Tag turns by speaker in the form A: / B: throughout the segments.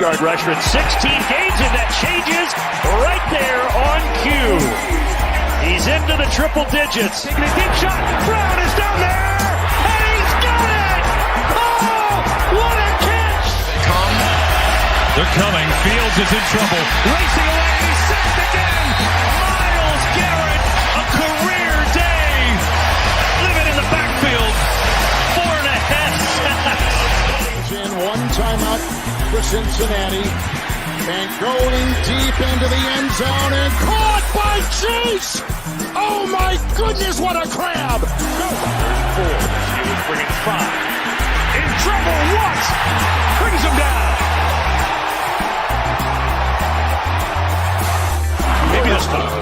A: 6-yard rush for 16 gains, and that changes right there on cue. He's into the triple digits. Taking a deep shot. Brown is down there, and he's got it! Oh, what a catch!
B: They're coming. Fields is in trouble. Racing away. He's sacked again. Myles Garrett, a career day. Living in the backfield. 4.5 sacks.
C: In one timeout for Cincinnati. And going deep into the end zone and caught by Chase. Oh my goodness, what a crab.
A: Four. He was bringing 5. In trouble. Watts brings him down. Maybe this time.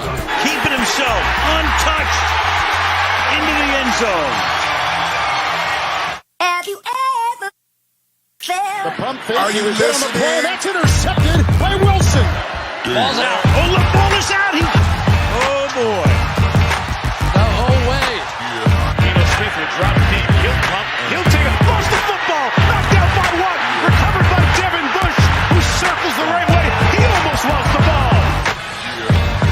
A: Keeping himself untouched into the end zone.
D: Have you ever felt?
C: The pump fake.
E: Are you
C: on the play.
E: listening?
C: That's intercepted by Wilson.
A: Ball's out. Oh, the ball is out. Oh, boy.
F: The whole way.
A: Geno Smith will drop deep. He'll pump. He'll take a lost the football. Knocked down by one. Recovered by Devin Bush, who circles the right way. He almost lost the ball.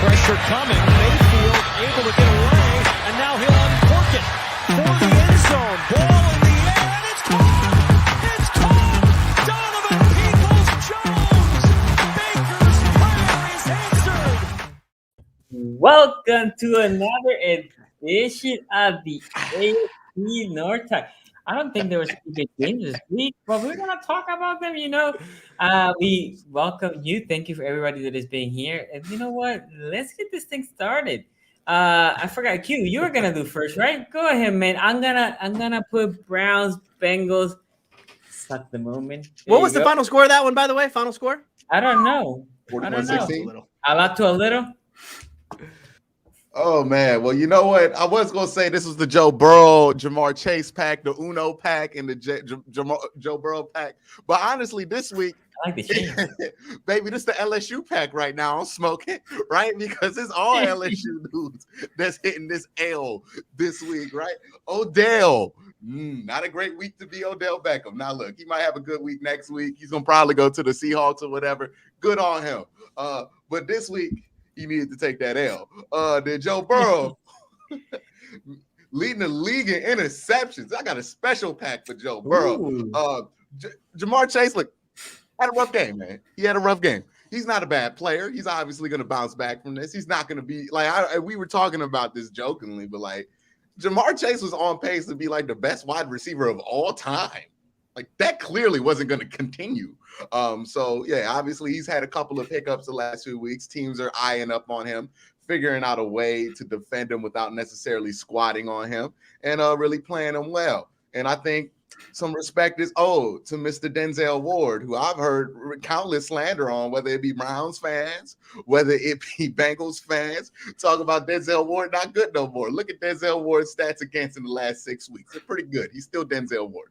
F: Pressure coming. Mayfield able to get away, and now he'll uncork it for the end zone. Ball in the air, and it's caught. It's caught. Donovan Peoples-Jones. Baker's prayer is answered.
G: Welcome to another edition of the AFC North Talk. I don't think there was a good game this week, but we're going to talk about them, We welcome you. Thank you for everybody that is being here. And you know what? Let's get this thing started. I forgot, Q, you were going to do first, right? Go ahead, man. I'm gonna put Browns, Bengals. Suck the moment.
H: What was the final score of that one, by the way? Final score?
G: I don't know.
E: 41-16.
G: A lot to a little.
E: Oh man, well you know what? I was gonna say this was the Joe Burrow, Jamar Chase pack, the Uno pack, and the Joe Burrow pack. But honestly, this week,
G: I like the change.
E: baby, this is the LSU pack right now. I'm smoking, right? Because it's all LSU dudes that's hitting this L this week, right? Odell. Not a great week to be Odell Beckham. Now look, he might have a good week next week. He's gonna probably go to the Seahawks or whatever. Good on him. But this week he needed to take that L. Then Joe Burrow leading the league in interceptions. I got a special pack for Joe Burrow. Jamar Chase, look, had a rough game, man. He had a rough game. He's not a bad player. He's obviously going to bounce back from this. He's not going to be like we were talking about this jokingly, but like Jamar Chase was on pace to be like the best wide receiver of all time. Like that clearly wasn't going to continue. So yeah, obviously he's had a couple of hiccups the last few weeks. Teams are eyeing up on him, figuring out a way to defend him without necessarily squatting on him, and really playing him well. And I think some respect is owed to Mr. Denzel Ward, who I've heard countless slander on, whether it be Browns fans, whether it be Bengals fans, talk about Denzel Ward not good no more. Look at Denzel Ward's stats against in the last 6 weeks. They're pretty good. He's still Denzel Ward.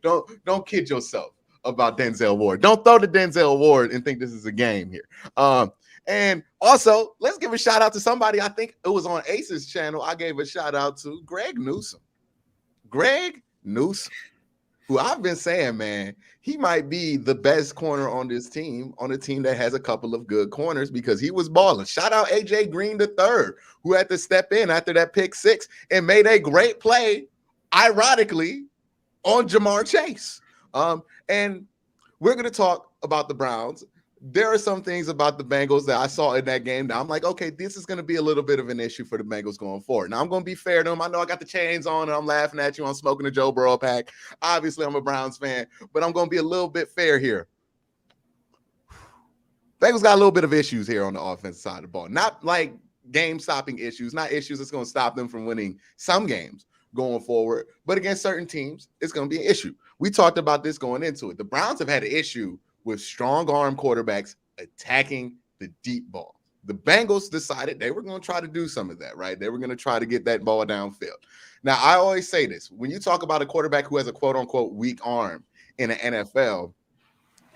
E: Don't kid yourself about Denzel Ward. Don't throw to Denzel Ward and think this is a game here. And also, let's give a shout out to somebody. I think it was on Ace's channel. I gave a shout out to Greg Newsome. Greg Newsome, who I've been saying, man, he might be the best corner on this team, on a team that has a couple of good corners because he was balling. Shout out AJ Green III, who had to step in after that pick 6 and made a great play, ironically, on Jamar Chase. And we're going to talk about the Browns. There are some things about the Bengals that I saw in that game that I'm like, okay, this is going to be a little bit of an issue for the Bengals going forward. Now, I'm going to be fair to them. I know I got the chains on and I'm laughing at you. I'm smoking a Joe Burrow pack. Obviously, I'm a Browns fan, but I'm going to be a little bit fair here. Bengals got a little bit of issues here on the offensive side of the ball. Not like game-stopping issues, not issues that's going to stop them from winning some games going forward, but against certain teams, it's going to be an issue. We talked about this going into it. The Browns have had an issue with strong arm quarterbacks attacking the deep ball. The Bengals decided they were going to try to do some of that, right? They were going to try to get that ball downfield. Now, I always say this. When you talk about a quarterback who has a quote-unquote weak arm in the NFL,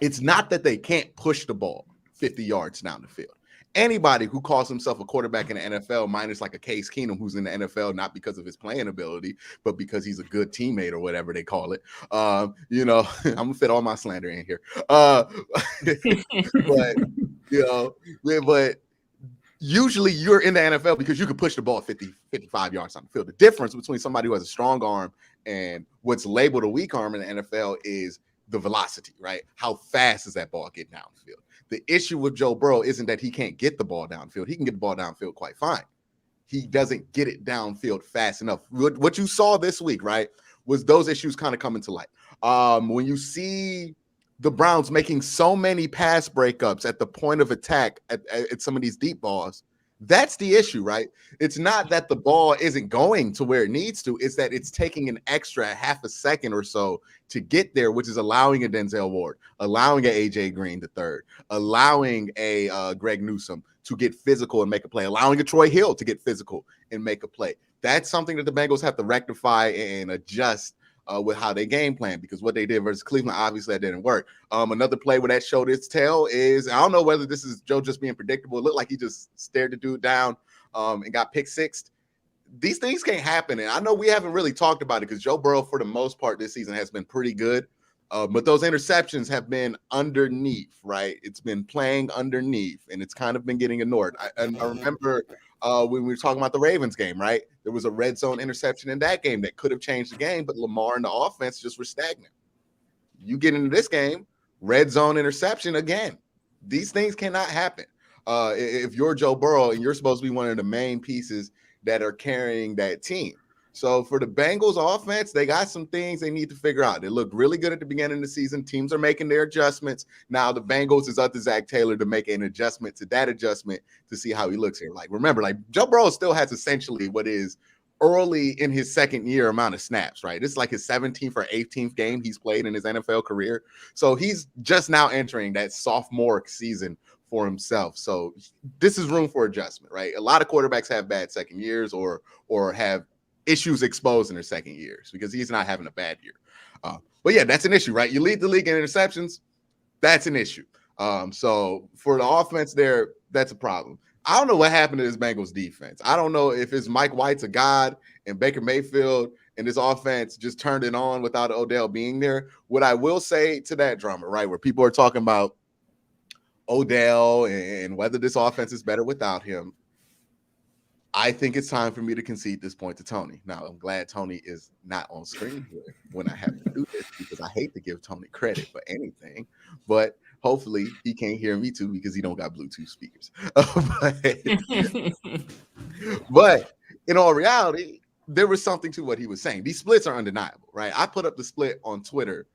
E: it's not that they can't push the ball 50 yards down the field. Anybody who calls himself a quarterback in the NFL, minus like a Case Keenum, who's in the NFL not because of his playing ability, but because he's a good teammate or whatever they call it. I'm gonna fit all my slander in here. But usually you're in the NFL because you can push the ball 50, 55 yards on the field. The difference between somebody who has a strong arm and what's labeled a weak arm in the NFL is the velocity, right? How fast is that ball getting downfield? The issue with Joe Burrow isn't that he can't get the ball downfield. He can get the ball downfield quite fine. He doesn't get it downfield fast enough. What you saw this week, right, was those issues kind of coming to light. When you see the Browns making so many pass breakups at the point of attack at some of these deep balls, that's the issue, right? It's not that the ball isn't going to where it needs to. It's that it's taking an extra half a second or so to get there, which is allowing a Denzel Ward, allowing a AJ Green III, allowing a Greg Newsome to get physical and make a play, allowing a Troy Hill to get physical and make a play. That's something that the Bengals have to rectify and adjust with how they game plan, because what they did versus Cleveland, obviously that didn't work. Another play where that showed its tail is, I don't know whether this is Joe just being predictable. It looked like he just stared the dude down and got pick sixed. These things can't happen. And I know we haven't really talked about it because Joe Burrow, for the most part this season, has been pretty good. But those interceptions have been underneath, right? It's been playing underneath, and it's kind of been getting ignored. I remember when we were talking about the Ravens game, right? There was a red zone interception in that game that could have changed the game, but Lamar and the offense just were stagnant. You get into this game, red zone interception again. These things cannot happen. If you're Joe Burrow and you're supposed to be one of the main pieces that are carrying that team. So for the Bengals offense, they got some things they need to figure out. They looked really good at the beginning of the season. Teams are making their adjustments. Now the Bengals is up to Zach Taylor to make an adjustment to that adjustment to see how he looks here. Like, remember, like Joe Burrow still has essentially what is early in his second year amount of snaps, right? This is like his 17th or 18th game he's played in his NFL career. So he's just now entering that sophomore season for himself. So this is room for adjustment, right? A lot of quarterbacks have bad second years or have issues exposed in their second years because he's not having a bad year. But yeah, that's an issue, right? You lead the league in interceptions. That's an issue. So for the offense there, that's a problem. I don't know what happened to this Bengals defense. I don't know if it's Mike White's a god and Baker Mayfield and this offense just turned it on without Odell being there. What I will say to that drama, right, where people are talking about Odell and whether this offense is better without him, I think it's time for me to concede this point to Tony. Now, I'm glad Tony is not on screen here when I have to do this because I hate to give Tony credit for anything, but hopefully he can't hear me too because he don't got Bluetooth speakers. But in all reality, there was something to what he was saying. These splits are undeniable, right? I put up the split on Twitter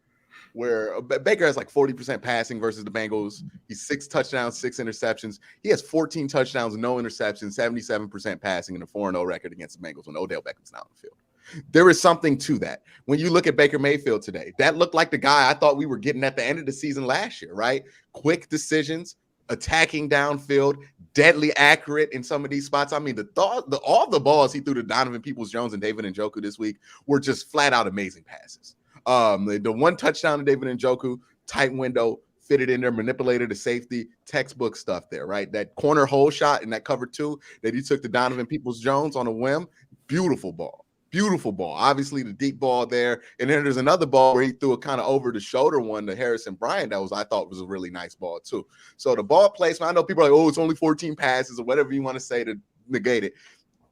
E: where Baker has like 40% passing versus the Bengals. He's 6 touchdowns, 6 interceptions. He has 14 touchdowns, no interceptions, 77% passing, and a 4-0 record against the Bengals when Odell Beckham's not on the field. There is something to that. When you look at Baker Mayfield today, that looked like the guy I thought we were getting at the end of the season last year, right? Quick decisions, attacking downfield, deadly accurate in some of these spots. I mean, all the balls he threw to Donovan Peoples-Jones and David Njoku this week were just flat out amazing passes. The one touchdown to David Njoku, tight window, fitted in there, manipulated the safety, textbook stuff there, right? That corner hole shot in that cover 2 that he took to Donovan Peoples-Jones on a whim, beautiful ball. Beautiful ball. Obviously, the deep ball there. And then there's another ball where he threw a kind of over-the-shoulder one to Harrison Bryant that I thought was a really nice ball, too. So the ball placement, I know people are like, oh, it's only 14 passes or whatever you want to say to negate it.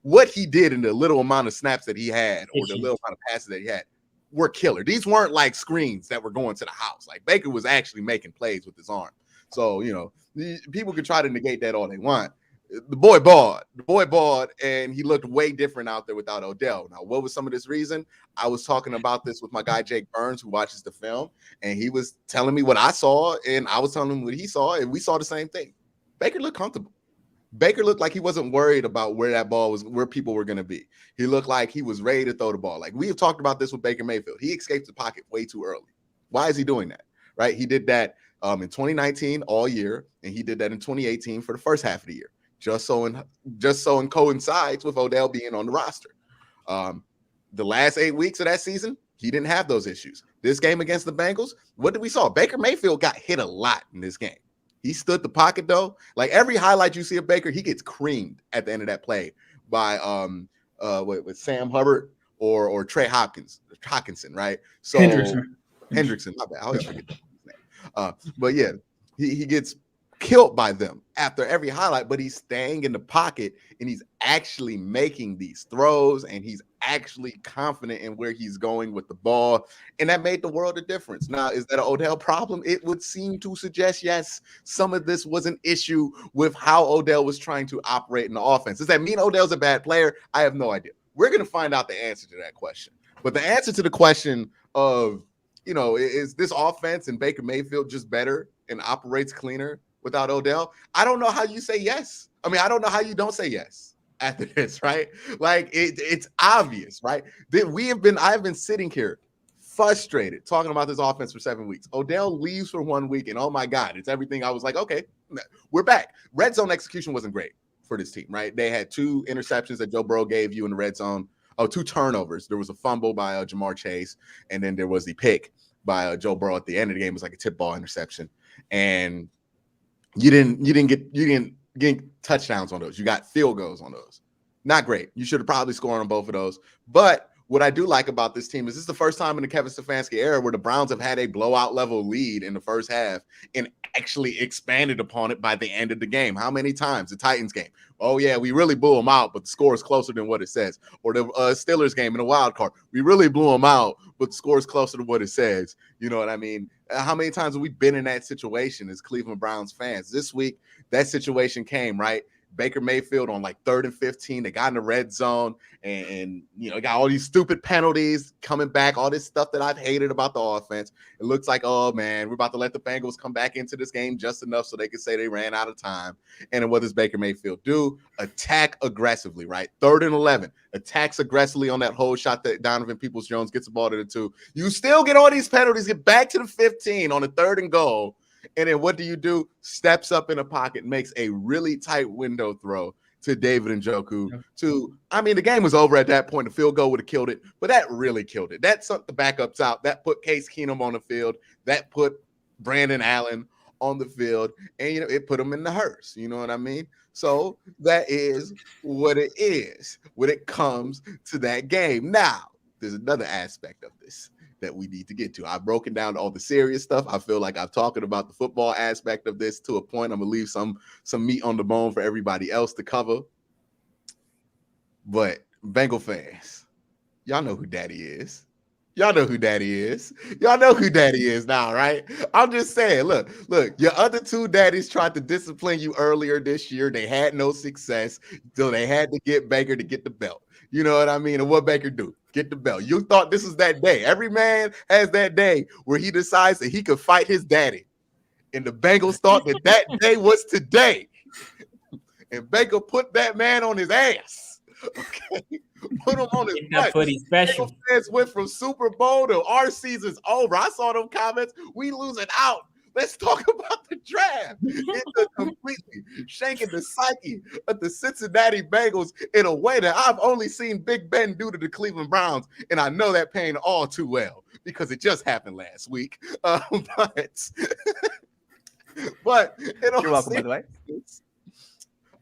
E: What he did in the little amount of snaps that he had or the little amount of passes that he had were killer. These weren't like screens that were going to the house. Like Baker was actually making plays with his arm. So, people can try to negate that all they want. The boy balled, and he looked way different out there without Odell. Now, what was some of this reason? I was talking about this with my guy, Jake Burns, who watches the film, and he was telling me what I saw, and I was telling him what he saw, and we saw the same thing. Baker looked comfortable. Baker looked like he wasn't worried about where that ball was, where people were going to be. He looked like he was ready to throw the ball. Like we have talked about this with Baker Mayfield. He escaped the pocket way too early. Why is he doing that? Right? He did that in 2019 all year, and he did that in 2018 for the first half of the year. Just so it coincides with Odell being on the roster. The last 8 weeks of that season, he didn't have those issues. This game against the Bengals, what did we saw? Baker Mayfield got hit a lot in this game. He stood the pocket though. Like every highlight you see of Baker, he gets creamed at the end of that play by with Sam Hubbard or Trey Hawkinson, right? So Hendrickson, my bad. I always forget that. But yeah, he gets killed by them after every highlight, but he's staying in the pocket and he's actually making these throws and he's actually confident in where he's going with the ball. And that made the world a difference. Now, is that an Odell problem? It would seem to suggest, yes, some of this was an issue with how Odell was trying to operate in the offense. Does that mean Odell's a bad player? I have no idea. We're going to find out the answer to that question. But the answer to the question of, is this offense and Baker Mayfield just better and operates cleaner without Odell? I don't know how you say yes. I mean, I don't know how you don't say yes after this, right? Like it's obvious, right? That I have been sitting here frustrated talking about this offense for 7 weeks. Odell leaves for 1 week, and oh my God, it's everything. I was like, okay, we're back. Red zone execution wasn't great for this team, right? They had 2 interceptions that Joe Burrow gave you in the red zone. 2 turnovers. There was a fumble by Jamar Chase, and then there was the pick by Joe Burrow at the end of the game. It was like a tip ball interception, and you didn't get touchdowns on those. You got field goals on those. Not great. You should have probably scored on both of those. But what I do like about this team is this is the first time in the Kevin Stefanski era where the Browns have had a blowout level lead in the first half and actually expanded upon it by the end of the game. How many times? The Titans game. Oh, yeah, we really blew them out, but the score is closer than what it says. Or the Steelers game in the wild card. We really blew them out, but the score is closer to what it says. You know what I mean? How many times have we been in that situation as Cleveland Browns fans? This week, that situation came, right? Baker Mayfield on like 3rd and 15. They got in the red zone and got all these stupid penalties coming back, all this stuff that I've hated about the offense. It looks like, oh man, we're about to let the Bengals come back into this game just enough so they can say they ran out of time. And then what does Baker Mayfield do? Attack aggressively, right? 3rd and 11. Attacks aggressively on that whole shot that Donovan Peoples-Jones gets the ball to the 2. You still get all these penalties, get back to the 15 on the 3rd and goal. And then what do? Steps up in the pocket, makes a really tight window throw to David Njoku. The game was over at that point. The field goal would have killed it, but that really killed it. That sent the backups out. That put Case Keenum on the field. That put Brandon Allen on the field. And, it put them in the hearse. You know what I mean? So that is what it is when it comes to that game. Now, there's another aspect of this that we need to get to. I've broken down all the serious stuff. I feel like I've talked about the football aspect of this to a point. I'm gonna leave some meat on the bone for everybody else to cover. But Bengal fans, y'all know who Daddy is. Y'all know who Daddy is. Y'all know who Daddy is now, right? I'm just saying, look, your other 2 daddies tried to discipline you earlier this year. They had no success, so they had to get Baker to get the belt. You know what I mean? And what Baker do? Get the belt. You thought this was that day. Every man has that day where he decides that he could fight his daddy. And the Bengals thought that day was today. And Baker put that man on his ass. Okay? Put him on his butt.
G: Special.
E: Fans went from Super Bowl to our season's over. I saw them comments. We losing out. Let's talk about the draft. It's completely shaking the psyche of the Cincinnati Bengals in a way that I've only seen Big Ben do to the Cleveland Browns, and I know that pain all too well because it just happened last week. But
H: You're welcome, by the way.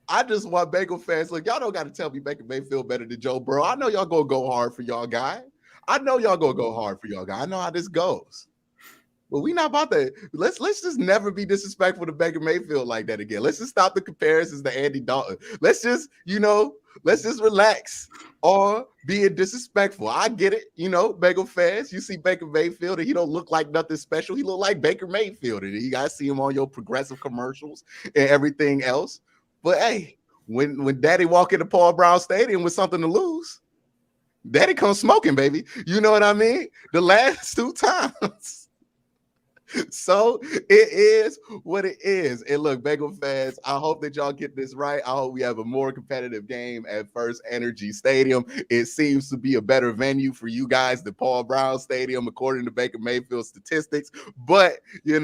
E: I just want Bengal fans. Look, y'all don't got to tell me Baker Mayfield better than Joe Burrow. I know y'all gonna go hard for y'all guy. I know I know how this goes. But we not about to let's just never be disrespectful to Baker Mayfield like that again. Let's just stop the comparisons to Andy Dalton. Let's just relax on being disrespectful. I get it, Baker fans. You see Baker Mayfield and he don't look like nothing special. He look like Baker Mayfield, and you guys see him on your progressive commercials and everything else. But hey, when Daddy walk into Paul Brown Stadium with something to lose, Daddy comes smoking, baby. You know what I mean? The last 2 times. So it is what it is. And look, Bengal fans, I hope that y'all get this right. I hope we have a more competitive game at First Energy Stadium. It seems to be a better venue for you guys than Paul Brown Stadium, according to Baker Mayfield statistics. But, it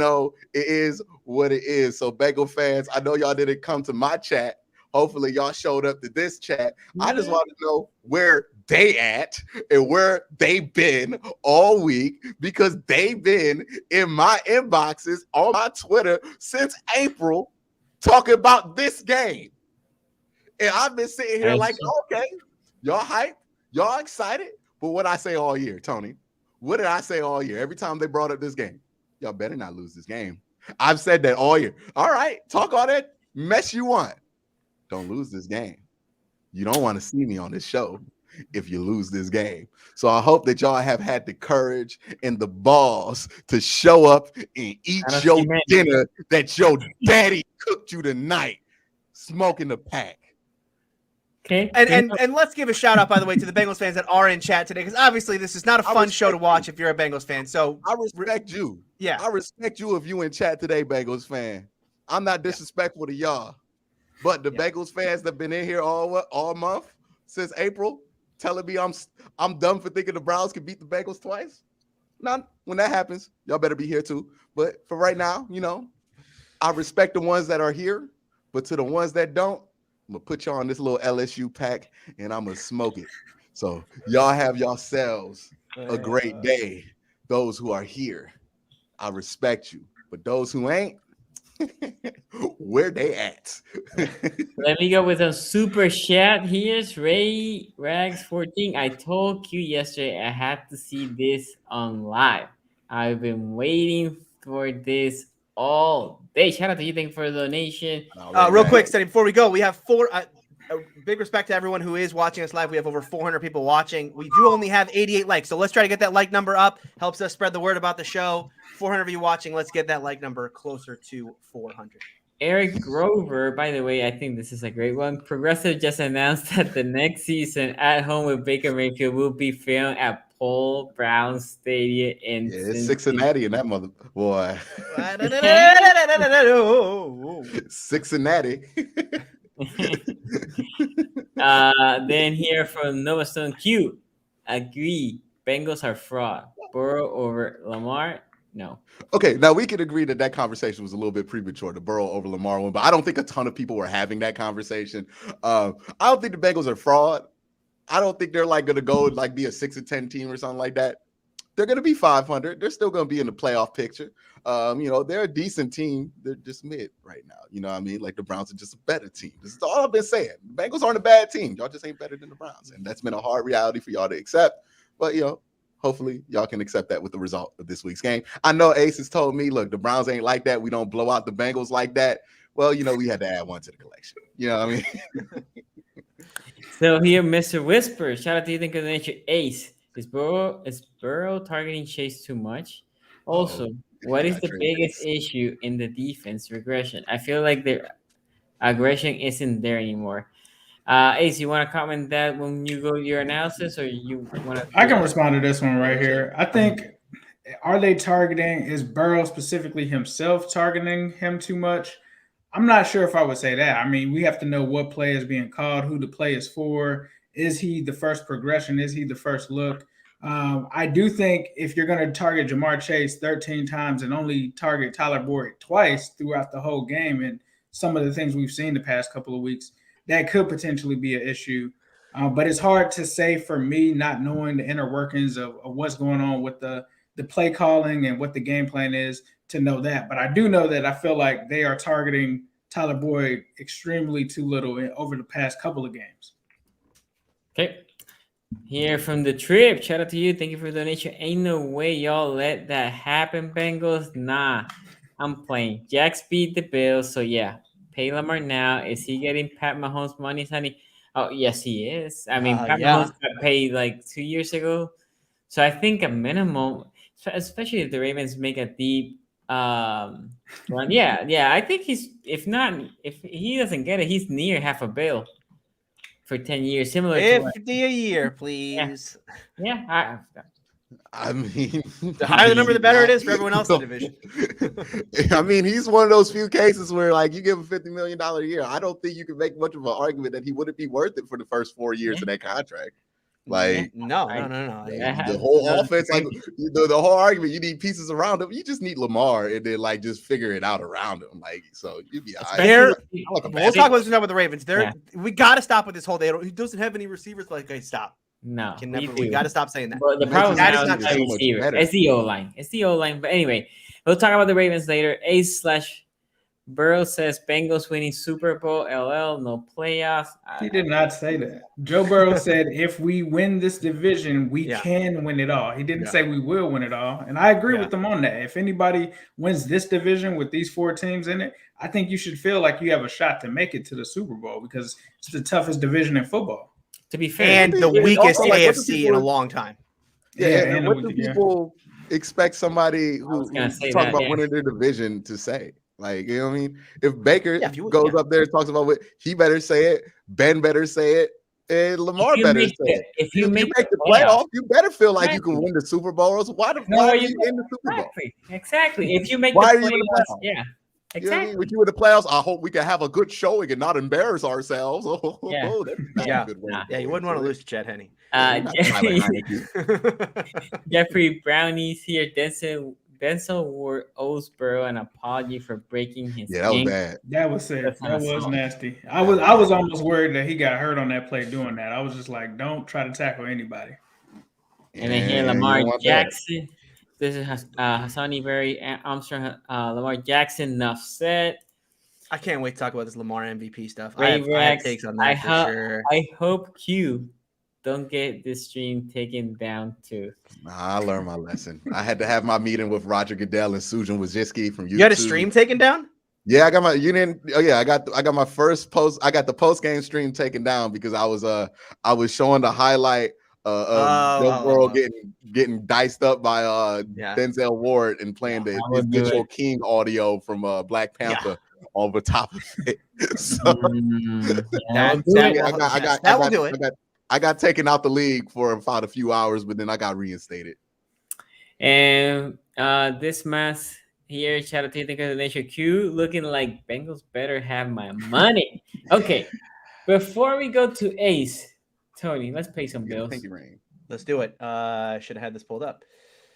E: is what it is. So Bengal fans, I know y'all didn't come to my chat. Hopefully y'all showed up to this chat. I just want to know where they at and where they've been all week, because they've been in my inboxes on my Twitter since April talking about this game. And I've been sitting here like, okay, y'all hype, y'all excited. But what I say all year, Tony, what did I say all year? Every time they brought up this game, y'all better not lose this game. I've said that all year. All right, talk all that mess you want. Don't lose this game. You don't want to see me on this show if you lose this game. So I hope that y'all have had the courage and the balls to show up and eat your dinner that your daddy cooked you tonight, smoking the pack.
H: Okay. And let's give a shout out, by the way, to the Bengals fans that are in chat today, because obviously this is not a fun show to watch if you're a Bengals fan. So
E: I respect you.
H: Yeah.
E: I respect you if you in chat today, Bengals fan. I'm not disrespectful to y'all. But the Bengals fans that have been in here all month since April, telling me I'm dumb for thinking the Browns can beat the Bengals twice. Now, when that happens, y'all better be here too. But for right now, I respect the ones that are here. But to the ones that don't, I'm gonna put y'all on this little LSU pack and I'm gonna smoke it. So y'all have yourselves a great day. Those who are here, I respect you. But those who ain't, where they at?
G: Let me go with a super chat. Here's Ray Rags 14. I told you yesterday I had to see this on live. I've been waiting for this all day. Shout out to you. Thank you for the donation.
H: Real quick, Steady, before we go, we have big respect to everyone who is watching us live. We have over 400 people watching. We do only have 88 likes, so let's try to get that like number up. Helps us spread the word about the show. 400 of you watching. Let's get that like number closer to 400.
G: Eric Grover, by the way, I think this is a great one. Progressive just announced that the next season at home with Baker Mayfield will be filmed at Paul Brown Stadium in
E: it's Cincinnati and that mother boy. Cincinnati.
G: Then here from Nova Stone Q, agree. Bengals are fraud. Burrow over Lamar. No.
E: Okay, now we could agree that conversation was a little bit premature, the Burrow over Lamar one, but I don't think a ton of people were having that conversation. I don't think the Bengals are fraud. I don't think they're like going to go and like be a 6-10 team or something like that. They're going to be 500. They're still going to be in the playoff picture. They're a decent team. They're just mid right now. You know what I mean? Like the Browns are just a better team. This is all I've been saying. The Bengals aren't a bad team. Y'all just ain't better than the Browns. And that's been a hard reality for y'all to accept. But, hopefully y'all can accept that with the result of this week's game. I know Ace has told me, look, the Browns ain't like that. We don't blow out the Bengals like that. Well, we had to add one to the collection. You know what I mean?
G: So here, Mr. Whisper, shout out to you, think of the nature Ace. Is Burrow targeting Chase too much? Also, what is the biggest issue in the defense regression? I feel like their aggression isn't there anymore. Ace, you want to comment that when you go your analysis, or you want to?
I: I can respond to this one right here. I think, are they targeting? Is Burrow specifically himself targeting him too much? I'm not sure if I would say that. I mean, we have to know what play is being called, who the play is for. Is he the first progression? Is he the first look? I do think if you're going to target Jamar Chase 13 times and only target Tyler Boyd twice throughout the whole game, and some of the things we've seen the past couple of weeks, that could potentially be an issue. But it's hard to say for me, not knowing the inner workings of what's going on with the play calling and what the game plan is, to know that. But I do know that I feel like they are targeting Tyler Boyd extremely too little over the past couple of games.
G: Okay. Here from the trip, shout out to you. Thank you for the donation. Ain't no way y'all let that happen, Bengals. Nah, I'm playing. Jax beat the Bills, so yeah. Pay Lamar now. Is he getting Pat Mahomes money, honey? Oh, yes, he is. I mean, Pat Mahomes got paid like 2 years ago. So I think a minimum, especially if the Ravens make a deep run. Yeah. I think if he doesn't get it, he's near $500 million for 10 years. Similar to
H: 50 a year, please.
G: Yeah.
E: I mean,
H: the higher the number, the better it is for everyone else in the division.
E: I mean, he's one of those few cases where, like, you give him $50 million a year. I don't think you can make much of an argument that he wouldn't be worth it for the first 4 years of that contract. Like,
H: no.
E: The whole offense, like the whole argument, you need pieces around him. You just need Lamar and then like just figure it out around him. Like, so you'd be all right.
H: We'll talk about this now with the Ravens. We got to stop with this whole day. He doesn't have any receivers. Like, hey, stop.
G: No,
H: We got to stop saying that.
G: But the
E: Makes
G: problem
E: it
G: now
E: sound
G: is
E: so
G: the
E: much
G: receiver.
E: better.
G: It's the O-line. It's the O-line. But anyway, we'll talk about the Ravens later. Burrow says Bengals winning Super Bowl. LL, no playoffs.
I: He did not say that. Joe Burrow said, if we win this division, we
H: Yeah.
I: can win it all. He didn't
H: Yeah.
I: say we will win it all. And I agree
H: Yeah.
I: with him on that. If anybody wins this division with these 4 teams in it, I think you should feel like you have a shot to make it to the Super Bowl because it's the toughest division in football.
G: To be fair,
H: And the
E: Yeah,
H: weakest
E: also, like, what do
H: AFC
E: people-
H: in a long time.
E: Yeah,
I: and
E: and
I: the
E: what do
I: weekend, yeah.
E: people expect somebody who
G: was gonna say
E: talk
G: that,
E: about
G: yeah.
E: winning their division to say? Like, you know what I mean? If Baker
H: Yeah, if you would,
E: goes
H: yeah.
E: up there and talks about what he better say it, Ben better say it, and Lamar better say it.
G: If you make
E: the playoff, you better feel like you can
G: Exactly.
E: win the Super Bowl. Else why
G: No,
E: are
G: you
E: you in the Super Bowl?
G: Exactly. If you make
E: Why
G: the
E: are you in the
G: playoffs,
E: playoffs?
G: yeah,
E: You know what I
G: exactly.
E: mean? With you in the playoffs, I hope we can have a good showing and not embarrass ourselves.
G: Yeah.
E: That's
H: Yeah.
E: a good way.
G: Nah.
H: Yeah, you wouldn't want to lose to Chad Henne.
G: Jeffrey Brownie's here. Denzel Ward owes Burrow an apology for breaking his
E: Yeah, that was
G: ankle.
E: bad.
I: That was sad.
G: That's
I: That
G: not
I: was
G: assault.
I: nasty. I was almost worried that he got hurt on that play doing that. I was just like, don't try to tackle anybody.
G: And then here,
E: And you
G: Lamar
E: don't want that.
G: Jackson. This is Hassani Berry, Armstrong, Lamar Jackson. Enough said.
H: I can't wait to talk about this Lamar MVP stuff.
G: Ray
H: I have
G: Rex,
H: takes on that for sure.
G: I hope Q don't get this stream taken down too.
E: Nah, I learned my lesson. I had to have my meeting with Roger Goodell and Susan Wojcicki from YouTube.
H: You had a stream taken down?
E: Yeah, I got my. You didn't. Oh yeah, I got my first post. I got the post game stream taken down because I was showing the highlight of Joe Burrow getting diced up by Denzel Ward and playing the Mitchell King audio from Black Panther over top of it. So
H: that will do it.
E: I got taken out the league for about a few hours, but then I got reinstated.
G: And this mess here, shout out to the Nation Q, looking like Bengals better have my money. Okay, before we go to Ace, Tony, let's pay some bills.
E: Thank you, Rain.
H: Let's do it. Should have had this pulled up.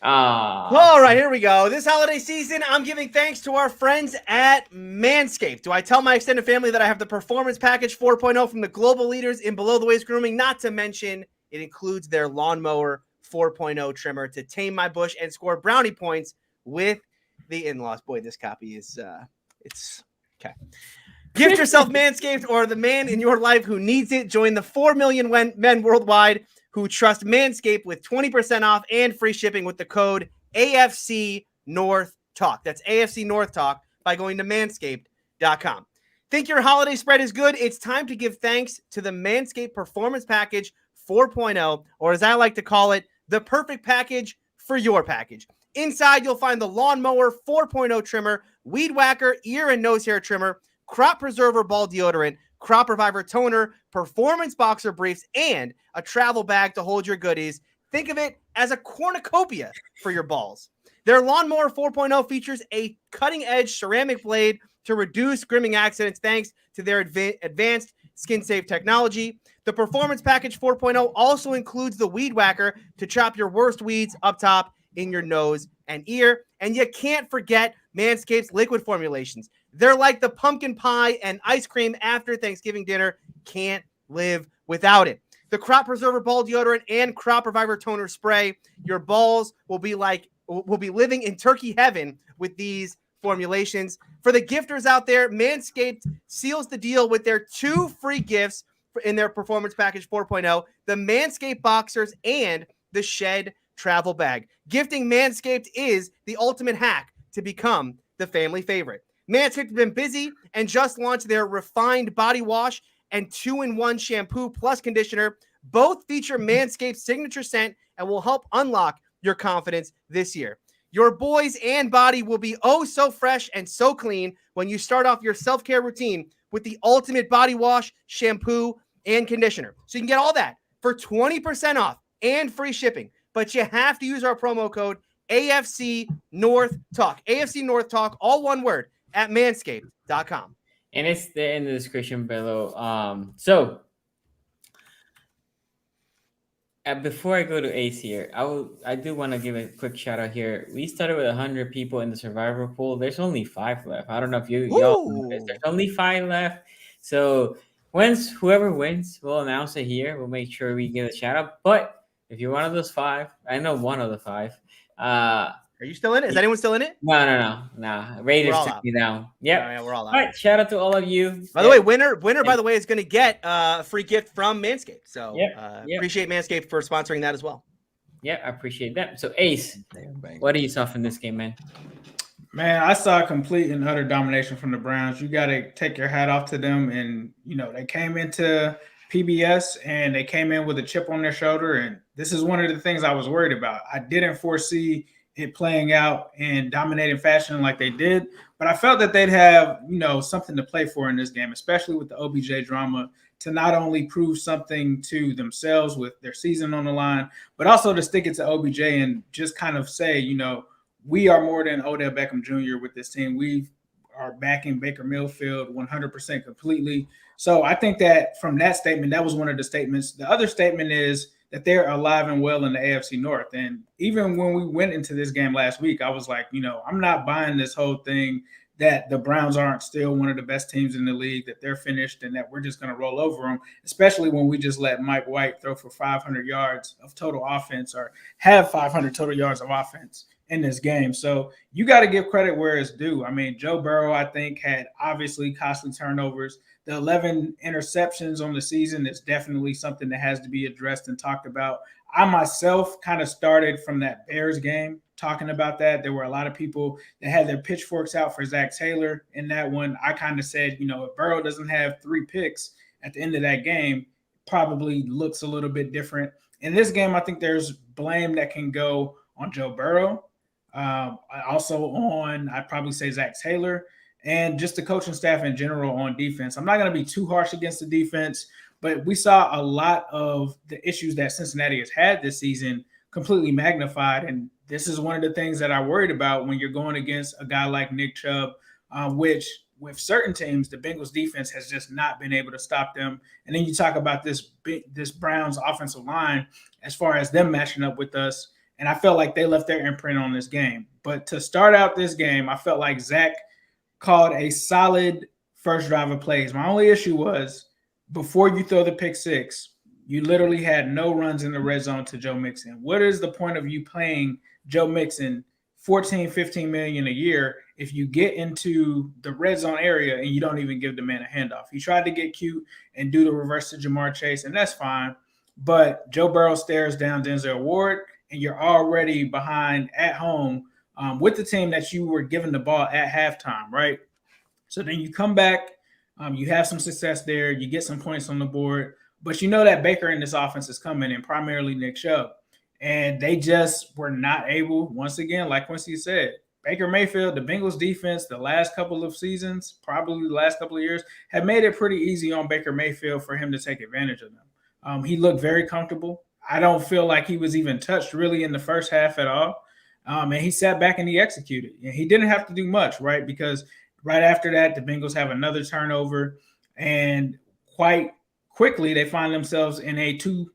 G: Ah,
H: All right, here we go. This holiday season, I'm giving thanks to our friends at Manscaped. Do I tell my extended family that I have the Performance Package 4.0 from the global leaders in below-the-waist grooming? Not to mention, it includes their Lawnmower 4.0 trimmer to tame my bush and score brownie points with the in-laws. Boy, this copy is, it's okay. Gift yourself Manscaped or the man in your life who needs it. Join the 4 million men worldwide who trust Manscaped with 20% off and free shipping with the code AFC North Talk. That's AFC North Talk by going to manscaped.com. Think your holiday spread is good? It's time to give thanks to the Manscaped Performance Package 4.0, or as I like to call it, the perfect package for your package. Inside, you'll find the Lawnmower 4.0 trimmer, Weed Whacker ear and nose hair trimmer, Crop Preserver ball deodorant, Crop Reviver toner, performance boxer briefs, and a travel bag to hold your goodies. Think of it as a cornucopia for your balls. Their Lawnmower 4.0 features a cutting-edge ceramic blade to reduce grooming accidents thanks to their advanced skin-safe technology. The Performance Package 4.0 also includes the Weed Whacker to chop your worst weeds up top in your nose and ear. And you can't forget Manscaped's liquid formulations. They're like the pumpkin pie and ice cream after Thanksgiving dinner. Can't live without it. The Crop Preserver ball deodorant and Crop Reviver toner spray. Your balls will be living in turkey heaven with these formulations. For the gifters out there, Manscaped seals the deal with their 2 free gifts in their Performance Package 4.0, the Manscaped Boxers and the Shed Travel Bag. Gifting Manscaped is the ultimate hack to become the family favorite. Manscaped has been busy and just launched their refined body wash and 2-in-1 shampoo plus conditioner. Both feature Manscaped's signature scent and will help unlock your confidence this year. Your boys and body will be oh so fresh and so clean when you start off your self-care routine with the ultimate body wash, shampoo, and conditioner. So you can get all that for 20% off and free shipping. But you have to use our promo code AFC North Talk. AFC North Talk, all one word, at manscaped.com.
G: And it's there in the description below. Before I go to Ace here, I do want to give a quick shout out here. We started with 100 people in the survivor pool. There's only 5 left. I don't know if y'all know this. There's only 5 left. So Whoever wins, we'll announce it here. We'll make sure we give a shout out. But if you're one of those 5, I know one of the 5.
H: Are you still in it? Is anyone still in it?
G: No. Raiders
H: all
G: took
H: out.
G: me down. Yep.
H: Yeah, we're all out.
G: All right. Shout out to all of you.
H: By the way, winner, by the way, is going to get a free gift from Manscaped. So
G: Yep.
H: appreciate Manscaped for sponsoring that as well.
G: Yeah, I appreciate that. So Ace, what do you saw from this game, man?
I: Man, I saw complete and utter domination from the Browns. You got to take your hat off to them. And, they came into PBS and they came in with a chip on their shoulder. And this is one of the things I was worried about. I didn't foresee it playing out in dominating fashion like they did, but I felt that they'd have, something to play for in this game, especially with the OBJ drama, to not only prove something to themselves with their season on the line, but also to stick it to OBJ and just kind of say, we are more than Odell Beckham Jr. with this team. We are backing Baker Mayfield 100% completely. So I think that from that statement, that was one of the statements. The other statement is that they're alive and well in the AFC North. And even when we went into this game last week, I was like, I'm not buying this whole thing that the Browns aren't still one of the best teams in the league, that they're finished and that we're just going to roll over them, especially when we just let Mike White throw for 500 yards of total offense or have 500 total yards of offense in this game. So you got to give credit where it's due. I mean, Joe Burrow, I think, had obviously costly turnovers. The 11 interceptions on the season is definitely something that has to be addressed and talked about. I myself kind of started from that Bears game talking about that. There were a lot of people that had their pitchforks out for Zach Taylor in that one. I kind of said, if Burrow doesn't have 3 picks at the end of that game, probably looks a little bit different. In this game, I think there's blame that can go on Joe Burrow. Also I'd probably say Zach Taylor and just the coaching staff in general on defense. I'm not going to be too harsh against the defense, but we saw a lot of the issues that Cincinnati has had this season completely magnified. And this is one of the things that I worried about when you're going against a guy like Nick Chubb, which with certain teams, the Bengals defense has just not been able to stop them. And then you talk about this Browns offensive line as far as them matching up with us. And I felt like they left their imprint on this game. But to start out this game, I felt like Zach called a solid first drive of plays. My only issue was before you throw the pick 6, you literally had no runs in the red zone to Joe Mixon. What is the point of you paying Joe Mixon $14-15 million a year if you get into the red zone area and you don't even give the man a handoff? He tried to get cute and do the reverse to Jamar Chase, and that's fine. But Joe Burrow stares down Denzel Ward, and you're already behind at home with the team that you were given the ball at halftime, right? So then you come back, you have some success there, you get some points on the board, but you know that Baker in this offense is coming, and primarily Nick Chubb. And they just were not able, once again, like Quincy said, Baker Mayfield, the Bengals defense, the last couple of seasons, probably the last couple of years, have made it pretty easy on Baker Mayfield for him to take advantage of them. He looked very comfortable. I don't feel like he was even touched really in the first half at all. And he sat back and he executed. And he didn't have to do much, right? Because right after that, the Bengals have another turnover. And quite quickly, they find themselves in a 2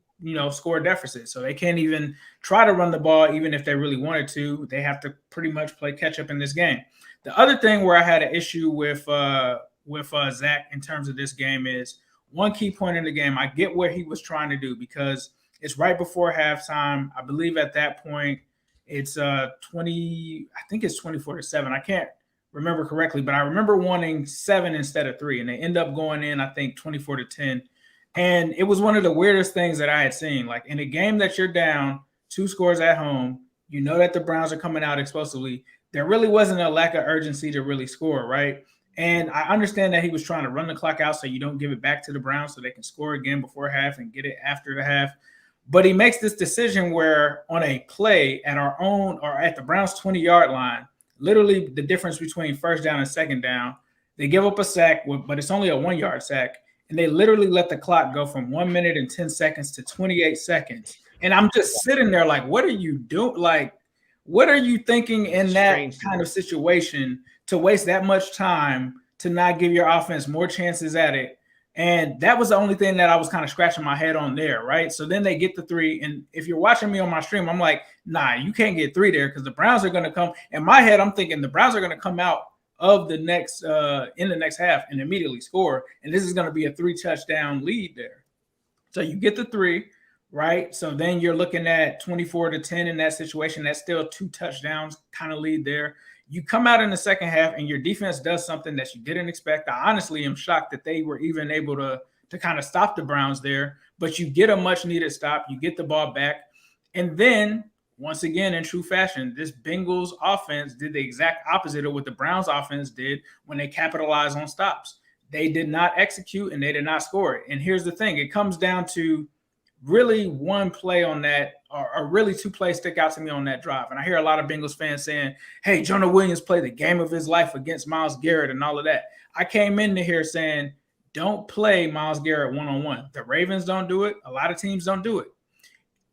I: score deficit. So they can't even try to run the ball, even if they really wanted to. They have to pretty much play catch up in this game. The other thing where I had an issue with Zach in terms of this game is one key point in the game. I get what he was trying to do because it's right before halftime. I believe at that point it's 20. I think it's 24-7. I can't remember correctly, but I remember wanting 7 instead of 3, and they end up going in, I think, 24-10. And it was one of the weirdest things that I had seen. Like in a game that you're down 2 scores at home, you know that the Browns are coming out explosively. There really wasn't a lack of urgency to really score, right? And I understand that he was trying to run the clock out so you don't give it back to the Browns so they can score again before half and get it after the half. But he makes this decision where on a play at our own or at the Browns 20-yard line, literally the difference between first down and second down, they give up a sack, but it's only a 1-yard sack. And they literally let the clock go from 1 minute and 10 seconds to 28 seconds. And I'm just sitting there like, what are you doing? Like, what are you thinking in that kind of situation to waste that much time to not give your offense more chances at it? And that was the only thing that I was kind of scratching my head on there, right? So then they get the 3. And if you're watching me on my stream, I'm like, nah, you can't get 3 there because the Browns are going to come. In my head, I'm thinking the Browns are going to come out of the next in the next half and immediately score. And this is going to be a 3-touchdown lead there. So you get the 3, right? So then you're looking at 24-10 in that situation. That's still 2 touchdowns kind of lead there. You come out in the second half and your defense does something that you didn't expect. I honestly am shocked that they were even able to kind of stop the Browns there, but you get a much needed stop. You get the ball back. And then once again, in true fashion, this Bengals offense did the exact opposite of what the Browns offense did when they capitalized on stops. They did not execute and they did not score it. And here's the thing. It comes down to really one play on that, or really 2 plays stick out to me on that drive. And I hear a lot of Bengals fans saying, hey, Jonah Williams played the game of his life against Myles Garrett and all of that. I came into here saying, don't play Myles Garrett one-on-one. The Ravens don't do it. A lot of teams don't do it.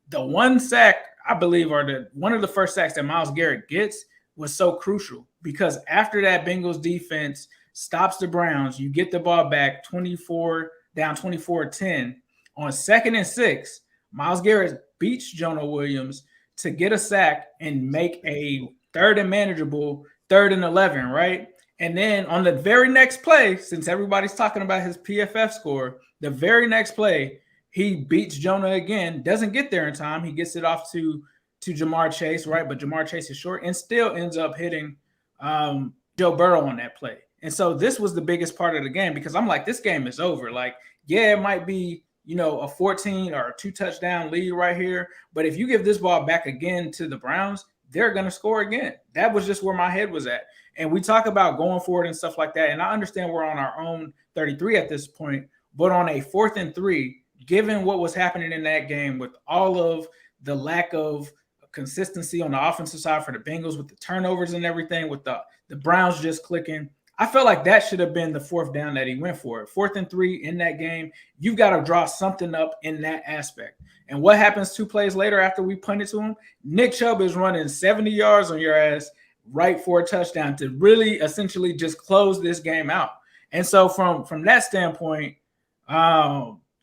I: The one sack, I believe, or one of the first sacks that Myles Garrett gets was so crucial because after that Bengals defense stops the Browns, you get the ball back 24-10. On 2nd and 6, Myles Garrett beats Jonah Williams to get a sack and make a 3rd and manageable 3rd and 11, right? And then on the very next play, since everybody's talking about his PFF score, the very next play, he beats Jonah again, doesn't get there in time. He gets it off to Ja'Marr Chase, right? But Ja'Marr Chase is short and still ends up hitting Joe Burrow on that play. And so this was the biggest part of the game because I'm like, this game is over. Like, yeah, it might be, a 14 or a 2-touchdown lead right here. But if you give this ball back again to the Browns, they're going to score again. That was just where my head was at. And we talk about going forward and stuff like that. And I understand we're on our own 33 at this point, but on a 4th and 3, given what was happening in that game with all of the lack of consistency on the offensive side for the Bengals with the turnovers and everything, with the Browns just clicking, I felt like that should have been the 4th down that he went for. 4th and 3 in that game, you've got to draw something up in that aspect. And what happens 2 plays later after we punt it to him? Nick Chubb is running 70 yards on your ass right for a touchdown to really essentially just close this game out. And so from that standpoint,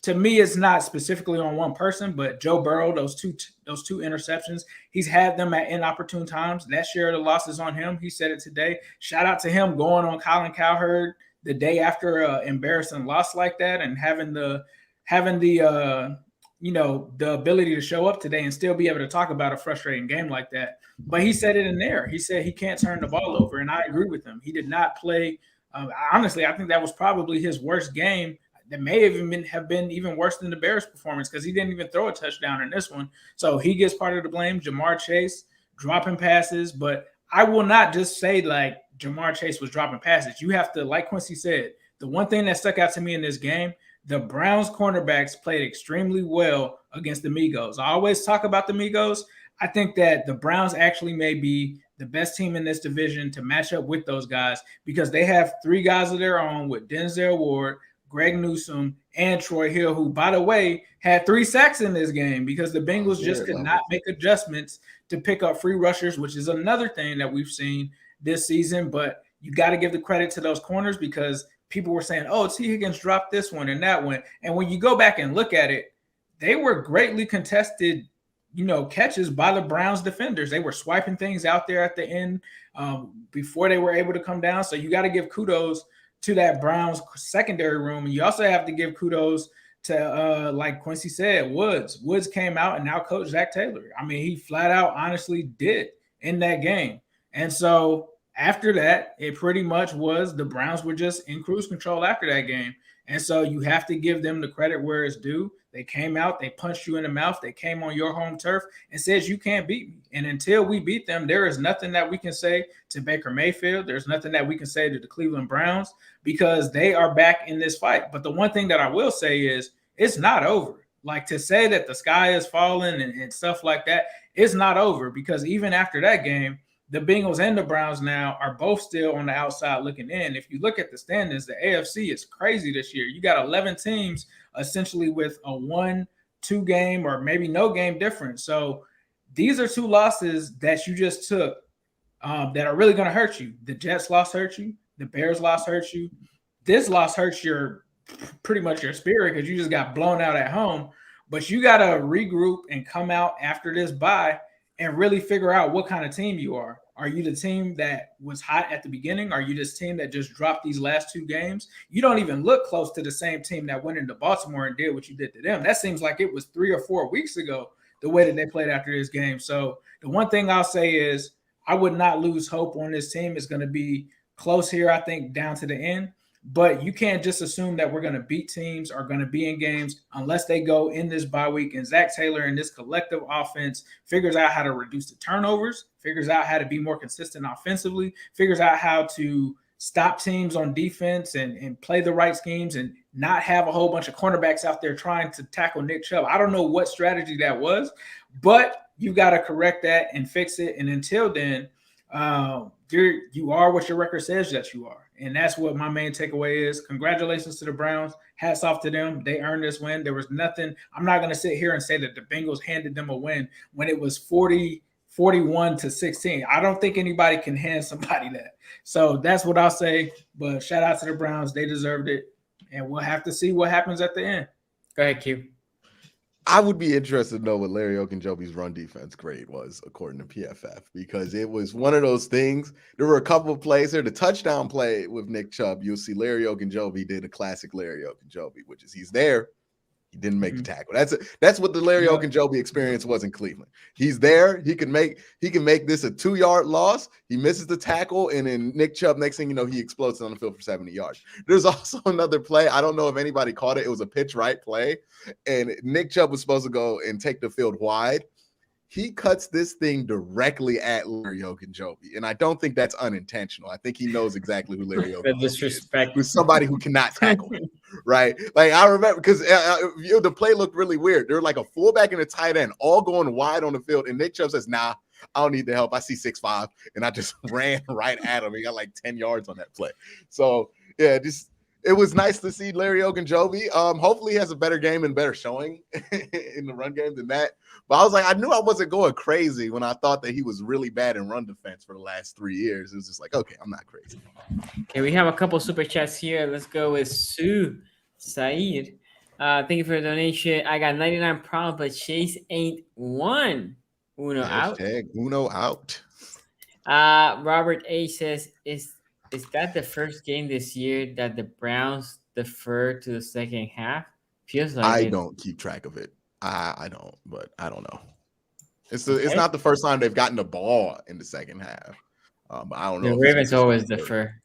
I: to me, it's not specifically on one person, but Joe Burrow, those two interceptions, he's had them at inopportune times. That share of the loss is on him. He said it today. Shout out to him going on Colin Cowherd the day after an embarrassing loss like that and having the ability to show up today and still be able to talk about a frustrating game like that. But he said it in there. He said he can't turn the ball over, and I agree with him. He did not play. Honestly, I think that was probably his worst game. That may have been even worse than the Bears' performance because he didn't even throw a touchdown in this one. So he gets part of the blame. Ja'Marr Chase dropping passes, but I will not just say like Ja'Marr Chase was dropping passes. You have to, like Quincy said, the one thing that stuck out to me in this game, the Browns cornerbacks played extremely well against the Migos. I always talk about the Migos. I think that the Browns actually may be the best team in this division to match up with those guys because they have 3 guys of their own with Denzel Ward, Greg Newsome, and Troy Hill, who, by the way, had 3 sacks in this game because the Bengals just could not make adjustments to pick up free rushers, which is another thing that we've seen this season. But you got to give the credit to those corners because people were saying, oh, T. Higgins dropped this one and that one. And when you go back and look at it, they were greatly contested, catches by the Browns defenders. They were swiping things out there at the end before they were able to come down. So you got to give kudos to that Browns secondary room. And you also have to give kudos to, like Quincy said, Woods. Woods came out and now Coach Zach Taylor. I mean, he flat out honestly did in that game. And so after that, it pretty much was the Browns were just in cruise control after that game. And so you have to give them the credit where it's due. They came out, they punched you in the mouth, they came on your home turf and says you can't beat me. And until we beat them, there is nothing that we can say to Baker Mayfield. There's nothing that we can say to the Cleveland Browns because they are back in this fight. But the one thing that I will say is it's not over. Like to say that the sky is falling and stuff like that, it's not over because even after that game, the Bengals and the Browns now are both still on the outside looking in. If you look at the standings, the AFC is crazy this year. You got 11 teams essentially with a 1-2 game or maybe no game difference. So these are 2 losses that you just took that are really going to hurt you. The Jets loss hurt you. The Bears loss hurt you. This loss hurts pretty much your spirit because you just got blown out at home. But you got to regroup and come out after this bye and really figure out what kind of team you are. Are you the team that was hot at the beginning? Are you this team that just dropped these last 2 games? You don't even look close to the same team that went into Baltimore and did what you did to them. That seems like it was 3 or 4 weeks ago, the way that they played after this game. So the one thing I'll say is I would not lose hope on this team. It's going to be close here, I think, down to the end. But you can't just assume that we're going to beat teams or going to be in games unless they go in this bye week and Zach Taylor and this collective offense figures out how to reduce the turnovers, figures out how to be more consistent offensively, figures out how to stop teams on defense and play the right schemes and not have a whole bunch of cornerbacks out there trying to tackle Nick Chubb. I don't know what strategy that was, but you got to correct that and fix it. And until then, you are what your record says that you are. And that's what my main takeaway is. Congratulations to the Browns. Hats off to them. They earned this win. There was nothing. I'm not going to sit here and say that the Bengals handed them a win when it was 41-16. I don't think anybody can hand somebody that. So that's what I'll say. But shout out to the Browns. They deserved it. And we'll have to see what happens at the end.
G: Go ahead, Q.
E: I would be interested to know what Larry Ogunjobi's run defense grade was, according to PFF, because it was one of those things. There were a couple of plays there. The touchdown play with Nick Chubb, you'll see Larry Ogunjobi did a classic Larry Ogunjobi, which is he's there. He didn't make the tackle. That's what the Larry Ogunjobi experience was in Cleveland. He's there. He can make this a 2-yard loss. He misses the tackle, and then Nick Chubb, next thing you know, he explodes on the field for 70 yards. There's also another play. I don't know if anybody caught it. It was a pitch right play, and Nick Chubb was supposed to go and take the field wide. He cuts this thing directly at Larry Ogunjobi, and I don't think that's unintentional. I think he knows exactly who Larry Ogunjobi
G: disrespect.
E: is. Who's somebody who cannot tackle him, right? Like I remember because the play looked really weird. They're like a fullback and a tight end all going wide on the field, and Nick Chubb says, "Nah, I don't need the help. I see 6'5", and I just ran right at him. He got like 10 yards on that play. So yeah, it was nice to see Larry Ogunjobi. Hopefully he has a better game and better showing in the run game than that. But I was like, I knew I wasn't going crazy when I thought that he was really bad in run defense for the last 3 years. It was just like, okay, I'm not crazy.
G: Okay, we have a couple super chats here. Let's go with Sue Saeed. Thank you for the donation. I got 99 problems, but Chase ain't one. Uno out.
E: Uno out.
G: Robert A says, Is that the first game this year that the Browns defer to the second half? Feels like
E: I don't keep track of it. I don't, but I don't know. It's not the first time they've gotten the ball in the second half. But I don't know.
G: The Ravens always defer.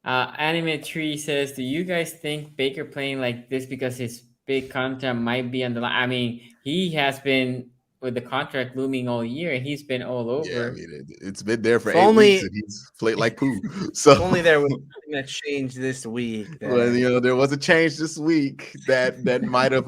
G: Anime Tree says, do you guys think Baker playing like this because his big contract might be on the line? I mean, he has been with the contract looming all year, and he's been all over.
E: Yeah, I mean, it's been there for 8 weeks, and he's played like poo. So
H: only there was something that changed this week.
E: Well, there was a change this week that might have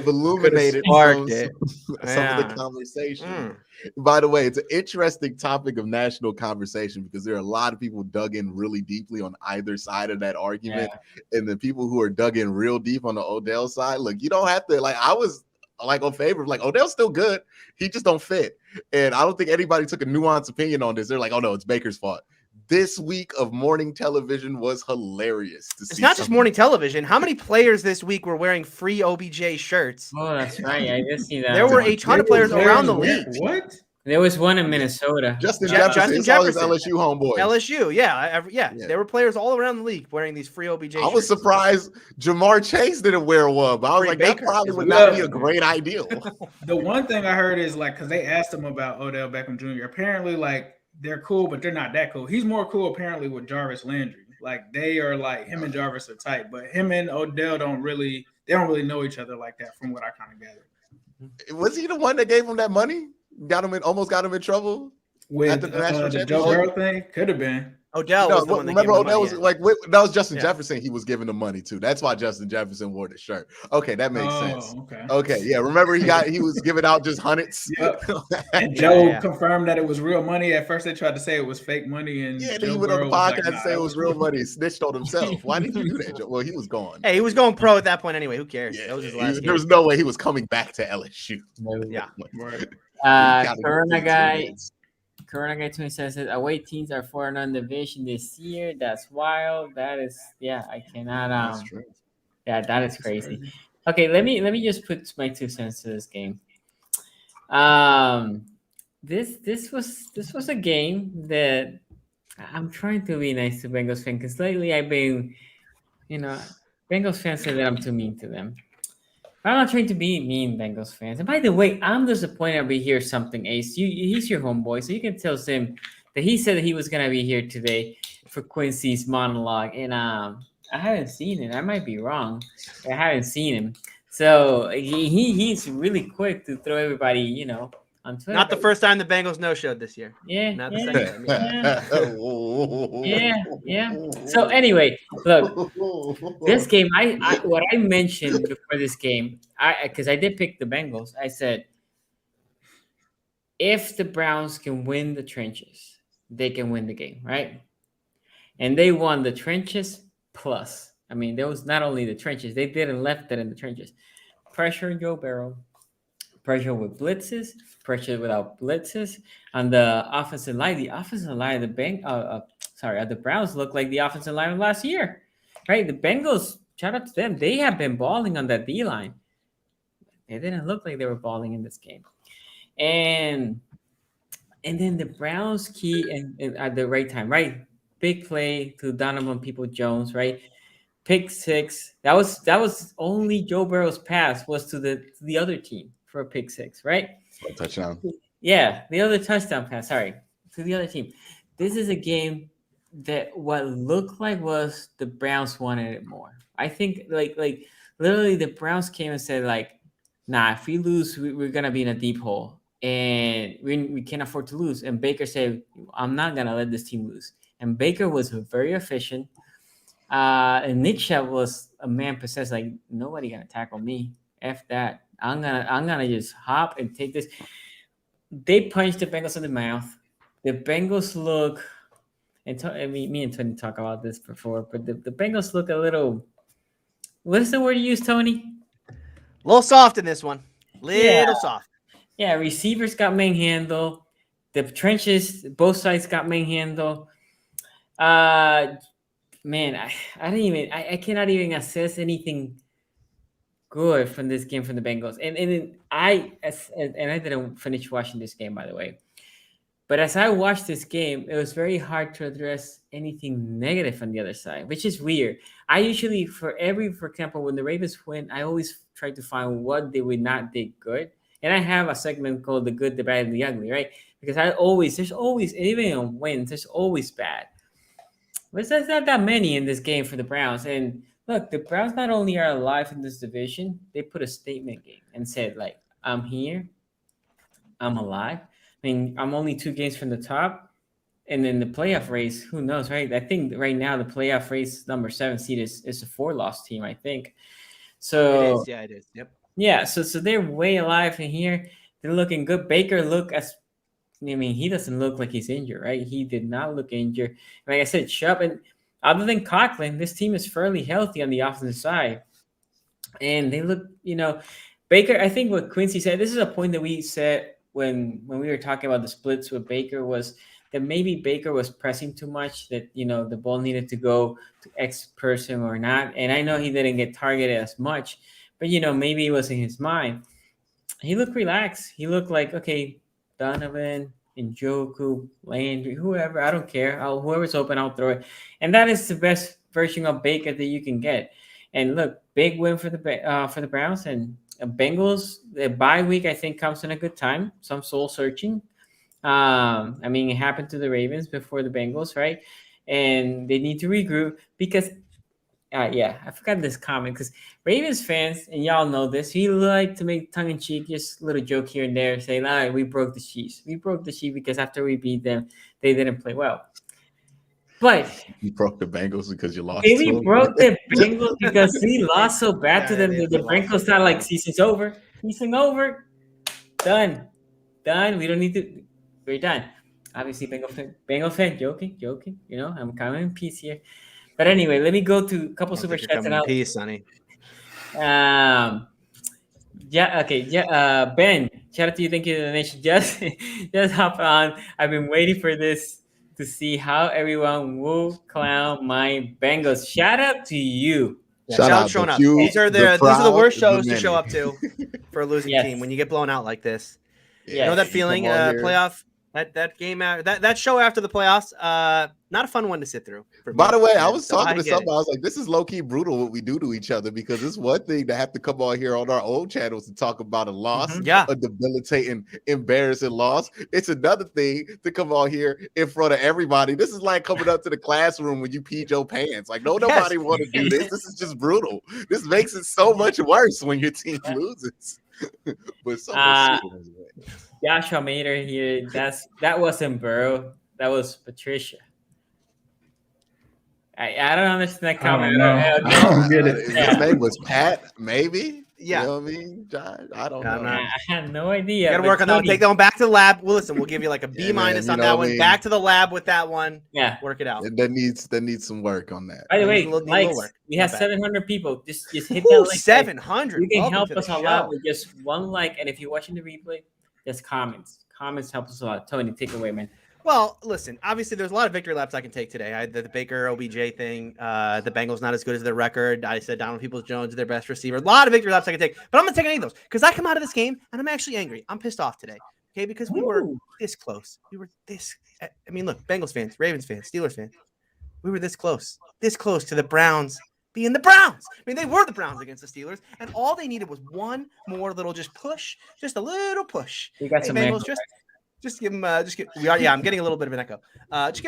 E: illuminated some of the conversation. By the way, it's an interesting topic of national conversation because there are a lot of people dug in really deeply on either side of that argument, and the people who are dug in real deep on the Odell side, look, you don't have to I was on favor of Odell's still good. He just don't fit. And I don't think anybody took a nuanced opinion on this. They're like, oh no, it's Baker's fault. This week of morning television was hilarious to see.
H: It's not just morning television. How many players this week were wearing free OBJ shirts?
G: Oh, that's right. I did see that.
H: There were a ton of players around the league.
I: What?
G: There was one in Minnesota.
E: Justin Jefferson. LSU homeboy.
H: LSU, yeah. There were players all around the league wearing these free OBJ shirts.
E: I was surprised Jamar Chase didn't wear one, but I was that probably would not be a great idea.
I: The one thing I heard is because they asked him about Odell Beckham Jr. Apparently, they're cool, but they're not that cool. He's more cool apparently with Jarvis Landry. They are him and Jarvis are tight, but him and Odell don't really know each other like that, from what I kind of gathered.
E: Was he the one that gave him that money? Almost got him in trouble
I: with the Joe Burrow thing. Could have been.
H: Odell was the one that
E: remember
H: gave him
E: Odell
H: the
E: money, that was Justin Jefferson. He was giving the money to. That's why Justin Jefferson wore the shirt. Okay, that makes sense. Okay, yeah. Remember he was giving out just hundreds.
I: Yep. And Joe confirmed that it was real money. At first they tried to say it was fake money, and
E: then he went on the podcast and say it was real money. He snitched on himself. Why did you do that, Joe? Well, he was gone.
H: Hey, he was going pro at that point anyway. Who cares?
E: Yeah,
H: that was his last game.
E: There was no way he was coming back to LSU.
H: Yeah.
G: Corona Guy 27 says away teams are 4-0 division this year. That's wild. That is, I cannot. That is crazy. Okay, let me just put my 2 cents to this game. this was a game that I'm trying to be nice to Bengals fans because lately I've been, Bengals fans say that I'm too mean to them. I'm not trying to be mean, Bengals fans. And by the way, I'm disappointed we hear something, Ace. He's your homeboy, so you can tell him that he said that he was gonna be here today for Quincy's monologue, and I haven't seen it. I might be wrong. I haven't seen him, so he's really quick to throw everybody, on Twitter.
H: Not the first time the Bengals no-showed this year.
G: Yeah,
H: Not the second time.
G: Yeah. So anyway, look, this game, I what I mentioned before this game, because I did pick the Bengals. I said, if the Browns can win the trenches, they can win the game, right? And they won the trenches plus. I mean, there was not only the trenches; they didn't left it in the trenches. Pressure Joe Burrow, pressure with blitzes, pressure without blitzes on the offensive line. The offensive line of the Browns look like the offensive line of last year, right? The Bengals, shout out to them, they have been balling on that D line. It didn't look like they were balling in this game, and then the Browns key and at the right time, right? Big play to Donovan People-Jones, right? Pick six. That was only Joe Burrow's pass was to the other team for a pick six, right?
E: A touchdown.
G: Yeah, the other touchdown pass. Sorry, to the other team. This is a game that what looked like was the Browns wanted it more. I think like literally the Browns came and said like, nah, if we lose, we're gonna be in a deep hole, and we can't afford to lose. And Baker said, I'm not gonna let this team lose. And Baker was very efficient. And Nick Chubb was a man possessed. Like nobody gonna tackle me. F that. I'm gonna just hop and take this. They punched the Bengals in the mouth. The Bengals look, me and Tony talk about this before, but the Bengals look a little. What is the word you use, Tony?
H: A little soft in this one. Little soft.
G: Yeah, receivers got manhandled. The trenches, both sides got manhandled. Man, I cannot even assess anything good from this game from the Bengals. And I didn't finish watching this game, by the way. But as I watched this game, it was very hard to address anything negative on the other side, which is weird. I usually, for example, when the Ravens win, I always try to find what they would not do good. And I have a segment called The Good, the Bad, and the Ugly, right? Because there's always, even on wins, there's always bad. But there's not that many in this game for the Browns. And look, the Browns not only are alive in this division, they put a statement game and said, like, I'm here, I'm alive. I mean, I'm only 2 games from the top. And then the playoff race, who knows, right? I think right now the playoff race number 7 seed is a 4-loss team, I think. So
H: it is. Yep.
G: Yeah, so they're way alive in here. They're looking good. Baker he doesn't look like he's injured, right? He did not look injured. Like I said, Chubb, and other than Coughlin, this team is fairly healthy on the offensive side. And they look, Baker, I think what Quincy said, this is a point that we said when we were talking about the splits with Baker, was that maybe Baker was pressing too much, that, the ball needed to go to X person or not. And I know he didn't get targeted as much, but, maybe it was in his mind. He looked relaxed. He looked like, okay, Donovan, Njoku, Landry, whoever, I don't care. Whoever's open, I'll throw it. And that is the best version of Baker that you can get. And look, big win for the Browns, and Bengals. The bye week, I think, comes in a good time. Some soul searching. It happened to the Ravens before the Bengals, right? And they need to regroup because, I forgot this comment, because Ravens fans, and y'all know this, he like to make tongue-in-cheek, just a little joke here and there, saying, we broke the Chiefs. We broke the Chiefs because after we beat them, they didn't play well. But
E: you broke the Bengals because you lost.
G: We broke the Bengals because we lost so bad to them. The Bengals thought like season's over. Season over. Done. We don't need to. We're done. Obviously, Bengal fan, joking. I'm coming in peace here. But anyway, let me go to a couple super chats.
H: Peace, Sonny.
G: Ben, shout out to you. Thank you to the nation. Just hop on. I've been waiting for this to see how everyone will clown my Bengals. Shout out to you.
H: Shout out showing up. These are the worst shows to show up to for a losing team when you get blown out like this. You know that feeling, playoff, that game, that show after the playoffs, not a fun one to sit through.
E: By the way, I was talking to somebody. I was like, this is low-key brutal what we do to each other, because it's one thing to have to come on here on our own channels to talk about a loss, a debilitating, embarrassing loss. It's another thing to come on here in front of everybody. This is like coming up to the classroom when you peed your pants. Like, nobody want to do this. This is just brutal. This makes it so much worse when your team loses. But so much
G: Joshua Mater here. That wasn't Burrow. That was Patricia. I don't understand that comment.
I: I don't get it.
E: His name was Pat, maybe.
H: Yeah.
E: You know what I mean, John? I don't know.
G: I had no idea.
H: You gotta work on that one. Take that one back to the lab. Well, listen, we'll give you like a B- on that one. Back to the lab with that one.
G: Yeah.
H: Work it out.
E: That needs some work on that.
G: By the way, likes. We have 700 people. Just hit that like
H: 700.
G: You can help us a lot with just one like, and if you're watching the replay, just comments. Comments help us a lot. Tony, take it away, man.
H: Well, listen, obviously there's a lot of victory laps I can take today. The Baker OBJ thing, the Bengals not as good as their record. I said Donald Peoples-Jones is their best receiver. A lot of victory laps I can take, but I'm going to take any of those because I come out of this game and I'm actually angry. I'm pissed off today, okay, because we were this close. We were this – I mean, look, Bengals fans, Ravens fans, Steelers fans, we were this close to the Browns being the Browns. I mean, they were the Browns against the Steelers, and all they needed was one more little just a little push.
G: You got some
H: Bengals, Just give them. I'm getting a little bit of an echo. Just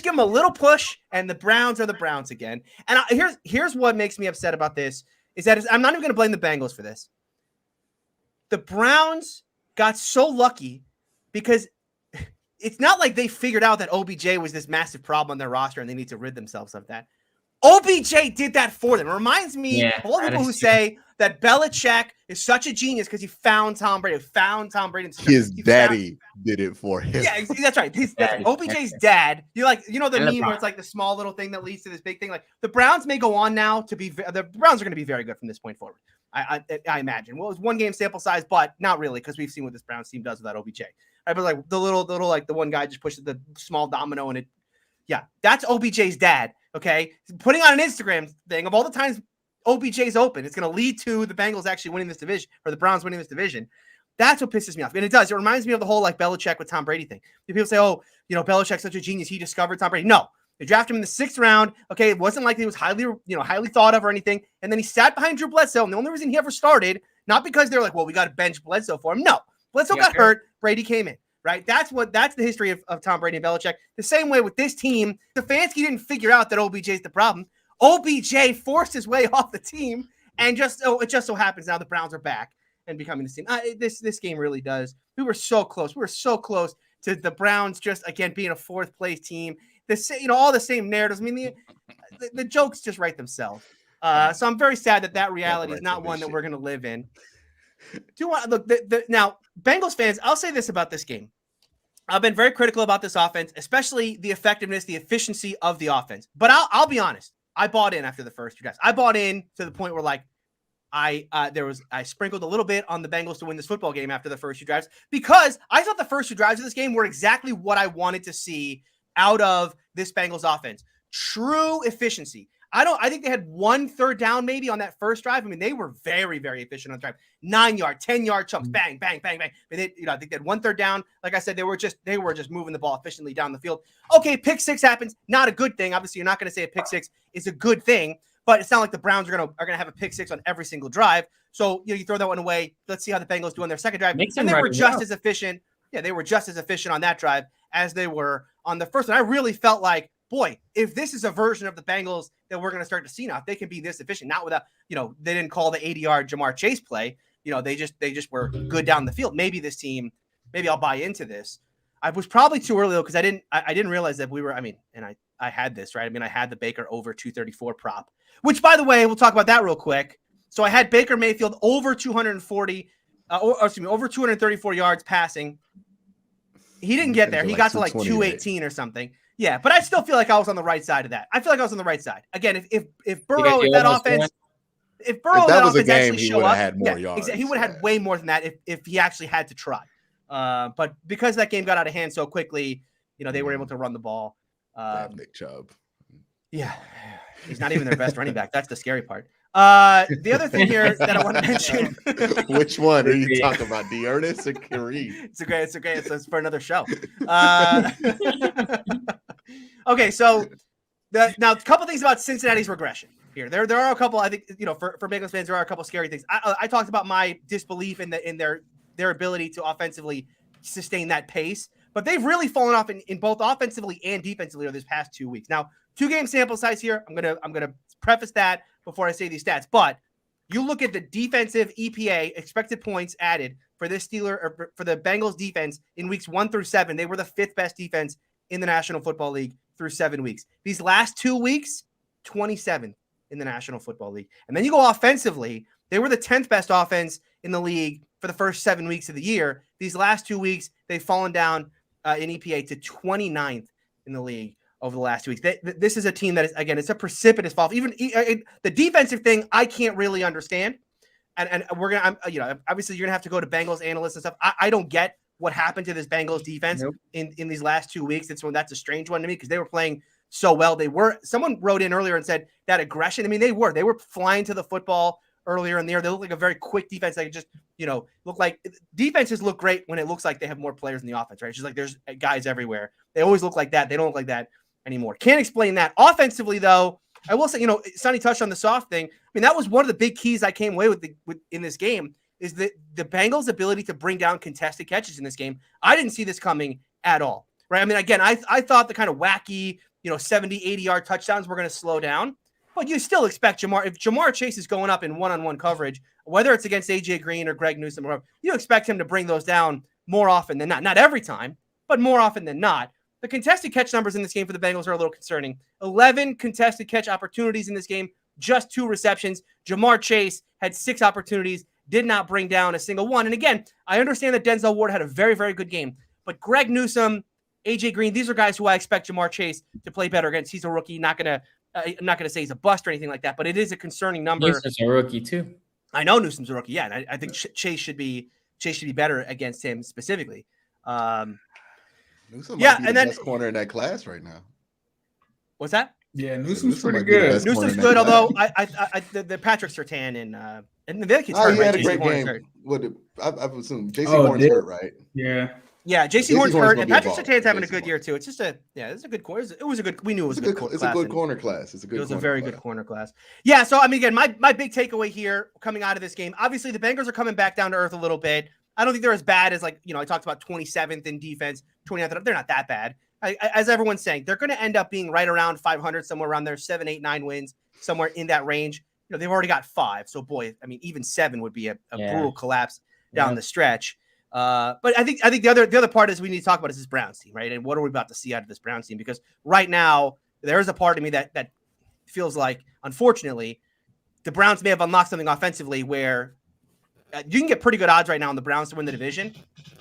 H: give them a little push, and the Browns are the Browns again. And here's what makes me upset about this is that I'm not even going to blame the Bengals for this. The Browns got so lucky because it's not like they figured out that OBJ was this massive problem on their roster and they need to rid themselves of that. OBJ did that for them. It reminds me of all the people who say that Belichick is such a genius because he found Tom Brady.
E: His daddy did it for him.
H: Yeah, that's right. OBJ's dad. You know the meme where it's like the small little thing that leads to this big thing. Like the Browns may go on now to be the Browns are going to be very good from this point forward. I imagine. Well, it was one game sample size, but not really because we've seen what this Browns team does without OBJ. Right, but like the little like the one guy just pushes the small domino and it. Yeah, that's OBJ's dad. Okay, putting on an Instagram thing of all the times OBJ's open, it's going to lead to the Bengals actually winning this division or the Browns winning this division. That's what pisses me off, and it does. It reminds me of the whole like Belichick with Tom Brady thing. People say, "Oh, Belichick's such a genius. He discovered Tom Brady." No, they drafted him in the 6th round. Okay, it wasn't like he was highly thought of or anything. And then he sat behind Drew Bledsoe, and the only reason he ever started, not because they're like, "Well, we got to bench Bledsoe for him." No, Bledsoe got hurt. Brady came in. Right, that's the history of Tom Brady and Belichick. The same way with this team, Stefanski didn't figure out that OBJ is the problem. OBJ forced his way off the team, and it just so happens now the Browns are back and becoming the team. This game really does. We were so close. We were so close to the Browns just again being a 4th place team. All the same narratives. I mean, the jokes just write themselves. So I'm very sad that reality is not one that we're going to live in. Now, Bengals fans, I'll say this about this game. I've been very critical about this offense, especially the effectiveness, the efficiency of the offense. But I'll be honest. I bought in after the first 2 drives. I bought in to the point where like I sprinkled a little bit on the Bengals to win this football game after the first 2 drives because I thought the first 2 drives of this game were exactly what I wanted to see out of this Bengals offense. True efficiency. I think they had 1 third down maybe on that first drive. I mean, they were very, very efficient on the drive. 9-yard, 10-yard chunks, bang, bang, bang, bang. I mean, I think they had 1 third down. Like I said, they were just moving the ball efficiently down the field. Okay, pick 6 happens. Not a good thing. Obviously, you're not going to say a pick 6 is a good thing, but it's not like the Browns are gonna have a pick 6 on every single drive. So you throw that one away. Let's see how the Bengals do on their second drive. And they were just as efficient. Yeah, they were just as efficient on that drive as they were on the first one. I really felt like, boy, if this is a version of the Bengals that we're going to start to see now, if they can be this efficient, not without, they didn't call the 80-yard Jamar Chase play. They just were good down the field. Maybe this team, maybe I'll buy into this. I was probably too early though because I didn't realize that we were. I mean, and I had this right. I mean, I had the Baker over 234 prop, which by the way, we'll talk about that real quick. So I had Baker Mayfield over 240, over 234 yards passing. He didn't get there. He got to like 218 or something. Yeah, but I still feel like I was on the right side of that. I feel like I was on the right side. Again, if Burrow, if that offense, if that was a game, he would have had more yards. He would have had way more than that if he actually had to try. But because that game got out of hand so quickly, they were able to run the ball.
E: Nick Chubb.
H: Yeah, he's not even their best running back. That's the scary part. The other thing here that I want to mention.
E: Which one are you talking about, D'Ernest or Kareem?
H: It's okay. It's for another show. Okay, so now a couple things about Cincinnati's regression here. There are a couple. I think for Bengals fans, there are a couple scary things. I talked about my disbelief in their ability to offensively sustain that pace, but they've really fallen off in both offensively and defensively over this past 2 weeks. Now, 2-game sample size here. I'm gonna preface that before I say these stats, but you look at the defensive EPA, expected points added for this for the Bengals defense in weeks 1 through 7. They were the 5th best defense in the National Football League through 7 weeks. These last 2 weeks, 27th in the National Football League. And then you go offensively, they were the 10th best offense in the league for the first 7 weeks of the year. These last 2 weeks, they've fallen down in EPA to 29th in the league over the last 2 weeks. This is a team that is, again, it's a precipitous fall. Even the defensive thing, I can't really understand. And we're gonna, obviously you're gonna have to go to Bengals analysts and stuff. I don't get what happened to this Bengals defense in these last 2 weeks. That's a strange one to me because they were playing so well. Someone wrote in earlier and said that aggression. I mean, they were flying to the football earlier in the year. They look like a very quick defense. They just, look like defenses look great when it looks like they have more players in the offense, right? It's just like there's guys everywhere. They always look like that. They don't look like that anymore. Can't explain that. Offensively, though, I will say, Sonny touched on the soft thing. I mean, that was one of the big keys I came away with in this game is the Bengals' ability to bring down contested catches in this game. I didn't see this coming at all, right? I mean, again, I thought the kind of wacky, 70, 80-yard touchdowns were going to slow down, but you still expect if Jamar Chase is going up in one-on-one coverage, whether it's against A.J. Green or Greg Newsome, or whatever, you expect him to bring those down more often than not. Not every time, but more often than not. The contested catch numbers in this game for the Bengals are a little concerning. 11 contested catch opportunities in this game, just 2 receptions. Jamar Chase had 6 opportunities, did not bring down a single one. And again, I understand that Denzel Ward had a very, very good game, but Greg Newsome, A.J. Green, these are guys who I expect Jamar Chase to play better against. He's a rookie. I'm not gonna say he's a bust or anything like that, but it is a concerning number.
G: Newsome's a rookie too.
H: I know Newsome's a rookie. Yeah, and I think Chase should be better against him specifically.
E: Newsome might be the best corner in that class right now.
H: What's that?
I: Yeah, Newsome's pretty good.
H: Newsome's good, although the Patrick Surtain and the other kid's hurt.
E: He had a great game. I've assumed J.C. Horn's hurt, right?
H: Yeah, J.C. Horn's hurt, and Patrick Surtain's having a good year too. It's just it's a good corner. It was a good. We knew it was a good.
E: It's a good corner class.
H: It was a very good corner class. Yeah. So I mean, again, my big takeaway here coming out of this game, obviously the Bengals are coming back down to earth a little bit. I don't think they're as bad as I talked about 27th in defense, 29th. They're not that bad. As everyone's saying, they're going to end up being right around 500, somewhere around there, 7, 8, 9 wins, somewhere in that range. They've already got 5. So boy, I mean, even 7 would be a brutal collapse down the stretch. But I think the other part is we need to talk about is this Browns team, right? And what are we about to see out of this Browns team? Because right now there is a part of me that feels like, unfortunately, the Browns may have unlocked something offensively where you can get pretty good odds right now on the Browns to win the division.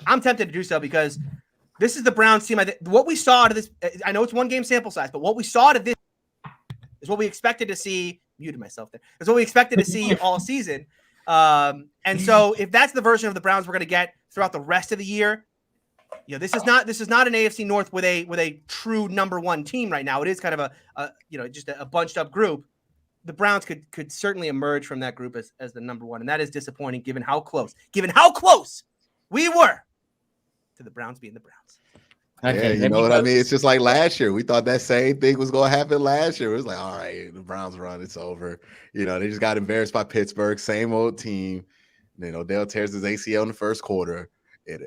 H: I'm tempted to do so because this is the Browns team. What we saw out of this, I know it's 1-game sample size, but what we saw out of this is what we expected to see. Muted myself there. Is what we expected to see all season. And so if that's the version of the Browns we're going to get throughout the rest of the year, this is not an AFC North with a true number 1 team right now. It is kind of just a bunched up group. The Browns could certainly emerge from that group as the number 1, and that is disappointing given how close we were to the Browns being the Browns.
E: Okay, you know what I mean? It's just like last year. We thought that same thing was going to happen last year. It was like, all right, the Browns run, it's over. They just got embarrassed by Pittsburgh, same old team. Odell tears his ACL in the first quarter, and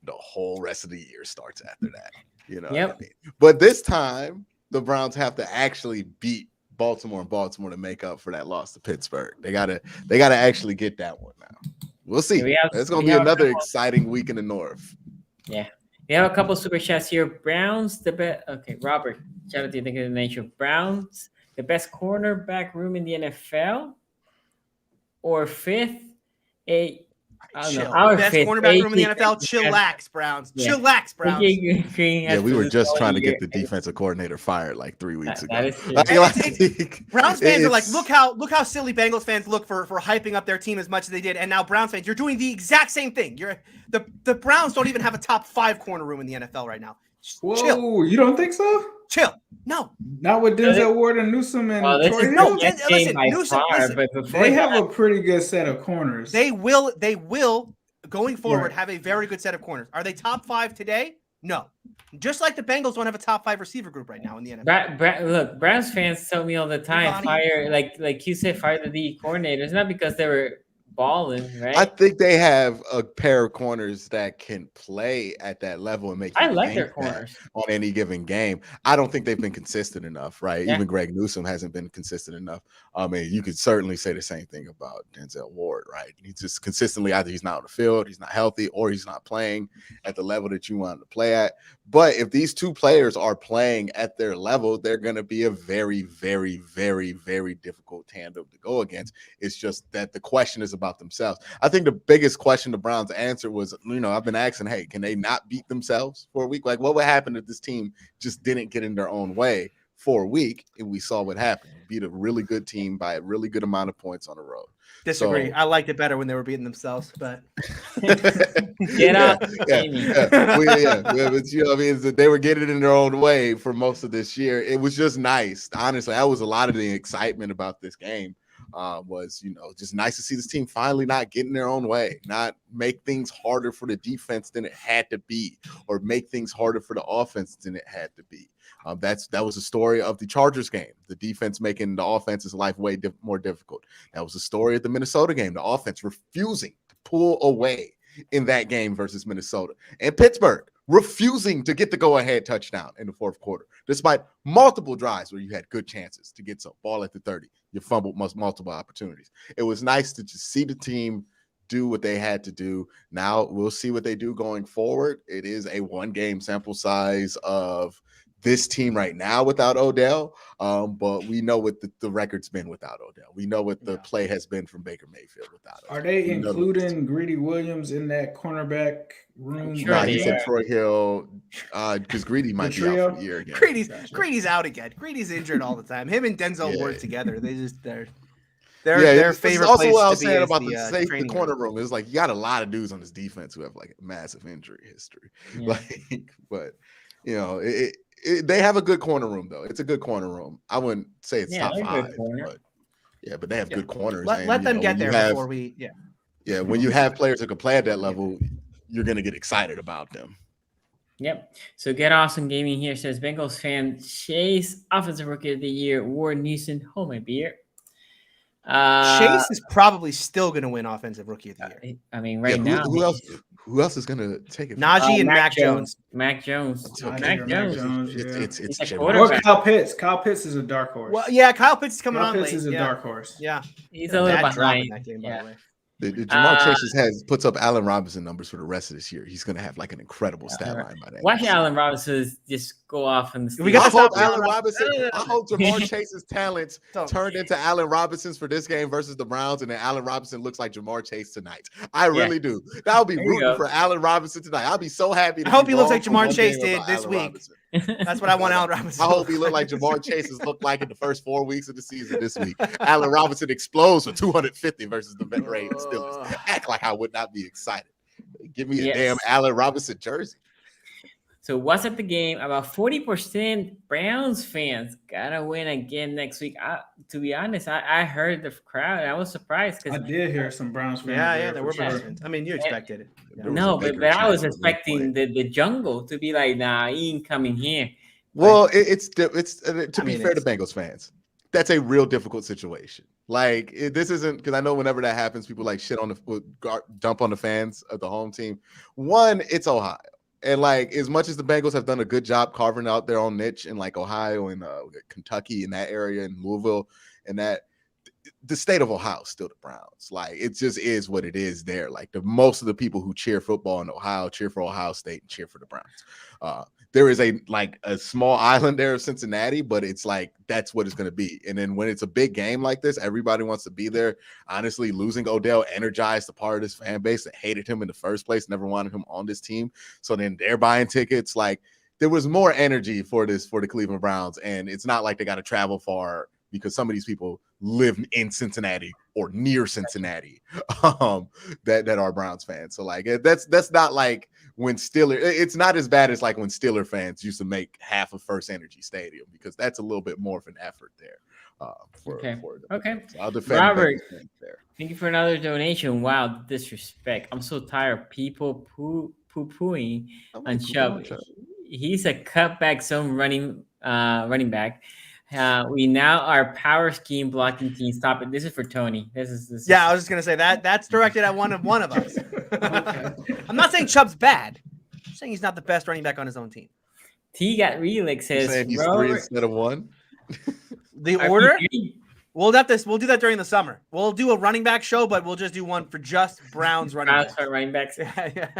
E: the whole rest of the year starts after that. What I mean? But this time, the Browns have to actually beat Baltimore to make up for that loss to Pittsburgh. They gotta actually get that one now. We'll see. It's gonna be another exciting week in the North.
G: Yeah. We have a couple super chats here. Browns, the best. Okay, Robert, what do you think of the nature of Browns? The best cornerback room in the NFL, or 5th?
H: Best cornerback room in the NFL. Chillax, Browns. Yeah. Chillax, Browns.
E: Yeah, we were just trying to get the defensive coordinator fired like 3 weeks ago.
H: Browns fans are like, look how silly Bengals fans look for hyping up their team as much as they did, and now Browns fans, you're doing the exact same thing. The Browns don't even have a top 5 corner room in the NFL right now.
I: Whoa,
H: Chill.
I: You don't think so?
H: chill. No,
I: Not with Denzel Ward and Newsome and
G: Well, this
I: Troy
G: is
I: Hill.
H: No,
G: the best
H: listen,
G: game by
H: Newsom,
G: far,
H: listen.
G: but before
I: They have
G: that,
I: a pretty good set of corners.
H: they will going forward
I: Right.
H: have a very good set of corners. Are they top 5 today? No. Just like the Bengals don't have a top 5 receiver group right now in the NFL.
G: Look, Browns fans tell me all the time,
H: Bonnie.
G: fire like you said, fire the D coordinators. Not because they were balling, right?
E: I think they have a pair of corners that can play at that level and make.
G: I
E: you
G: like
E: think
G: their
E: that
G: corners.
E: on any given game. I don't think they've been consistent enough, right?
G: Yeah.
E: Even Greg Newsome hasn't been consistent enough. I mean, you could certainly say the same thing about Denzel Ward, right? He's just consistently either he's not on the field, he's not healthy, or he's not playing at the level that you want him to play at. But if these two players are playing at their level, they're going to be a very, very, very, very difficult tandem to go against. It's just that the question is about themselves. I think the biggest question the Browns answered was, I've been asking, hey, can they not beat themselves for a week? Like, what would happen if this team just didn't get in their own way for a week? And we saw what happened. Beat a really good team by a really good amount of points on the road.
H: Disagree.
E: So-
H: I liked it better when they were beating themselves, but
G: Get out, Jamie.
E: But you know, I mean, they were getting in their own way for most of this year. It was just nice. Honestly, that was a lot of the excitement about this game. Was just nice to see this team finally not get in their own way, not make things harder for the defense than it had to be, or make things harder for the offense than it had to be. That was the story of the Chargers game, the defense making the offense's life way more difficult. That was the story of the Minnesota game, the offense refusing to pull away in that game versus Minnesota, and Pittsburgh refusing to get the go-ahead touchdown in the fourth quarter, despite multiple drives where you had good chances to get some ball at the 30. You fumbled multiple opportunities. It was nice to just see the team do what they had to do. Now we'll see what they do going forward. It is a one-game sample size of this team right now without Odell, but we know what the record's been without Odell. We know what the play has been from Baker Mayfield without Odell.
I: Are they including Greedy Williams in that cornerback room?
G: Sure
E: Nah,
G: they
E: he said Troy Hill, because Greedy might be out for the year again.
H: Greedy's out again. Greedy's injured all the time. Him and Denzel Ward together. They're
E: It's
H: favorite
E: also
H: place
E: what I was
H: to be
E: saying
H: is
E: about
H: the
E: the corner room. It's like you got a lot of dudes on this defense who have like massive injury history.
G: Yeah.
E: But they have a good corner room though. It's a good corner room. I wouldn't say it's top
G: they're a good
E: 5,
G: corner.
E: but they have good corners.
H: let them get there before we. Yeah.
E: When you have players who can play at that level, you're gonna get excited about them.
G: Yep. So Get Awesome Gaming here says Bengals fan Chase Offensive Rookie of the Year, Ward Newsom, hold my beer.
H: Chase is probably still going to win Offensive Rookie of the Year.
G: I mean, right now.
E: Who else is gonna take it?
H: Najee and Mac Jones.
G: Mac Jones.
E: Okay.
G: Mac Jones.
E: It's
G: He's a
E: Jimmy.
G: quarterback.
I: Or Kyle Pitts. Kyle Pitts is a dark horse.
H: Well, yeah, Kyle Pitts is coming
I: Kyle
H: on
I: Pitts
H: late.
I: is a dark horse.
H: Yeah,
G: He's a little
H: Bad drop in
G: behind.
H: that game, by
G: Yeah.
H: the way.
E: The Jamar Chase puts up Allen Robinson numbers for the rest of this year. He's going to have like an incredible stat line by that.
G: Watch Allen Robinson just go off in the.
H: We got
E: I
H: to
E: hope
H: stop
E: Allen Robinson. I hope Jamar Chase's talents turned into Allen Robinson's for this game versus the Browns, and then Allen Robinson looks like Jamar Chase tonight. I really do. I'll be rooting for Allen Robinson tonight. I'll be so happy.
H: I hope he looks like Jamar Chase did this week.
E: Robinson.
H: That's what I want Allen Robinson.
E: I hope he looked like Jamar Chase has looked like in the first 4 weeks of the season this week. Allen Robinson explodes for 250 versus the Ravens Steelers. Act like I would not be excited. Give me a damn Allen Robinson jersey.
G: So what's at the game? About 40% Browns fans gotta win again next week. To be honest, I heard the crowd. I was surprised
I: I
G: because
I: did hear some Browns fans.
H: Yeah, there were
I: for
H: Browns
I: sure.
H: fans. I mean, you expected it. Yeah.
G: no, but I was expecting the jungle to be like, nah, he ain't coming here.
E: Well, it's to be fair to Bengals fans, that's a real difficult situation. Like this isn't because I know whenever that happens, people like shit on dump on the fans of the home team. One, it's Ohio. And like as much as the Bengals have done a good job carving out their own niche in like Ohio and Kentucky in that area and Louisville and that, the state of Ohio is still the Browns. Like it just is what it is there. Like most of the people who cheer football in Ohio cheer for Ohio State and cheer for the Browns. There is a small island there of Cincinnati, but it's like that's what it's going to be. And then when it's a big game like this, everybody wants to be there. Honestly, losing Odell energized the part of this fan base that hated him in the first place, never wanted him on this team. So then they're buying tickets. Like there was more energy for the Cleveland Browns, and it's not like they got to travel far because some of these people live in Cincinnati or near Cincinnati that are Browns fans. So like that's not like when it's not as bad as like when Steeler fans used to make half of First Energy Stadium, because that's a little bit more of an effort there.
G: Okay.
E: So I'll defend
G: Robert,
E: there.
G: thank you for another donation. Wow, disrespect. I'm so tired of people poo-pooing on Chubb. He's a cutback zone running back. We now are power scheme blocking team. Stop it. This is for Tony. This
H: Yeah, I was just gonna say that's directed at one of us. I'm not saying Chubb's bad. I'm saying he's not the best running back on his own team.
G: T got Relic says
E: He's 3 instead of 1.
H: The order? We'll do that during the summer. We'll do a running back show, but we'll just do one for just Browns running backs.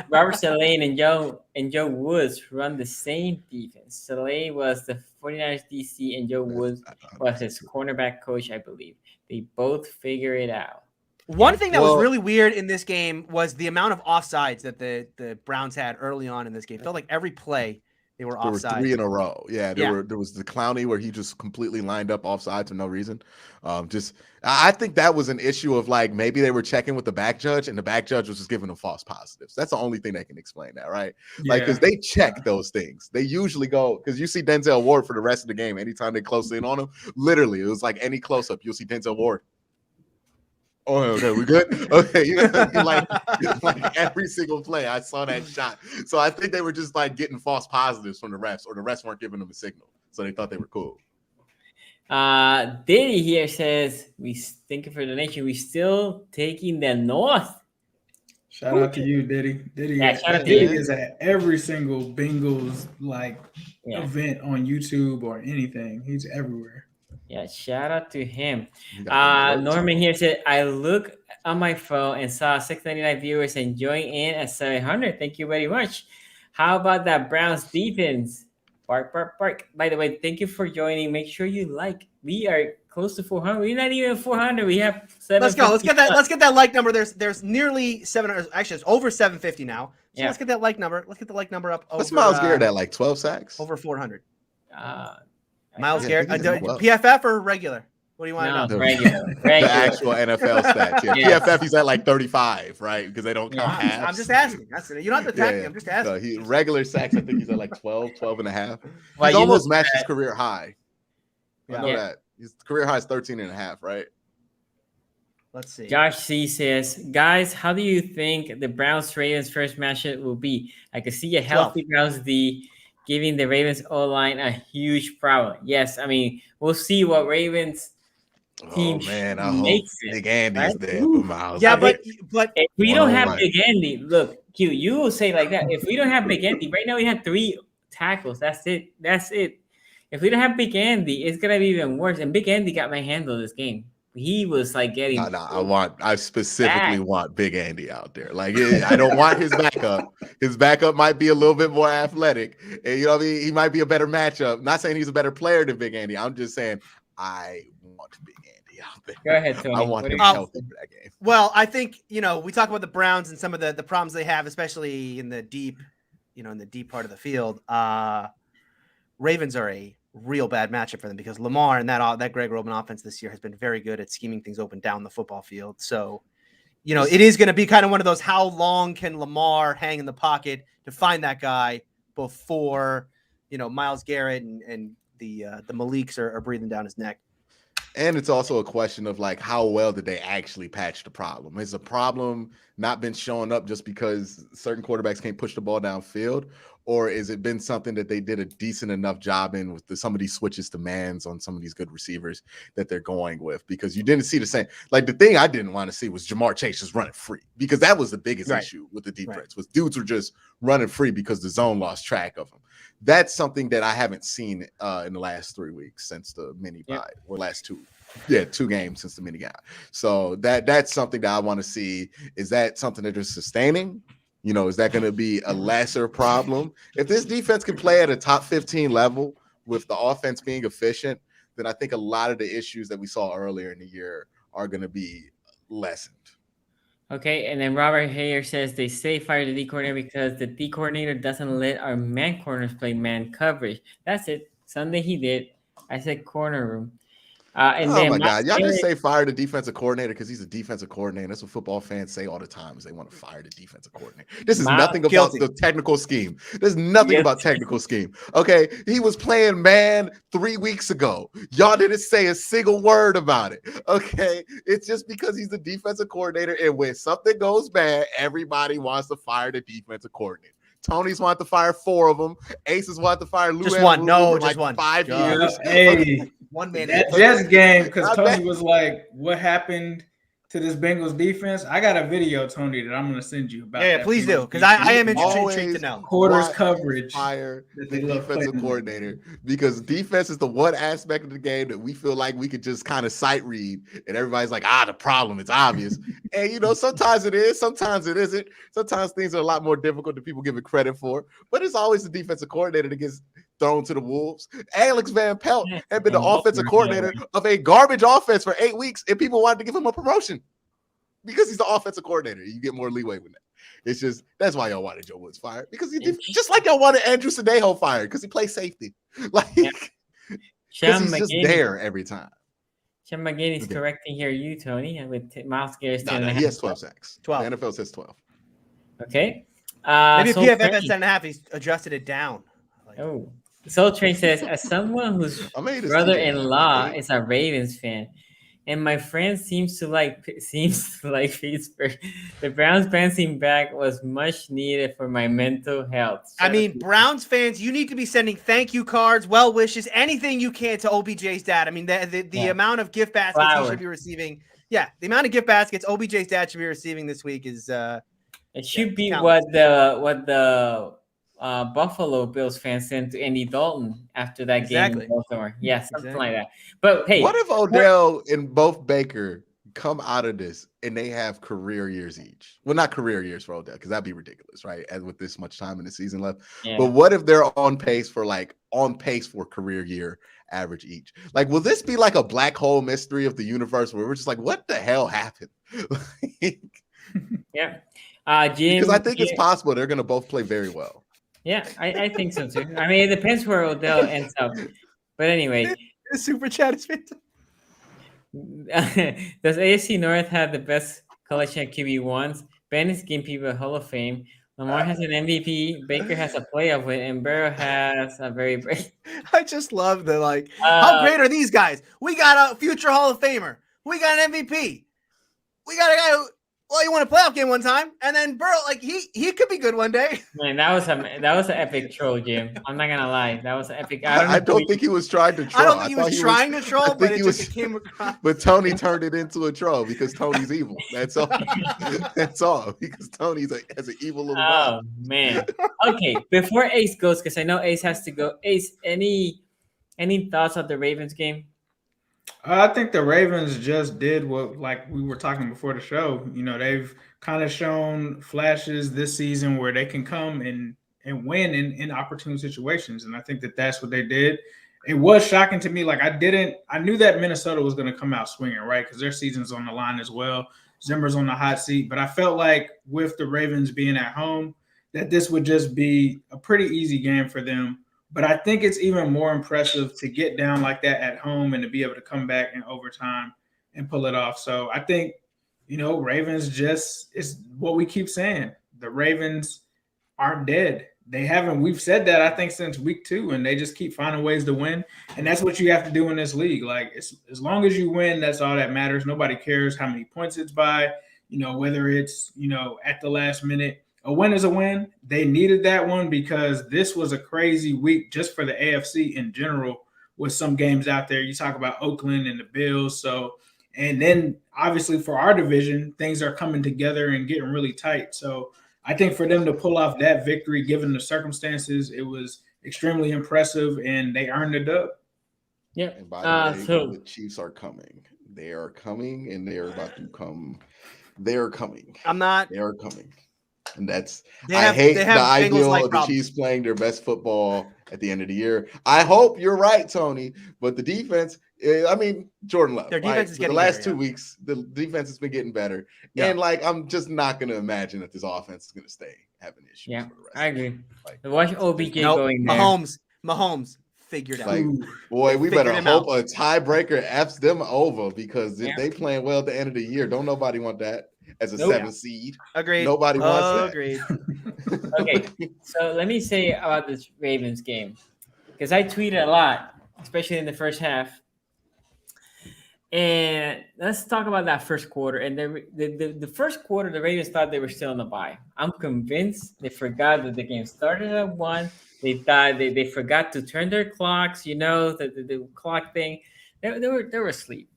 G: Robert Saleh and Joe Woods run the same defense. Saleh was the 49ers DC, and Joe Woods was his cornerback coach, I believe. They both figure it out.
H: One thing that was really weird in this game was the amount of offsides that the Browns had early on in this game. It felt like every play they were offside.
E: There were 3 in a row. Yeah, there was the Clowney where he just completely lined up offside for no reason. I think that was an issue of like maybe they were checking with the back judge and the back judge was just giving them false positives. That's the only thing that can explain that, right? Like because they check those things. They usually go because you see Denzel Ward for the rest of the game. Anytime they close in on him, literally it was like any close up, you'll see Denzel Ward. Oh, okay, we good? Okay, like every single play, I saw that shot. So I think they were just like getting false positives from the refs, or the refs weren't giving them a signal, so they thought they were cool.
G: Diddy here says, thank you for the donation. We still taking the North.
I: Shout out to you, Diddy. Diddy is at every single Bengals event on YouTube or anything. He's everywhere.
G: Yeah, shout out to him. Norman here said, I look on my phone and saw 699 viewers and join in at 700. Thank you very much. How about that Browns defense? Bark, bark, bark. By the way, thank you for joining. Make sure you like. We are close to 400. We're not even 400. We have 750.
H: Let's go. Let's get that like number. There's nearly 700. Actually, it's over 750 now. So let's get that like number. Let's get the like number up.
E: What's Myles Garrett at? Like 12 sacks?
H: Over 400.
G: Myles
H: Garrett, PFF or regular? What do you want to know?
G: Regular.
E: The actual NFL stats. Yeah. PFF, he's at like 35, right? Because they don't count halves.
H: I'm just asking. That's it. You don't have to attack me. I'm just asking.
E: So regular sacks, I think he's at like 12 and a half. He's almost matched his career high. I know that. His career high is 13 and a half, right?
H: Let's see.
G: Josh C says, guys, how do you think the Browns-Ravens first matchup will be? I could see a healthy Browns D giving the Ravens O-line a huge problem. Yes, I mean, we'll see what Ravens team makes it.
E: Big Andy's there for Myles.
H: Yeah, but
G: if we don't have Big Andy, look, Q, you will say like that. If we don't have Big Andy, right now we have 3 tackles. That's it. If we don't have Big Andy, it's gonna be even worse. And Big Andy got my handle this game. He was like getting.
E: I specifically want Big Andy out there. Like, I don't want his backup. His backup might be a little bit more athletic, and you know what I mean. He might be a better matchup. Not saying he's a better player than Big Andy. I'm just saying I want Big Andy out there.
G: Go ahead, Tony.
E: I want him healthy for that game.
H: Well, I think we talk about the Browns and some of the problems they have, especially in the deep, in the deep part of the field. Ravens are a real bad matchup for them because Lamar and that Greg Roman offense this year has been very good at scheming things open down the football field. So, it is going to be kind of one of those, how long can Lamar hang in the pocket to find that guy before, Myles Garrett and the Maliks are breathing down his neck.
E: And it's also a question of like, how well did they actually patch the problem? Has the problem not been showing up just because certain quarterbacks can't push the ball downfield? Or has it been something that they did a decent enough job in with some of these switches to mans on some of these good receivers that they're going with? Because you didn't see the same. Like, the thing I didn't want to see was Jamar Chase just running free, because that was the biggest issue with the defense, was dudes were just running free because the zone lost track of them. That's something that I haven't seen in the last 3 weeks since the mini bye, or last 2 games since the mini guy. So that's something that I want to see. Is that something that they're sustaining? Is that going to be a lesser problem? If this defense can play at a top 15 level with the offense being efficient, then I think a lot of the issues that we saw earlier in the year are going to be lessened.
G: Okay, and then Robert Hayer says they say fire the D coordinator because the D coordinator doesn't let our man corners play man coverage. That's it. Sunday he did. I said corner room. And
E: Oh
G: then
E: my
G: Miles
E: God. Y'all just
G: Garrett-
E: say fire the defensive coordinator because he's a defensive coordinator. That's what football fans say all the time is they want to fire the defensive coordinator. This is
G: Miles-
E: nothing about
H: Guilty.
E: the technical scheme. There's nothing about technical scheme. Okay. He was playing man 3 weeks ago. Y'all didn't say a single word about it. Okay. It's just because he's the defensive coordinator. And when something goes bad, everybody wants to fire the defensive coordinator. Tony's wanted to fire 4 of them. Aces wanted to fire Lou
H: Just one.
E: Anarumo
H: No,
E: for
H: just one.
E: 5
H: God.
E: years.
I: Hey,
H: One man.
I: that Jets game, because
E: I
I: Tony
E: bet.
I: was like, "What happened to this Bengals defense?" I got a video, Tony, that I'm going to send you about.
H: Yeah,
I: that
H: please do,
I: Bengals
H: because I am
I: defense.
H: intrigued to know.
I: Quarters
E: Watch
I: coverage
E: fire
I: that
E: the
I: they love
E: defensive
I: playing.
E: coordinator because defense is the one aspect of the game that we feel like we could just kind of sight read, and everybody's like, the problem, it's obvious. And sometimes it is, sometimes it isn't. Sometimes things are a lot more difficult than people give it credit for. But it's always the defensive coordinator that gets thrown to the wolves. Alex Van Pelt had been the offensive coordinator of a garbage offense for 8 weeks, and people wanted to give him a promotion because he's the offensive coordinator. You get more leeway with that. It's just that's why y'all wanted Joe Woods fired because he did, just like y'all wanted Andrew Sadejo fired because he plays safety, like because he's just there every time.
G: Sean McGinney's correcting here you, Tony, and with Miles Garrett.
E: No, he has 12 sacks.
H: 12.
E: The NFL says 12.
G: Okay.
H: Maybe
G: Soul
H: PFF
G: Train-
H: at 7.5. He's adjusted it down.
G: Oh, Soul Train says, as someone whose
E: I made this
G: brother-in-law is a Ravens fan, and my friend seems to like Pittsburgh, the Browns bouncing back was much needed for my mental health.
H: I mean, Browns fans, you need to be sending thank you cards, well wishes, anything you can to OBJ's dad. I mean, the amount of gift baskets he should be receiving. Yeah, the amount of gift baskets OBJ's dad should be receiving this week is
G: it should be
H: countless.
G: what the Buffalo Bills fans sent to Andy Dalton after that game in Baltimore. Yeah, something like that. But hey,
E: what if Odell and both Baker come out of this and they have career years each? Well, not career years for Odell because that'd be ridiculous, right? As with this much time in the season left.
G: Yeah.
E: But what if they're on pace for career year average each? Like, will this be like a black hole mystery of the universe where we're just like, what the hell happened?
G: Yeah. Jim,
E: because I think it's possible they're going to both play very well.
G: Yeah, I think so too. I mean, it depends where Odell ends up. But anyway,
H: the super chat is fantastic.
G: Does AFC North have the best collection of QB1s? Ben is giving people a Hall of Fame. Lamar has an MVP. Baker has a playoff win, and Burrow has a very great.
H: I just love the how great are these guys? We got a future Hall of Famer. We got an MVP. We got a guy who. Well, you won a playoff game one time, and then Burrow, he could be good one day.
G: Man, that was an epic troll, Jim. I'm not gonna lie, that was epic.
E: I don't think he was trying to troll.
H: I don't think he was trying to troll, but it just came across.
E: But Tony turned it into a troll because Tony's evil. That's all. That's all. Because Tony's has an evil little
G: Oh man. Okay, before Ace goes, because I know Ace has to go. Ace, any thoughts on the Ravens game?
I: I think the Ravens just did what, like we were talking before the show. They've kind of shown flashes this season where they can come and win in opportune situations, and I think that's what they did. It was shocking to me. Like I knew that Minnesota was going to come out swinging, right? Because their season's on the line as well. Zimmer's on the hot seat, but I felt like with the Ravens being at home, that this would just be a pretty easy game for them. But I think it's even more impressive to get down like that at home and to be able to come back in overtime and pull it off. So I think, Ravens is what we keep saying. The Ravens aren't dead. They haven't. We've said that, I think, since week 2, and they just keep finding ways to win. And that's what you have to do in this league. Like, as long as you win, that's all that matters. Nobody cares how many points it's by, whether it's, at the last minute. A win is a win. They needed that one because this was a crazy week just for the AFC in general with some games out there. You talk about Oakland and the Bills. And then obviously for our division, things are coming together and getting really tight. So I think for them to pull off that victory, given the circumstances, it was extremely impressive and they earned the dub.
G: Yeah.
E: And by the way, the Chiefs are coming. They are coming and they are about to come. They are coming. They are coming. And I hate the idea of the Chiefs playing their best football at the end of the year. I hope you're right, Tony. But the defense, Jordan Love.
H: Their defense is getting
E: the last
H: better,
E: 2 weeks, the defense has been getting better.
H: Yeah.
E: And I'm just not going to imagine that this offense is going to stay having issues.
G: Yeah,
E: for the rest
G: I
E: of the
G: agree.
E: year.
G: Watch OBJ going there.
H: Mahomes, figured out.
E: Like, boy, we better
H: Figured him
E: hope
H: out.
E: a tiebreaker F's them over because if
G: Yeah.
E: they playing well at the end of the year, don't nobody want that as a
G: Nope.
E: 7th seed.
H: Agreed.
E: Nobody wants that.
H: Agreed.
G: Okay, so let me say about this Ravens game because I tweeted a lot, especially in the first half. And let's talk about that first quarter. And the first quarter, the Ravens thought they were still on the bye. I'm convinced they forgot that the game started at 1. They thought they forgot to turn their clocks. You know the clock thing. They were asleep.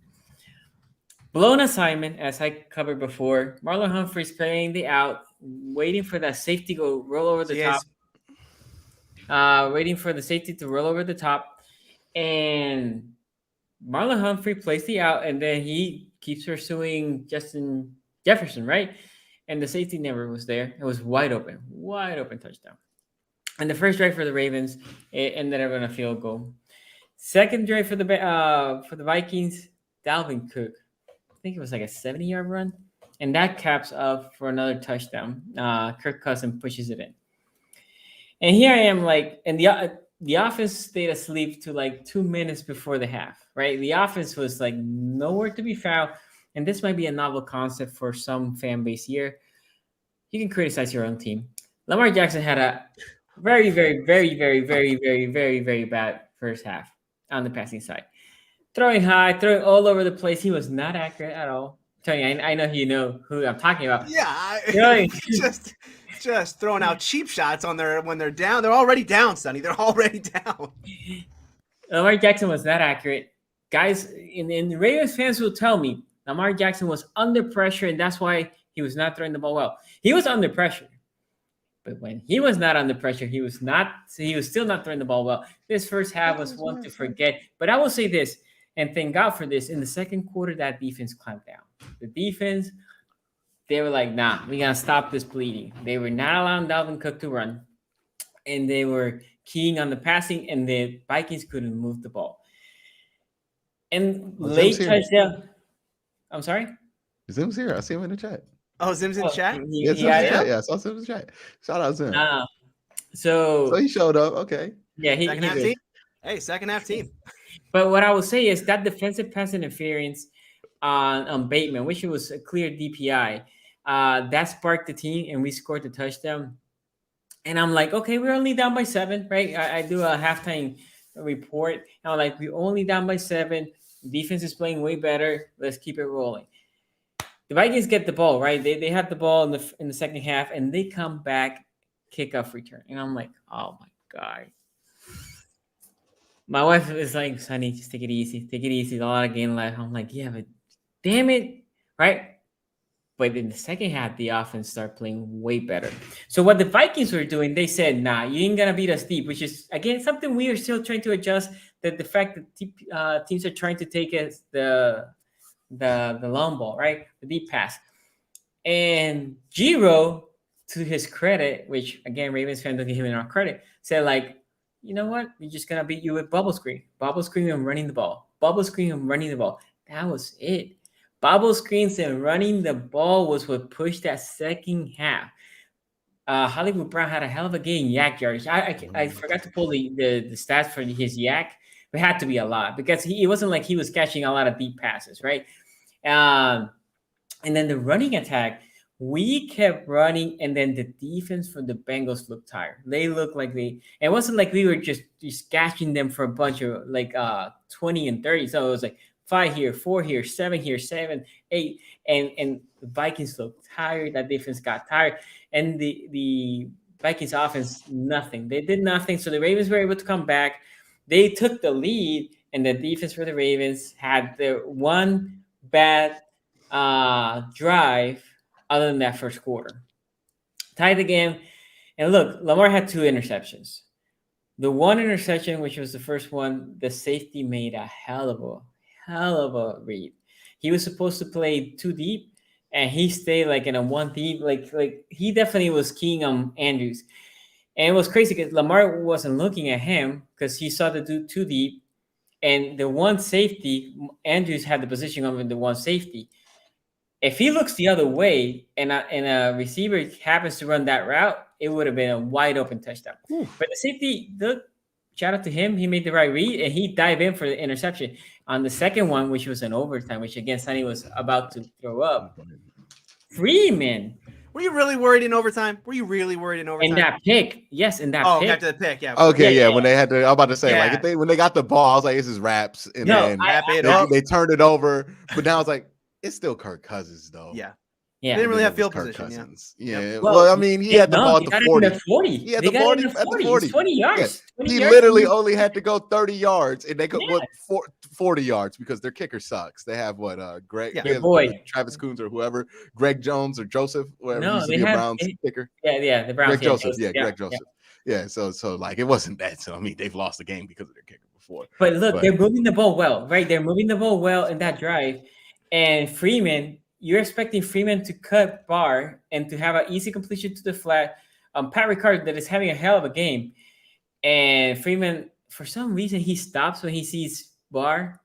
G: Blown assignment, as I covered before. Marlon Humphrey's playing the out, waiting for that safety to roll over the
H: Yes.
G: top. Waiting for the safety to roll over the top. And Marlon Humphrey plays the out, and then he keeps pursuing Justin Jefferson, right? And the safety never was there. It was wide open touchdown. And the first drive for the Ravens, it ended up in a field goal. Second drive for the Vikings, Dalvin Cook. I think it was like a 70-yard run, and that caps up for another touchdown. Kirk Cousins pushes it in, and here I am, like, and the offense stayed asleep to like 2 minutes before the half. Right, the offense was like nowhere to be found, and this might be a novel concept for some fan base here. You can criticize your own team. Lamar Jackson had a very, very, very, very, very, very, very, very bad first half on the passing side. Throwing high, throwing all over the place. He was not accurate at all. Tony, I know you know who I'm talking about.
H: Yeah, just throwing out cheap shots on when they're down. They're already down, Sonny. They're already down.
G: Lamar Jackson was not accurate. Guys, in the Ravens fans will tell me Lamar Jackson was under pressure, and that's why he was not throwing the ball well. He was under pressure. But when he was not under pressure, he was still not throwing the ball well. This first half was one to forget. But I will say this, and thank God for this. In the second quarter, that defense clamped down. The defense, they were like, nah, we got to stop this bleeding. They were not allowing Dalvin Cook to run. And they were keying on the passing, and the Vikings couldn't move the ball. And late touchdown. I'm sorry?
E: Zim's here. I see him in the chat.
H: Oh, Zim's in chat?
E: Yeah, I saw Zim's chat. Shout out Zim.
G: So
E: he showed up. Okay.
G: Yeah,
H: second half team. Hey, second half team.
G: But what I will say is that defensive pass interference on Bateman, which was a clear DPI, that sparked the team, and we scored the touchdown. And I'm like, okay, we're only down by 7, right? I do a halftime report, and I'm like, we're only down by 7. Defense is playing way better. Let's keep it rolling. The Vikings get the ball, right? They have the ball in the second half, and they come back, kickoff return. And I'm like, oh, my God. My wife is like, Sonny, just take it easy. Take it easy. There's a lot of game left. I'm like, yeah, but damn it, right? But in the second half, the offense started playing way better. So what the Vikings were doing, they said, nah, you ain't going to beat us deep, which is, again, something we are still trying to adjust, that the fact that teams are trying to take us the long ball, right? The deep pass. And Giro, to his credit, which, again, Ravens fans don't give him enough credit, said, like, you know what? We're just going to beat you with bubble screen. Bubble screen and running the ball. Bubble screen and running the ball. That was it. Bubble screens and running the ball was what pushed that second half. Hollywood Brown had a hell of a game, yak yardage. I forgot to pull the stats for his yak. It had to be a lot because it wasn't like he was catching a lot of deep passes, right? And then the running attack, we kept running, and then the defense for the Bengals looked tired. They looked like it wasn't like we were just catching them for a bunch of like 20 and 30. So it was like 5 here, 4 here, 7 here, 7, 8, and the Vikings looked tired. That defense got tired, and the Vikings offense, nothing. They did nothing. So the Ravens were able to come back. They took the lead, and the defense for the Ravens had their one bad drive other than that first quarter. Tied the game. And look, Lamar had 2 interceptions. The one interception, which was the first one, the safety made a hell of a read. He was supposed to play 2 deep, and he stayed like in a 1 deep. Like he definitely was keying on Andrews. And it was crazy because Lamar wasn't looking at him because he saw the dude 2 deep. And the one safety, Andrews had the position of the one safety. If he looks the other way and a receiver happens to run that route, it would have been a wide open touchdown. But the safety shout out to him. He made the right read and he dived in for the interception. On the second one, which was an overtime, which again Sonny was about to throw up. Freeman.
H: Were you really worried in overtime?
G: In that pick. Yes, in that pick.
H: After the pick, yeah.
E: Okay,
G: Yeah.
E: when they had to, I'm about to say,
H: Yeah.
E: like, when they got the ball, I was like, this is raps. And
G: No,
E: then
H: Wrap it up.
E: they turned it over. But now it's like, it's still Kirk Cousins, though.
H: Yeah.
G: Yeah.
H: They didn't really have
E: It was
H: field
E: Kirk
H: position. Yeah.
E: Cousins. Yeah.
H: Yep.
E: Well, I mean, he had the ball at
G: He
E: the
G: got it
E: 40.
G: in the 40.
E: He had
G: They
E: the
G: got it
E: 40
G: in
E: at the
G: 40.
E: 40.
G: It's 20 yards.
E: Yeah.
G: 20
E: He
G: yards.
E: literally only had to go 30 yards, and they go
G: Yeah.
E: 40 yards because their kicker sucks. They have Greg,
H: Yeah.
E: they
G: Your
E: have
G: boy.
E: Travis Coons or whoever, Greg Jones or Joseph, whoever
G: No,
E: used to
G: they
E: be a
G: have-
E: Browns kicker.
G: Yeah, the Browns.
E: Greg Joseph,
G: Joseph.
E: Greg Joseph. Yeah, so like it wasn't that. So I mean, they've lost the game because of their kicker before.
G: But look,
E: But-
G: they're moving the ball well, right? They're moving the ball well in that drive. And Freeman, you're expecting Freeman to cut Barr and to have an easy completion to the flat. Pat Ricard that is having a hell of a game. And Freeman, for some reason, he stops when he sees Barr.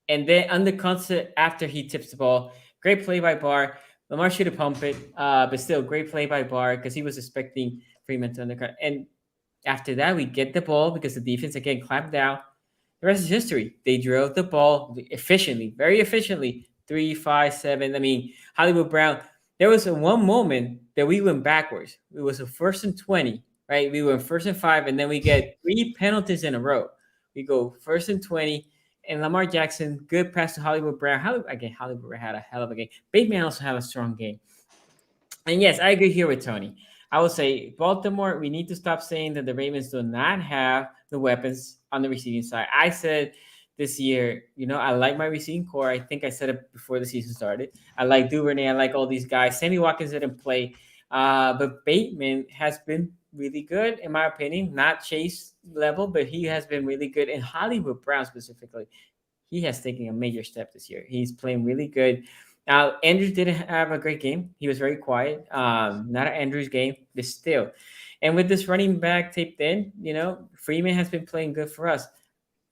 G: And then undercuts it after he tips the ball. Great play by Barr. Lamar should have pumped it, but still great play by Barr because he was expecting Freeman to undercut. And after that, we get the ball because the defense again clamped down. The rest is history. They drove the ball efficiently, very efficiently. 3, 5, 7. I mean, Hollywood Brown. There was one moment that we went backwards. It was a 1st and 20, right? We went 1st and 5, and then we get 3 penalties in a row. We go 1st and 20, and Lamar Jackson, good pass to Hollywood Brown. Hollywood Brown had a hell of a game. Bateman also had a strong game. And yes, I agree here with Tony. I would say Baltimore, we need to stop saying that the Ravens do not have the weapons on the receiving side. I said this year, I like my receiving core. I think I said it before the season started. I like Duvernay. I like all these guys. Sammy Watkins didn't play. But Bateman has been really good, in my opinion. Not Chase level, but he has been really good. And Hollywood Brown specifically, he has taken a major step this year. He's playing really good. Now, Andrews didn't have a great game. He was very quiet. Not an Andrews game, but still. And with this running back taped in, Freeman has been playing good for us.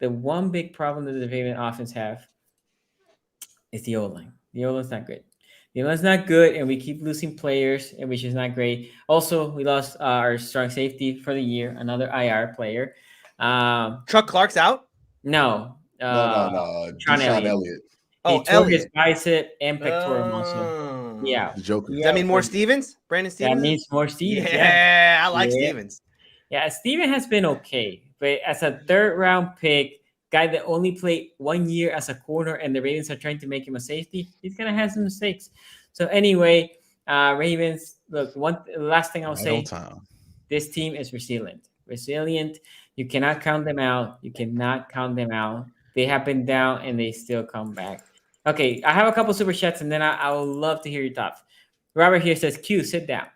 G: The one big problem that the Ravens offense have is the O-line. The O-line's not good. The O-line's not good, and we keep losing players, and which is not great. Also, we lost our strong safety for the year, another IR player.
H: Chuck Clark's out?
G: No.
E: No.
G: Sean
E: Deshaun
G: Elliott.
E: Elliott.
G: He tore
H: Elliott.
G: his bicep and pectoral muscle.
H: Oh.
G: Yeah.
E: The Joker.
H: Does that mean more Stevens? Brandon Stevens?
G: That means more Stevens.
H: Yeah, I like
G: Yeah.
H: Stevens.
G: Yeah, Steven has been okay, but as a 3rd-round pick, guy that only played 1 year as a corner, and the Ravens are trying to make him a safety, he's gonna have some mistakes. So anyway, Ravens. Look, last thing I'll say: this team is resilient. You cannot count them out. They have been down, and they still come back. Okay, I have a couple super chats, and then I would love to hear your thoughts. Robert here says, "Q, sit down.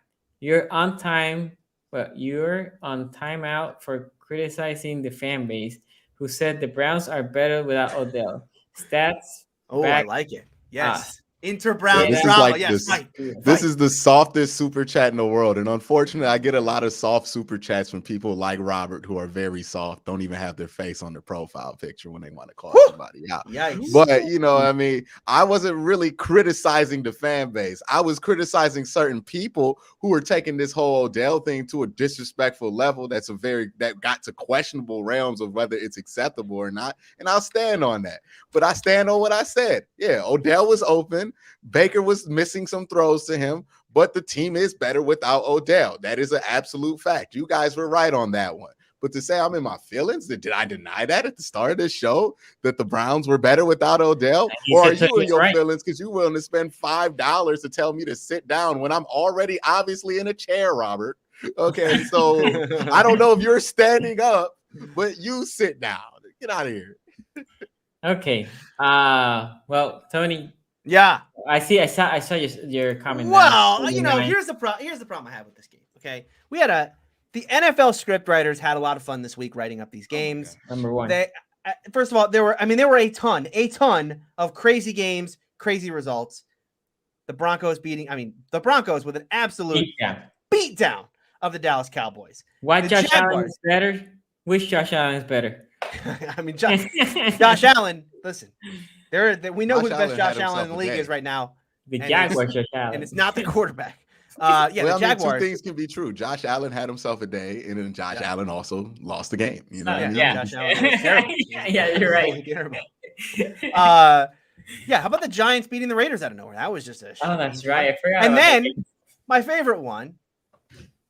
G: You're on time." But you're on timeout for criticizing the fan base who said the Browns are better without Odell. Stats.
H: Oh,
G: back.
H: I like it. Yes. Inter-Brown
E: This is
H: drama.
E: like
H: Yes,
E: this.
H: right.
E: This is the softest super chat in the world. And unfortunately, I get a lot of soft super chats from people like Robert who are very soft, don't even have their face on their profile picture when they want to call somebody out.
H: Yikes.
E: But, I wasn't really criticizing the fan base. I was criticizing certain people who were taking this whole Odell thing to a disrespectful level that got to questionable realms of whether it's acceptable or not. And I'll stand on that. But I stand on what I said. Yeah, Odell was open. Baker was missing some throws to him, but the team is better without Odell. That is an absolute fact. You guys were right on that one. But to say I'm in my feelings, did I deny that at the start of this show that the Browns were better without Odell? Or are you in your feelings because you're willing to spend $5 to tell me to sit down when I'm already obviously in a chair, Robert? Okay, so I don't know if you're standing up, but you sit down. Get out of here.
G: Okay. Well, Tony.
H: Yeah.
G: I saw your comment.
H: Well, here's the problem I have with this game. Okay. The NFL script writers had a lot of fun this week writing up these games.
G: Number one.
H: First of all, there were a ton of crazy games, crazy results. The Broncos with an absolute beatdown of the Dallas Cowboys.
G: Why Josh Allen is better? Which Josh Allen is better?
H: Josh Allen, listen, we know who the best Josh Allen in the league is right now.
G: The Jaguars, Josh Allen.
H: And it's not the quarterback.
E: Well,
H: the
E: I mean, two
H: Jaguars.
E: things can be true. Josh Allen had himself a day, and then Josh Allen also lost the game. You know what I mean?
G: Yeah.
H: Josh Allen was terrible.
G: Yeah, you're right.
H: Really terrible. Yeah, how about the Giants beating the Raiders out of nowhere? That was just a
G: Oh, that's right. I forgot.
H: And
G: about
H: then
G: that.
H: my favorite one,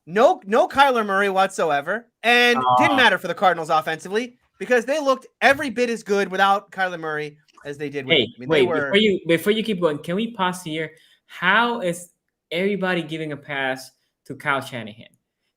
H: no Kyler Murray whatsoever, and didn't matter for the Cardinals offensively because they looked every bit as good without Kyler Murray as they did with
G: Hey,
H: him. I mean,
G: wait, before you keep going, can we pause here? How is everybody giving a pass to Kyle Shanahan?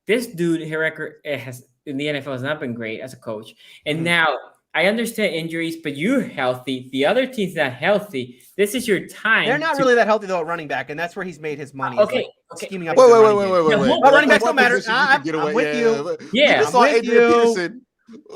G: This dude, his record has in the NFL has not been great as a coach, and now I understand injuries, but you're healthy. The other team's not healthy. This is your time.
H: They're not really that healthy though at running back, and that's where he's made his money.
G: Okay,
H: scheming up.
E: Wait.
H: But running backs don't matter. I'm with you.
G: Yeah,
E: I just saw
H: I'm with
E: Adrian
H: you.
E: Peterson. You know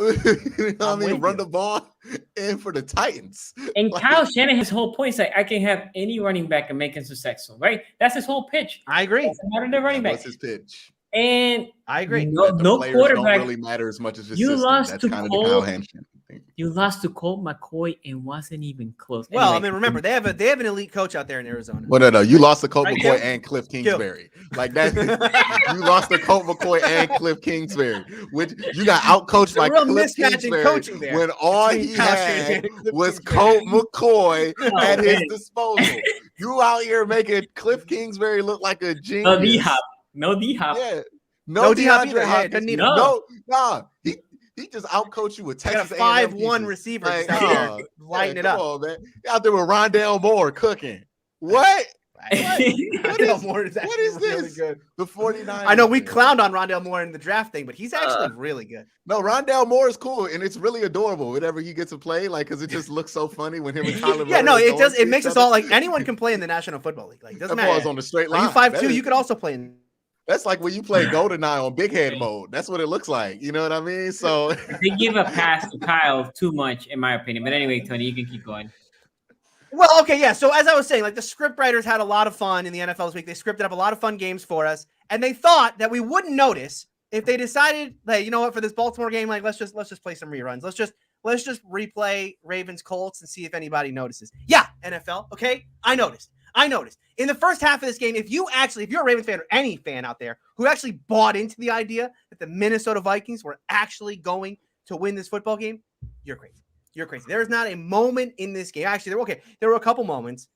E: what I
H: I'm
E: mean?
H: with
E: Run
H: you.
E: the ball in for the Titans.
G: And
E: Like,
G: Kyle Shanahan's whole point is like, I can have any running back and make him successful, right? That's his whole pitch.
H: I agree.
G: Doesn't matter the running back.
E: What's his pitch?
G: And
H: I agree.
E: That the
G: no
E: players
G: quarterback.
E: don't really matter as much as his
G: You
E: system.
G: lost
E: That's
G: to
E: kind of
G: Cole.
E: the Kyle Hamilton thing.
G: You lost to Colt McCoy and wasn't even close.
H: Well,
G: Anyway,
H: I mean, remember they have an elite coach out there in Arizona.
E: Well, no, you lost to Colt
H: Right,
E: McCoy
H: Gil?
E: and Cliff Kingsbury. Like that, you lost to Colt McCoy and Cliff Kingsbury, which you got outcoached by
H: a real
E: Cliff
H: mismatch in
E: Kingsbury
H: coaching there
E: when all
H: between
E: he
H: Kyle
E: had
H: Shanahan and Cliff
E: was
H: Kingsbury.
E: Colt McCoy
G: Oh,
E: at his
G: man.
E: disposal. You out here making Cliff Kingsbury look like a genius.
G: no D-Hop. No D-Hop.
E: Yeah.
H: No D-Hop
E: DeAndre
H: either. Yeah,
E: Hopkins.
H: doesn't need
G: him.
E: No, nah. He just outcoached you with
H: They got
E: Texas
H: a
E: A&M
H: 5-1
E: pieces.
H: receiver
E: Like,
H: just out there lighting it
E: come
H: up.
E: on, man. You out there with Rondale Moore cooking. What?
H: Rondale Moore is
E: what is
H: actually really
E: this?
H: good.
E: The 49ers.
H: I know we
E: man.
H: clowned on Rondale Moore in the draft thing, but he's actually really good.
E: No, Rondale Moore is cool, and it's really adorable whenever he gets to play, like, because it just looks so funny when him and Kyler
H: Yeah,
E: Murray
H: no,
E: are
H: it
E: going
H: does.
E: to
H: It makes
E: each
H: us all
E: other.
H: like anyone can play in the National Football League. Like, doesn't
E: That ball's
H: matter.
E: on the straight
H: Are
E: line.
H: you 5'2"?
E: That is-
H: You could also play in.
E: That's like when you play GoldenEye on big head mode. That's what it looks like. You know what I mean? So
G: They give a pass to Kyle too much, in my opinion. But anyway, Tony, you can keep going.
H: Well, okay, yeah. So as I was saying, like the script writers had a lot of fun in the NFL this week. They scripted up a lot of fun games for us, and they thought that we wouldn't notice if they decided, hey, you know what, for this Baltimore game, like let's just play some reruns. Let's just replay Ravens Colts and see if anybody notices. Yeah, NFL. Okay, I noticed. In the first half of this game, if you're a Ravens fan or any fan out there who actually bought into the idea that the Minnesota Vikings were actually going to win this football game, you're crazy. You're crazy. There is not a moment in this game. Actually, there were a couple moments.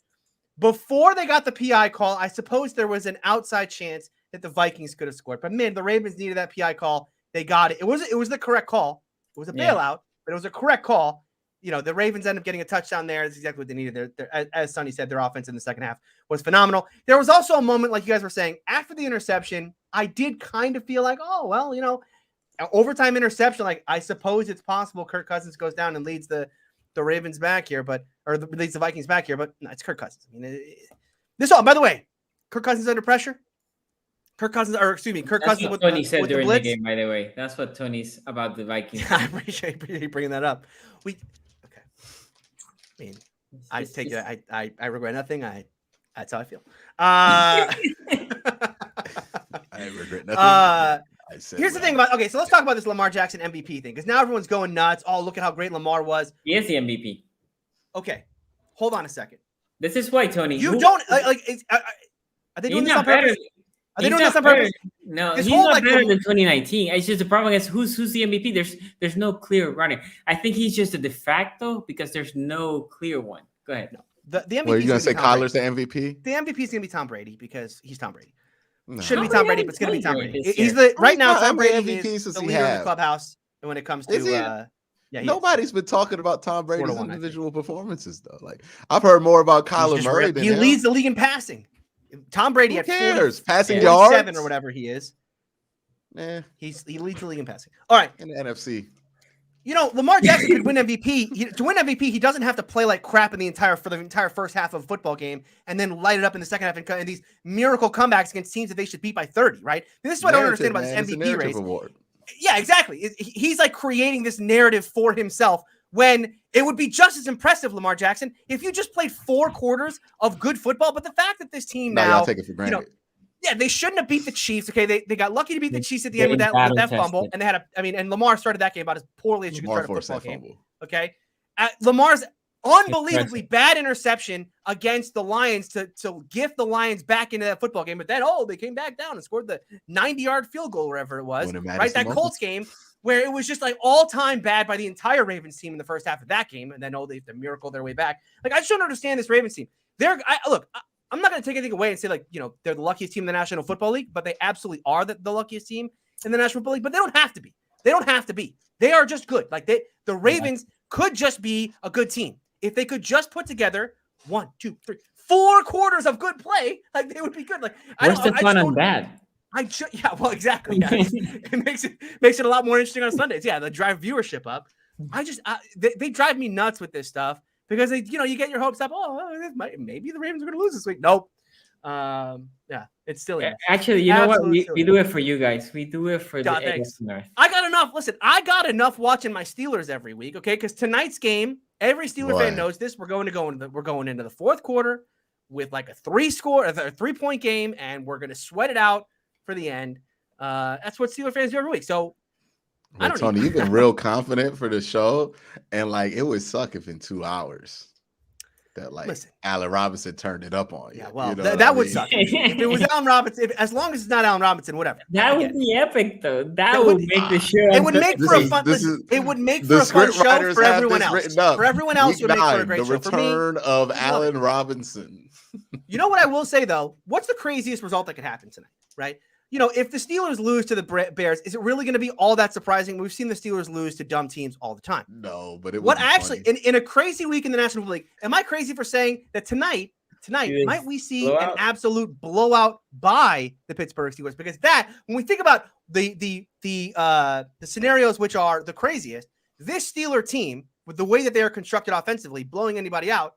H: Before they got the PI call, I suppose there was an outside chance that the Vikings could have scored. But man, the Ravens needed that PI call. They got it. It was the correct call. It was a bailout, but it was a correct call. You know, the Ravens ended up getting a touchdown there. That's exactly what they needed. As Sonny said, their offense in the second half was phenomenal. There was also a moment, like you guys were saying, after the interception, I did kind of feel like, oh, well, you know, overtime interception. Like, I suppose it's possible Kirk Cousins goes down and leads the Ravens back here, leads the Vikings back here. But no, it's Kirk Cousins. I mean, by the way, Kirk Cousins under pressure. Kirk Cousins
G: That's what
H: with
G: Tony said
H: with the
G: during the
H: blitz.
G: game, by the way. That's what Tony's about the Vikings.
H: I appreciate you bringing that up. Okay. I mean, I take it. I regret nothing. That's how I feel.
E: I regret nothing.
H: Here's the thing about so let's talk about this Lamar Jackson MVP thing because now everyone's going nuts. Oh, look at how great Lamar was.
G: He is the MVP.
H: Okay, hold on a second.
G: This is why, Tony.
H: You don't like. Are they doing this on purpose? Are they doing this on purpose?
G: No,
H: This
G: he's
H: whole,
G: not
H: like,
G: better than 2019. It's just the problem is who's the MVP. There's no clear runner. I think he's just a de facto because there's no clear one. Go ahead.
H: No, the MVP.
E: Well, you gonna say
H: Tom
E: Kyler's the
H: Brady.
E: MVP?
H: The MVP is gonna be Tom Brady because he's Tom Brady.
E: No.
H: Shouldn't be
G: How
H: Tom
G: many
H: Brady, but it's gonna be Tom
G: MVP
H: Brady.
G: this
H: He's
G: year?
H: right now.
E: How
H: Tom
E: many
H: Brady
E: MVPs
H: is
E: does
H: the
E: he
H: leader in the
E: have?
H: clubhouse, and when it comes
E: Is he?
H: to he is.
E: Nobody's been talking about Tom Brady's
H: 4-1, I think.
E: individual performances though. Like I've heard more about
H: He's
E: Kyler
H: just
E: Murray
H: real-
E: than
H: he
E: him.
H: leads the league in passing. Tom Brady
E: Who
H: at
E: cares? Passing
H: 47
E: yards
H: or whatever he is.
E: He
H: He leads the league in passing. All right.
E: in the NFC.
H: You know, Lamar Jackson could win MVP. To win MVP, he doesn't have to play like crap in the entire first half of a football game and then light it up in the second half and these miracle comebacks against teams that they should beat by 30, right? And this is what I don't understand about
E: Narrative,
H: this
E: man. It's a
H: MVP
E: narrative
H: race.
E: award.
H: Yeah, exactly. He's like creating this narrative for himself when it would be just as impressive, Lamar Jackson, if you just played 4 quarters of good football. But the fact that this team
E: No,
H: now,
E: y'all take it for granted.
H: yeah, they shouldn't have beat the Chiefs. Okay, they got lucky to beat the Chiefs at the end with that
G: Getting
H: fumble,
G: battle-tested.
H: and they had and Lamar started that game about as poorly as you could
E: Lamar
H: start a
E: forced
H: football
E: that
H: game.
E: fumble.
H: Okay, Lamar's unbelievably bad interception against the Lions to gift the Lions back into that football game. But then, they came back down and scored the 90-yard field goal, wherever it was. Right, that Colts game where it was just like all-time bad by the entire Ravens team in the first half of that game. And then, they have to miracle their way back. Like, I just don't understand this Ravens team. I'm not going to take anything away and say, like, they're the luckiest team in the National Football League, but they absolutely are the luckiest team in the National Football League. But they don't have to be. They don't have to be. They are just good. Like, the Ravens could just be a good team. If they could just put together 1, 2, 3, 4 quarters of good play, like, they would be good. Like,
G: what's the fun on that?
H: Well, exactly. Yeah. It makes it a lot more interesting on Sundays. Yeah, they drive viewership up. They drive me nuts with this stuff because you get your hopes up. Maybe the Ravens are going to lose this week. Nope. Yeah, it's still
G: actually. You know what? We do it for you guys. We do it for the listeners.
H: I got enough. Listen, I got enough watching my Steelers every week. Okay, because tonight's game, every Steeler fan knows this. We're going into the fourth quarter with like a 3-point game, and we're going to sweat it out for the end. That's what Steeler fans do every week. So,
E: Tony, you've been real confident for the show, and like it would suck if in 2 hours that Allen Robinson turned it up on you.
H: Yeah, well, that would suck. If it was Allen Robinson, as long as it's not Allen Robinson, whatever.
G: That would be epic, though. That would make the show.
H: It would make for a fun. It would make for a fun show for everyone else. For everyone else, it would make for a great show. For me,
E: the return of Allen Robinson.
H: You know what I will say though? What's the craziest result that could happen tonight? Right? If the Steelers lose to the Bears, is it really going to be all that surprising? We've seen the Steelers lose to dumb teams all the time.
E: No, but it
H: would actually in a crazy week in the National Football League. Am I crazy for saying that tonight might we see an absolute blowout by the Pittsburgh Steelers? Because when we think about the scenarios which are the craziest, this Steeler team with the way that they are constructed offensively, blowing anybody out,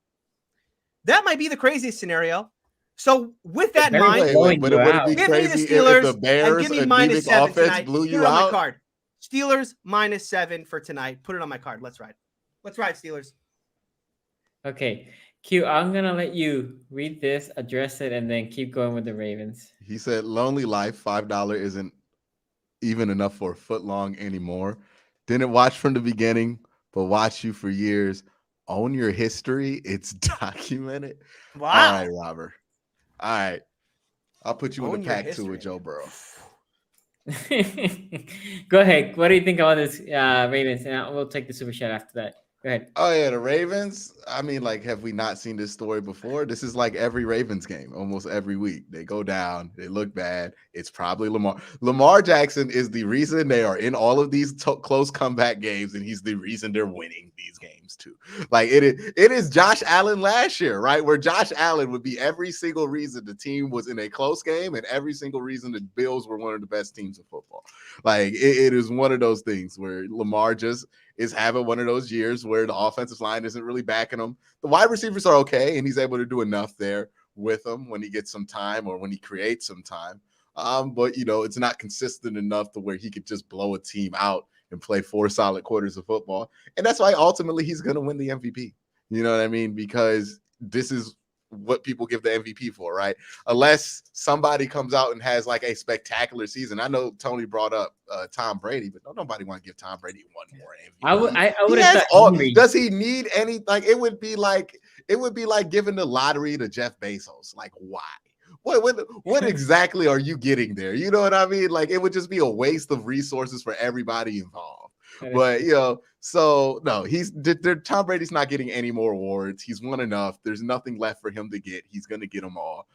H: that might be the craziest scenario. So with that in mind,
E: but it would be crazy if the Bears
H: and give me -7 tonight.
E: blew you
H: Put it on
E: out.
H: my card. Steelers -7 for tonight. Put it on my card. Let's ride. Let's ride, Steelers.
G: Okay, Q, I'm gonna let you read this, address it, and then keep going with the Ravens.
E: He said, "Lonely Life, $5 isn't even enough for a foot long anymore. Didn't watch from the beginning, but watch you for years. Own your history. It's documented."
H: Wow.
E: All right, Robert. All right. I'll put you in the pack too with Joe Burrow.
G: Go ahead. What do you think about this Ravens? And we'll take the super chat after that. Go ahead.
E: Oh, yeah, the Ravens. I mean, like, have we not seen this story before? This is like every Ravens game, almost every week. They go down. They look bad. It's probably Lamar. Lamar Jackson is the reason they are in all of these close comeback games, and he's the reason they're winning these games too. Like, it is Josh Allen last year, right? Where Josh Allen would be every single reason the team was in a close game and every single reason the Bills were one of the best teams in football. Like, it is one of those things where Lamar just is having one of those years where the offensive line isn't really backing him. The wide receivers are okay, and he's able to do enough there with them when he gets some time or when he creates some time. But, it's not consistent enough to where he could just blow a team out and play 4 solid quarters of football. And that's why ultimately he's going to win the MVP. You know what I mean? Because this is what people give the MVP for, right? Unless somebody comes out and has like a spectacular season. I know Tony brought up Tom Brady, but nobody want to give Tom Brady one more MVP.
G: I would have
E: does he need any? Like, it would be like giving the lottery to Jeff Bezos. Like, why? What exactly are you getting there? You know what I mean? Like, it would just be a waste of resources for everybody involved. But so no, Tom Brady's not getting any more awards. He's won enough. There's nothing left for him to get. He's going to get them all.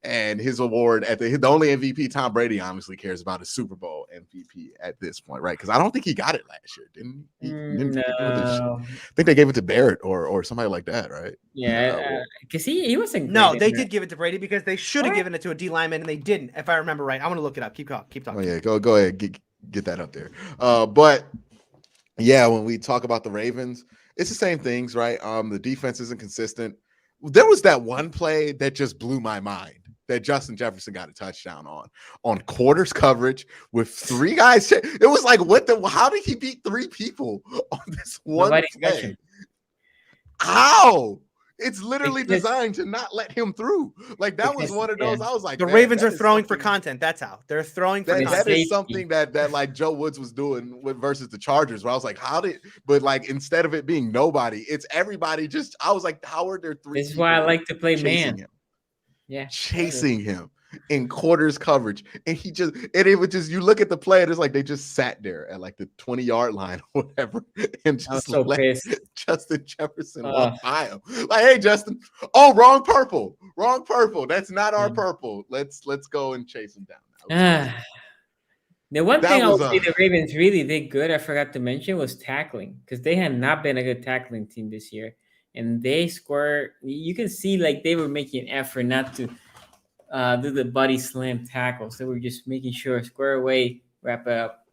E: And his award the only MVP Tom Brady honestly cares about is Super Bowl MVP at this point, right? Because I don't think he got it last year, didn't he?
G: No.
E: I think they gave it to Barrett or somebody like that, right?
G: Yeah, because he wasn't.
H: No, they did give it to Brady because they should have given it to a D lineman and they didn't. If I remember right, I'm going to look it up. Keep talking.
E: Oh yeah, go ahead, get that up there. But yeah, when we talk about the Ravens, it's the same things, right? The defense isn't consistent. There was that one play that just blew my mind that Justin Jefferson got a touchdown on quarters coverage with 3 guys. It was like, how did he beat 3 people on this one play? How? It's literally
G: Because-
E: designed to not let him through. Like that was
G: Because,
E: one of those.
G: yeah.
E: I was like,
H: The
E: man,
H: Ravens
E: that
H: are
E: is
H: throwing for
E: something-
H: content. That's how they're throwing for
E: That,
H: content.
E: that is
G: Safety.
E: something that like Joe Woods was doing with versus the Chargers, where I was like, but like instead of it being nobody, it's everybody. Just I was like, how are there three?
G: This is why I
E: people
G: like to play
E: chasing
G: man.
E: him,
G: Yeah.
E: chasing him in quarters coverage, and it was just you look at the play, and it's like they just sat there at like the 20-yard line or whatever, and
G: I was
E: just
G: so
E: let
G: pissed.
E: Justin Jefferson walk by him. Like, hey, Justin, oh, wrong purple. That's not our
G: Yeah.
E: purple. Let's go and chase him down. That was crazy.
G: The one
E: That
G: thing I
E: was,
G: would say the Ravens really did good, I forgot to mention, was tackling, because they had not been a good tackling team this year. And they scored. You can see like they were making an effort not to do the body slam tackles. They were just making sure square away, wrap it up.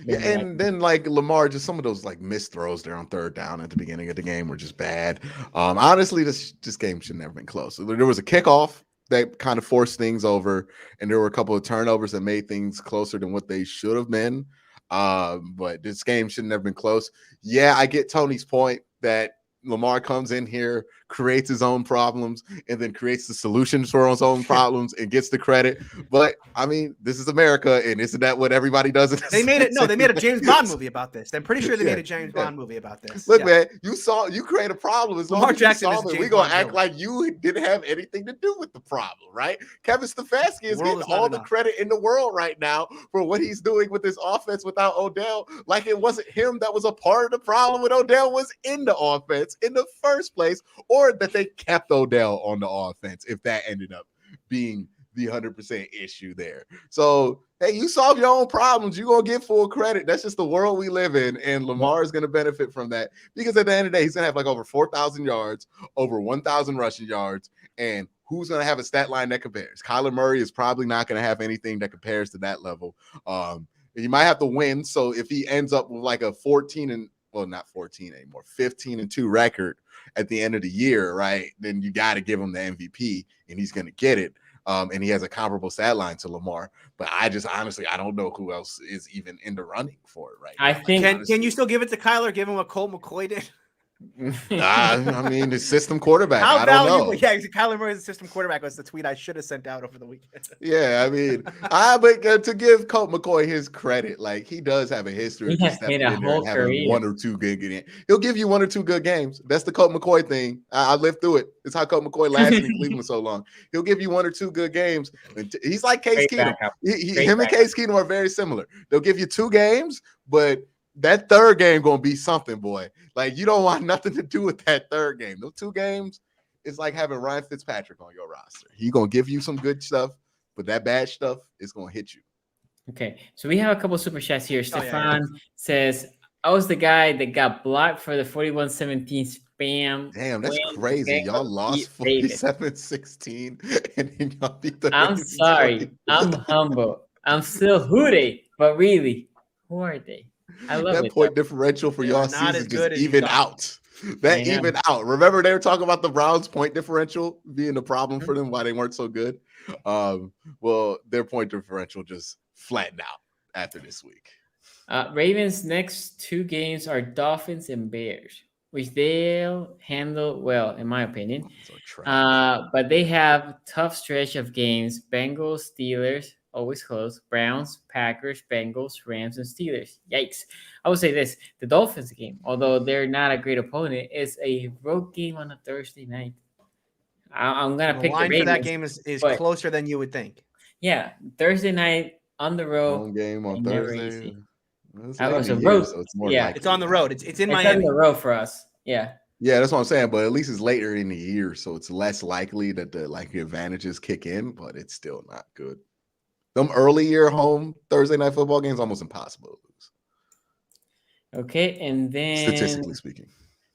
E: Yeah, and then like Lamar, just some of those like missed throws there on third down at the beginning of the game were just bad. Honestly, this game should never been close. There was a kickoff that kind of forced things over, and there were a couple of turnovers that made things closer than what they should have been. But this game should never been close. Yeah, I get Tony's point that Lamar comes in here, creates his own problems, and then creates the solutions for his own problems and gets the credit. But I mean, this is America, and isn't that what everybody does?
H: They made it. No, they made a James Bond movie about this. I'm pretty sure they made a James Bond movie about this.
E: Look,
H: Yeah.
E: man, you create a problem. As long
H: Lamar
E: as you
H: Jackson is
E: solve it,
H: James
E: we're gonna
H: Bond
E: act
H: villain.
E: like you didn't have anything to do with the problem, right? Kevin Stefanski is
H: World
E: getting
H: is not
E: all the
H: enough.
E: credit in the world right now for what he's doing with this offense without Odell. Like it wasn't him that was a part of the problem when Odell was in the offense in the first place, or that they kept Odell on the offense if that ended up being the 100% issue there. So, hey, you solve your own problems. You're going to get full credit. That's just the world we live in. And Lamar is going to benefit from that because at the end of the day, he's going to have like over 4,000 yards, over 1,000 rushing yards. And who's going to have a stat line that compares? Kyler Murray is probably not going to have anything that compares to that level. He might have to win. So if he ends up with like a 15-2 record at the end of the year, right, then you got to give him the MVP and he's going to get it. And he has a comparable stat line to Lamar, but I just honestly, I don't know who else is even in the running for it right now.
G: I think
H: Can you still give it to Kyler? Give him what Colt McCoy did.
E: I mean, the system quarterback.
H: How
E: I don't
H: valuable?
E: know.
H: Yeah, Kyler Murray is the system quarterback was the tweet I should have sent out over the weekend.
E: Yeah, I mean, but to give Colt McCoy his credit, like he does have a history of
G: He has
E: just stepping
G: made a
E: in there
G: whole
E: and having
G: career.
E: 1 or 2 good games. He'll give you 1 or 2 good games. That's the Colt McCoy thing. I lived through it. It's how Colt McCoy lasted in Cleveland so long. He'll give you 1 or 2 good games. He's like Case
G: Great
E: Keenum.
G: backup. Great
E: Him and Case Keenum are very similar. They'll give you 2 games, but that third game gonna be something, boy. Like you don't want nothing to do with that third game. Those 2 games, it's like having Ryan Fitzpatrick on your roster. He's gonna give you some good stuff, but that bad stuff is gonna hit you.
G: Okay, so we have a couple super chats here.
H: Oh, yeah,
G: Stefan says, I was the guy that got blocked for the 41-17 spam.
E: Damn, that's
G: win.
E: crazy. Y'all
G: Bengals
E: lost
G: beat Ravens.
E: 47-16, and then y'all beat the
G: I'm
E: Ravens
G: sorry.
E: 20.
G: I'm humble. I'm still Hootie, but really, who are they? I love
E: That
G: it.
E: point differential for
H: They
E: y'all
H: are not
E: season
H: as good
E: just
H: as you
E: even
H: thought.
E: out. That
G: Yeah.
E: even out. Remember they were talking about the Browns' point differential being a problem for them, why they weren't so good. Well, their point differential just flattened out after this week.
G: Ravens' next 2 games are Dolphins and Bears, which they'll handle well, in my opinion.
E: So trash.
G: But they have tough stretch of games: Bengals, Steelers, always close. Browns, Packers, Bengals, Rams, and Steelers. Yikes! I would say this: the Dolphins game, although they're not a great opponent, is a road game on a Thursday night. I'm gonna
H: The
G: pick the
H: line
G: Ravens.
H: for that game is
G: but-
H: closer than you would think.
G: Yeah, Thursday night on the road.
E: Home game on
G: never
E: Thursday.
G: easy.
E: It's
G: That
E: late
G: was
E: in
G: a
E: the year,
G: road.
E: so it's more
G: Yeah.
E: likely.
H: It's on the road. It's in
G: It's on
H: Miami.
G: the road for us. Yeah.
E: Yeah, that's what I'm saying. But at least it's later in the year, so it's less likely that the advantages kick in. But it's still not good. Them early year home Thursday night football games almost impossible to lose,
G: Okay, and then
E: statistically speaking.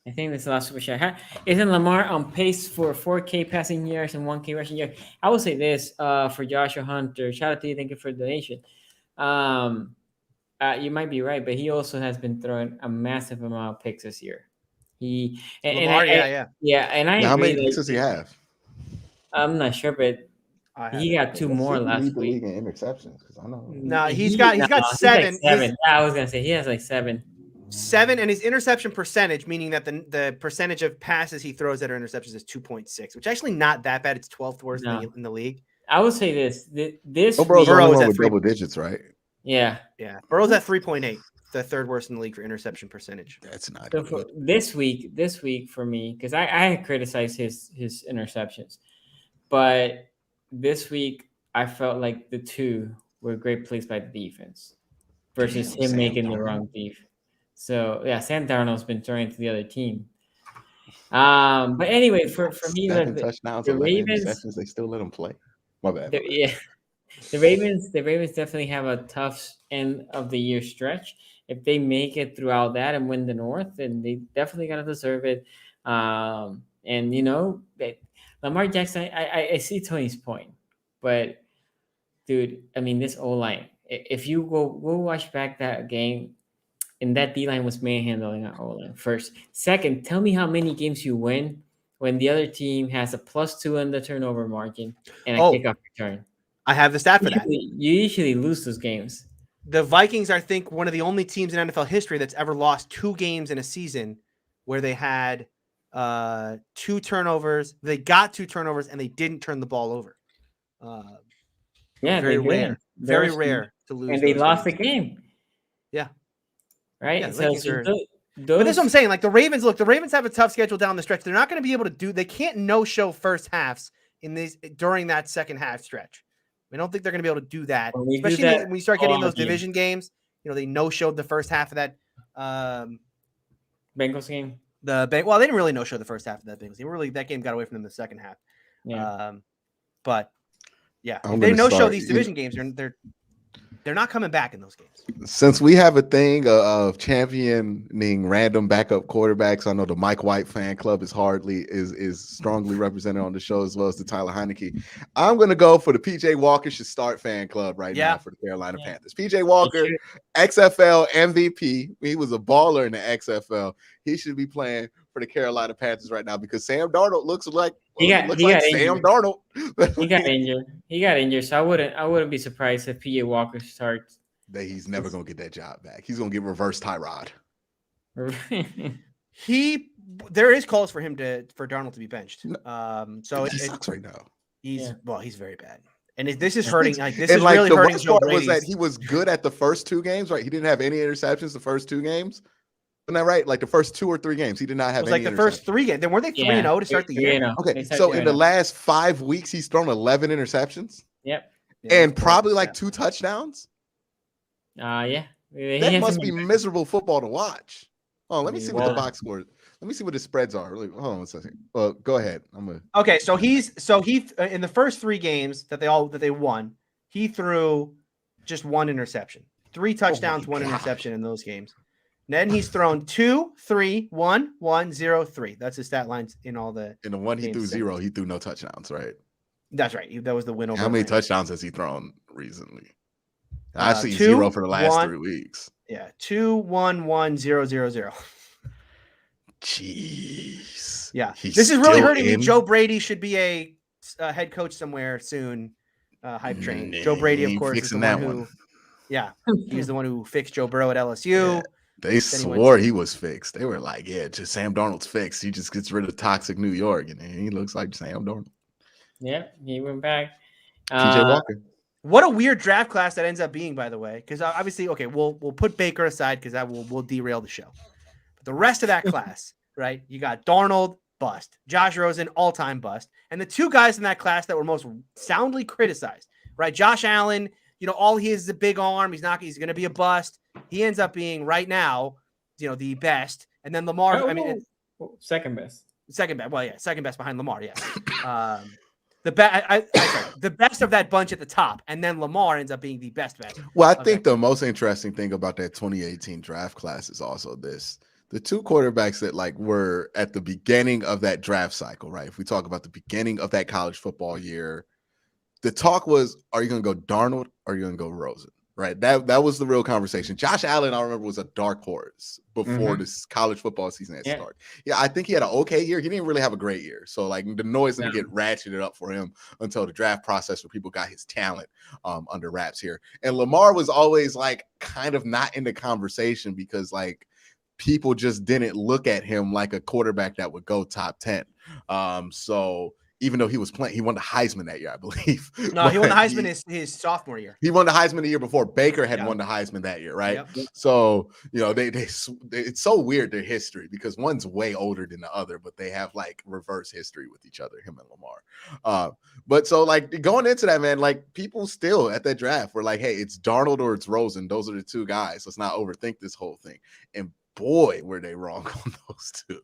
G: I think this is the last super chat. Isn't Lamar on pace for 4K passing yards and 1K rushing yards? I will say this for Joshua Hunter. Shout out to you. Thank you for the donation. You might be right, but he also has been throwing a massive amount of picks this year.
H: Lamar, yeah.
G: And I
E: Now, how
G: agree.
E: many picks does he have?
G: I'm not sure, but he got 2 more last week.
E: in interceptions because I know.
H: No, he's got 7.
G: Like 7. Yeah, I was gonna say he has like 7.
H: 7, and his interception percentage, meaning that the percentage of passes he throws that are interceptions is 2.6, which actually not that bad. It's 12th worst in the league.
G: I would say this
E: Burrow's the
H: Burrow
E: only
H: is
E: one
H: at
E: with
H: 3.
E: double digits, right?
G: Yeah.
H: Burrow's at 3.8, the 3rd worst in the league for interception percentage.
E: That's not
G: So
E: good.
G: this week for me, because I had criticized his interceptions, but this week I felt like the 2 were great plays by the defense versus him making the wrong deep. So yeah, Sam Darnold's been throwing to the other team. But anyway, for me,
E: touchdowns,
G: the Ravens,
E: they still let them play. My bad.
G: The Ravens definitely have a tough end of the year stretch. If they make it throughout that and win the North, then they definitely gotta deserve it. And Lamar Jackson, I see Tony's point, but dude, I mean, this O-line, if you go watch back that game, and that D-line was manhandling our O-line first. Second, tell me how many games you win when the other team has a +2 in the turnover margin and a kickoff return.
H: I have the stat for that.
G: You usually lose those games.
H: The Vikings are, I think, one of the only teams in NFL history that's ever lost 2 games in a season where they had 2 turnovers. They got 2 turnovers and they didn't turn the ball over.
G: Very rare.
H: Very rare to lose.
G: And they lost the game.
H: Yeah.
G: Right?
H: Yeah,
G: but
H: that's what I'm saying. Like the Ravens have a tough schedule down the stretch. They're not going to be able to do. They can't no-show first halves during that second half stretch. I don't think they're going to be able to do that, especially when you start getting those division games. They no-showed the first half of that
G: Bengals game.
H: They didn't really no-show the first half of that Bengals game. That game got away from them the second half.
G: Yeah.
H: But yeah, if they no-show these division games, they're not coming back in those games.
E: Since we have a thing of championing random backup quarterbacks, I know the Mike White fan club is strongly represented on the show, as well as the Tyler Heineke. I'm going to go for the PJ Walker should start fan club now for the Carolina Panthers. PJ Walker, XFL MVP. He was a baller in the XFL. He should be playing for the Carolina Panthers right now because Sam Darnold looks like Sam Darnold.
G: He got injured. So I wouldn't be surprised if PJ Walker starts.
E: That he's never gonna get that job back. He's gonna get reverse Tyrod.
H: There is calls for Darnold to be benched. So
E: he sucks right now.
H: He's very bad, and this is hurting. Really hurting Joe Brady.
E: Was that he was good at the first 2 games, right? He didn't have any interceptions the first 2 games. Isn't that right? Like the first 2 or 3 games, he did not have. It was
H: like the first 3 games. Then were they 3-0 to start the year?
E: Okay, so in the last 5 weeks, he's thrown 11 interceptions.
G: Yep.
E: And probably like 2 touchdowns.
G: Yeah.
E: That must be miserable football to watch. Oh, let me see what the box score. Let me see what the spreads are. Hold on 1 second. Well, go ahead.
H: Okay, so he in the first 3 games that they won, he threw just 1 interception. 3 touchdowns, 1 interception in those games. And then he's thrown 2, 3, 1, 1, 0, 3. That's his stat lines in all the.
E: In the one he threw 0, he threw no touchdowns, right?
H: That's right. That was the win over.
E: How many touchdowns has he thrown recently? I see 0 for the last 3 weeks.
H: Yeah, 2, 1, 1, 0, 0, 0.
E: Jeez.
H: Yeah, this is really hurting me. Joe Brady should be a head coach somewhere soon. Hype train. Joe Brady, of course, is the one who. Yeah, he's the one who fixed Joe Burrow at LSU.
E: Yeah, they swore he was fixed. They were like, "Yeah, just Sam Darnold's fixed. He just gets rid of toxic New York, and he looks like Sam Darnold."
G: Yeah, he went back.
E: PJ Walker.
H: What a weird draft class that ends up being, by the way. Because obviously, okay, we'll put Baker aside because that will derail the show. But the rest of that class, right? You got Darnold, bust. Josh Rosen, all-time bust. And the 2 guys in that class that were most soundly criticized, right? Josh Allen, all he is a big arm. He's going to be a bust. He ends up being right now, the best. And then Lamar,
G: second best.
H: Second best. Well, yeah, second best behind Lamar. Yeah. The best of that bunch at the top, and then Lamar ends up being the best.
E: Well, I think the most interesting thing about that 2018 draft class is also this: the 2 quarterbacks that were at the beginning of that draft cycle, right? If we talk about the beginning of that college football year, the talk was, are you going to go Darnold or are you going to go Rosen? Right. That was the real conversation. Josh Allen, I remember, was a dark horse before this college football season had started. Yeah, I think he had an okay year. He didn't really have a great year. So the noise didn't get ratcheted up for him until the draft process where people got his talent under wraps here. And Lamar was always kind of not in the conversation because people just didn't look at him like a quarterback that would go top 10. So even though he was playing, he won the Heisman that year, I believe.
H: No, he won the Heisman his sophomore year.
E: He won the Heisman the year before. Baker had won the Heisman that year, right?
H: Yep.
E: So, they it's so weird, their history, because one's way older than the other, but they have like reverse history with each other, him and Lamar. But so like going into that, man, like people still at that draft were like, hey, it's Darnold or it's Rosen. Those are the two guys. Let's not overthink this whole thing. And boy, were they wrong on those two.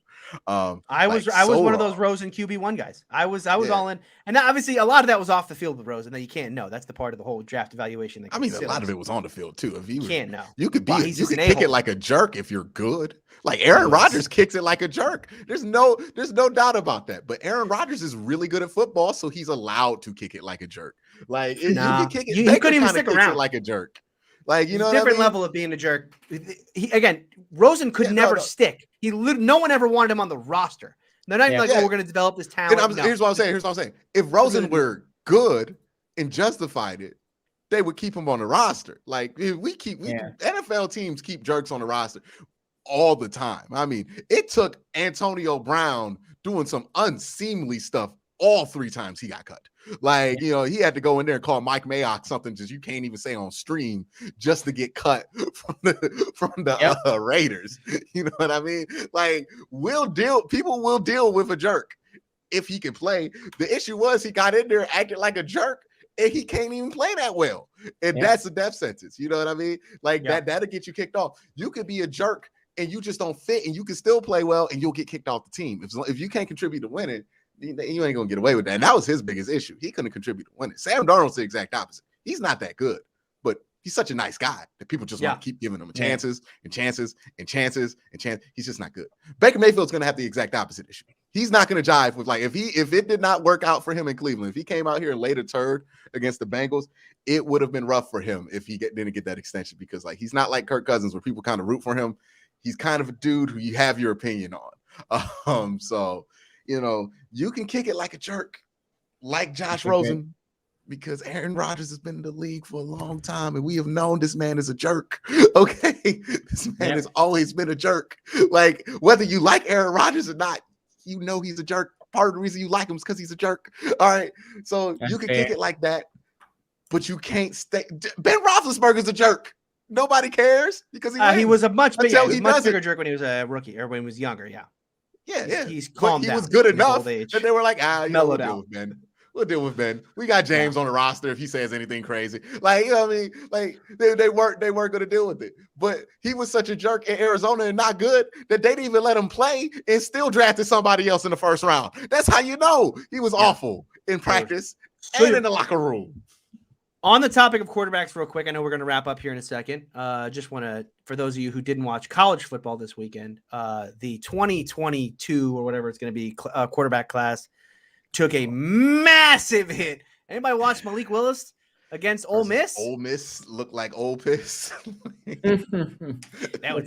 H: I was one of those Rosen QB1 guys. I was all in, and obviously a lot of that was off the field with Rosen. That you can't know. That's the part of the whole draft evaluation.
E: I mean, a lot of it was on the field too. If you
H: can't know,
E: you could kick it like a jerk if you're good. Like Aaron Rodgers kicks it like a jerk. There's no doubt about that. But Aaron Rodgers is really good at football, so he's allowed to kick it like a jerk. Like you can kick it.
H: He couldn't even stick around
E: like a jerk. Like, you know,
H: different level of being a jerk. Rosen could never stick. No one ever wanted him on the roster. They're not like, we're going to develop this talent.
E: Here's what I'm saying. If Rosen were good and justified it, they would keep him on the roster. Like NFL teams keep jerks on the roster all the time. I mean, it took Antonio Brown doing some unseemly stuff all 3 times he got cut. Like, he had to go in there and call Mike Mayock something just you can't even say on stream just to get cut from the Raiders. You know what I mean? Like, people will deal with a jerk if he can play. The issue was he got in there acting like a jerk and he can't even play that well. And that's a death sentence. You know what I mean? Like that'll get you kicked off. You could be a jerk and you just don't fit and you can still play well and you'll get kicked off the team. If you can't contribute to winning, you ain't gonna get away with that. And that was his biggest issue. He couldn't contribute to winning. Sam Darnold's the exact opposite. He's not that good, but he's such a nice guy that people just want to keep giving him chances and chances and chances and chances. He's just not good. Baker Mayfield's gonna have the exact opposite issue. He's not gonna jive with like if it did not work out for him in Cleveland, if he came out here and laid a turd against the Bengals, it would have been rough for him if he didn't get that extension because like he's not like Kirk Cousins where people kind of root for him. He's kind of a dude who you have your opinion on. So you can kick it like a jerk, like Josh Rosen, because Aaron Rodgers has been in the league for a long time, and we have known this man is a jerk. Okay, this man has always been a jerk. Like whether you like Aaron Rodgers or not, he's a jerk. Part of the reason you like him is because he's a jerk. All right, so you can kick it like that, but you can't stay. Ben Roethlisberger's a jerk. Nobody cares because
H: he was a much bigger jerk when he was a rookie or when he was younger.
E: Yeah.
H: He's calmed down.
E: He was good enough that they were like,
H: mellowed out.
E: We'll deal with Ben. We got James on the roster if he says anything crazy. Like, you know what I mean? Like they weren't going to deal with it. But he was such a jerk in Arizona and not good that they didn't even let him play and still drafted somebody else in the first round. That's how you know he was awful in practice and in the locker room.
H: On the topic of quarterbacks, real quick, I know we're going to wrap up here in a second. Just want to, for those of you who didn't watch college football this weekend, the 2022 or whatever it's going to be quarterback class took a massive hit. Anybody watch Malik Willis against Ole Miss?
E: Ole Miss looked like Ole Piss.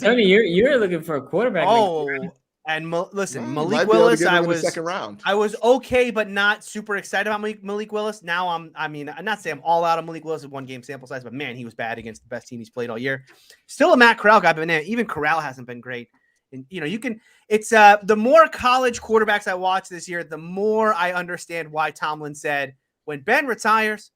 G: Tony, you're looking for a quarterback.
H: And listen, Malik Willis, I was
E: second round.
H: I was okay, but not super excited about Malik Willis. Now I'm not saying I'm all out on Malik Willis with 1 game sample size, but man, he was bad against the best team he's played all year. Still a Matt Corral guy, but man, even Corral hasn't been great. And it's the more college quarterbacks I watch this year, the more I understand why Tomlin said when Ben retires,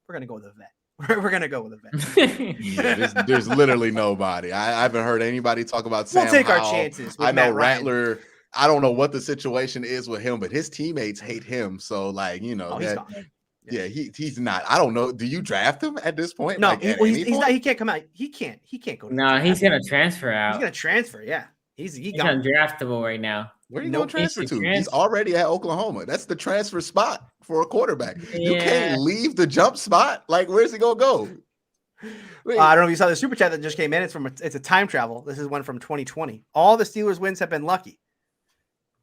H: we're gonna go with a vet. We're going to go with a vet.
E: There's literally nobody. I haven't heard anybody talk about Sam
H: We'll take
E: Howell.
H: our chances.
E: I know Rattler. I don't know what the situation is with him, but his teammates hate him. So, like,
H: he's gone.
E: Yeah, he's not. I don't know. Do you draft him at this point?
H: No,
E: like,
H: he's not. He can't come out. He can't go.
G: No, he's going to transfer out.
H: He's going to transfer, yeah. He's
G: undraftable right now.
E: Where are you going to transfer to? He's already at Oklahoma. That's the transfer spot for a quarterback. Yeah. You can't leave the jump spot. Like, where's he going to go?
H: I don't know if you saw the super chat that just came in. It's a time travel. This is one from 2020. All the Steelers wins have been lucky.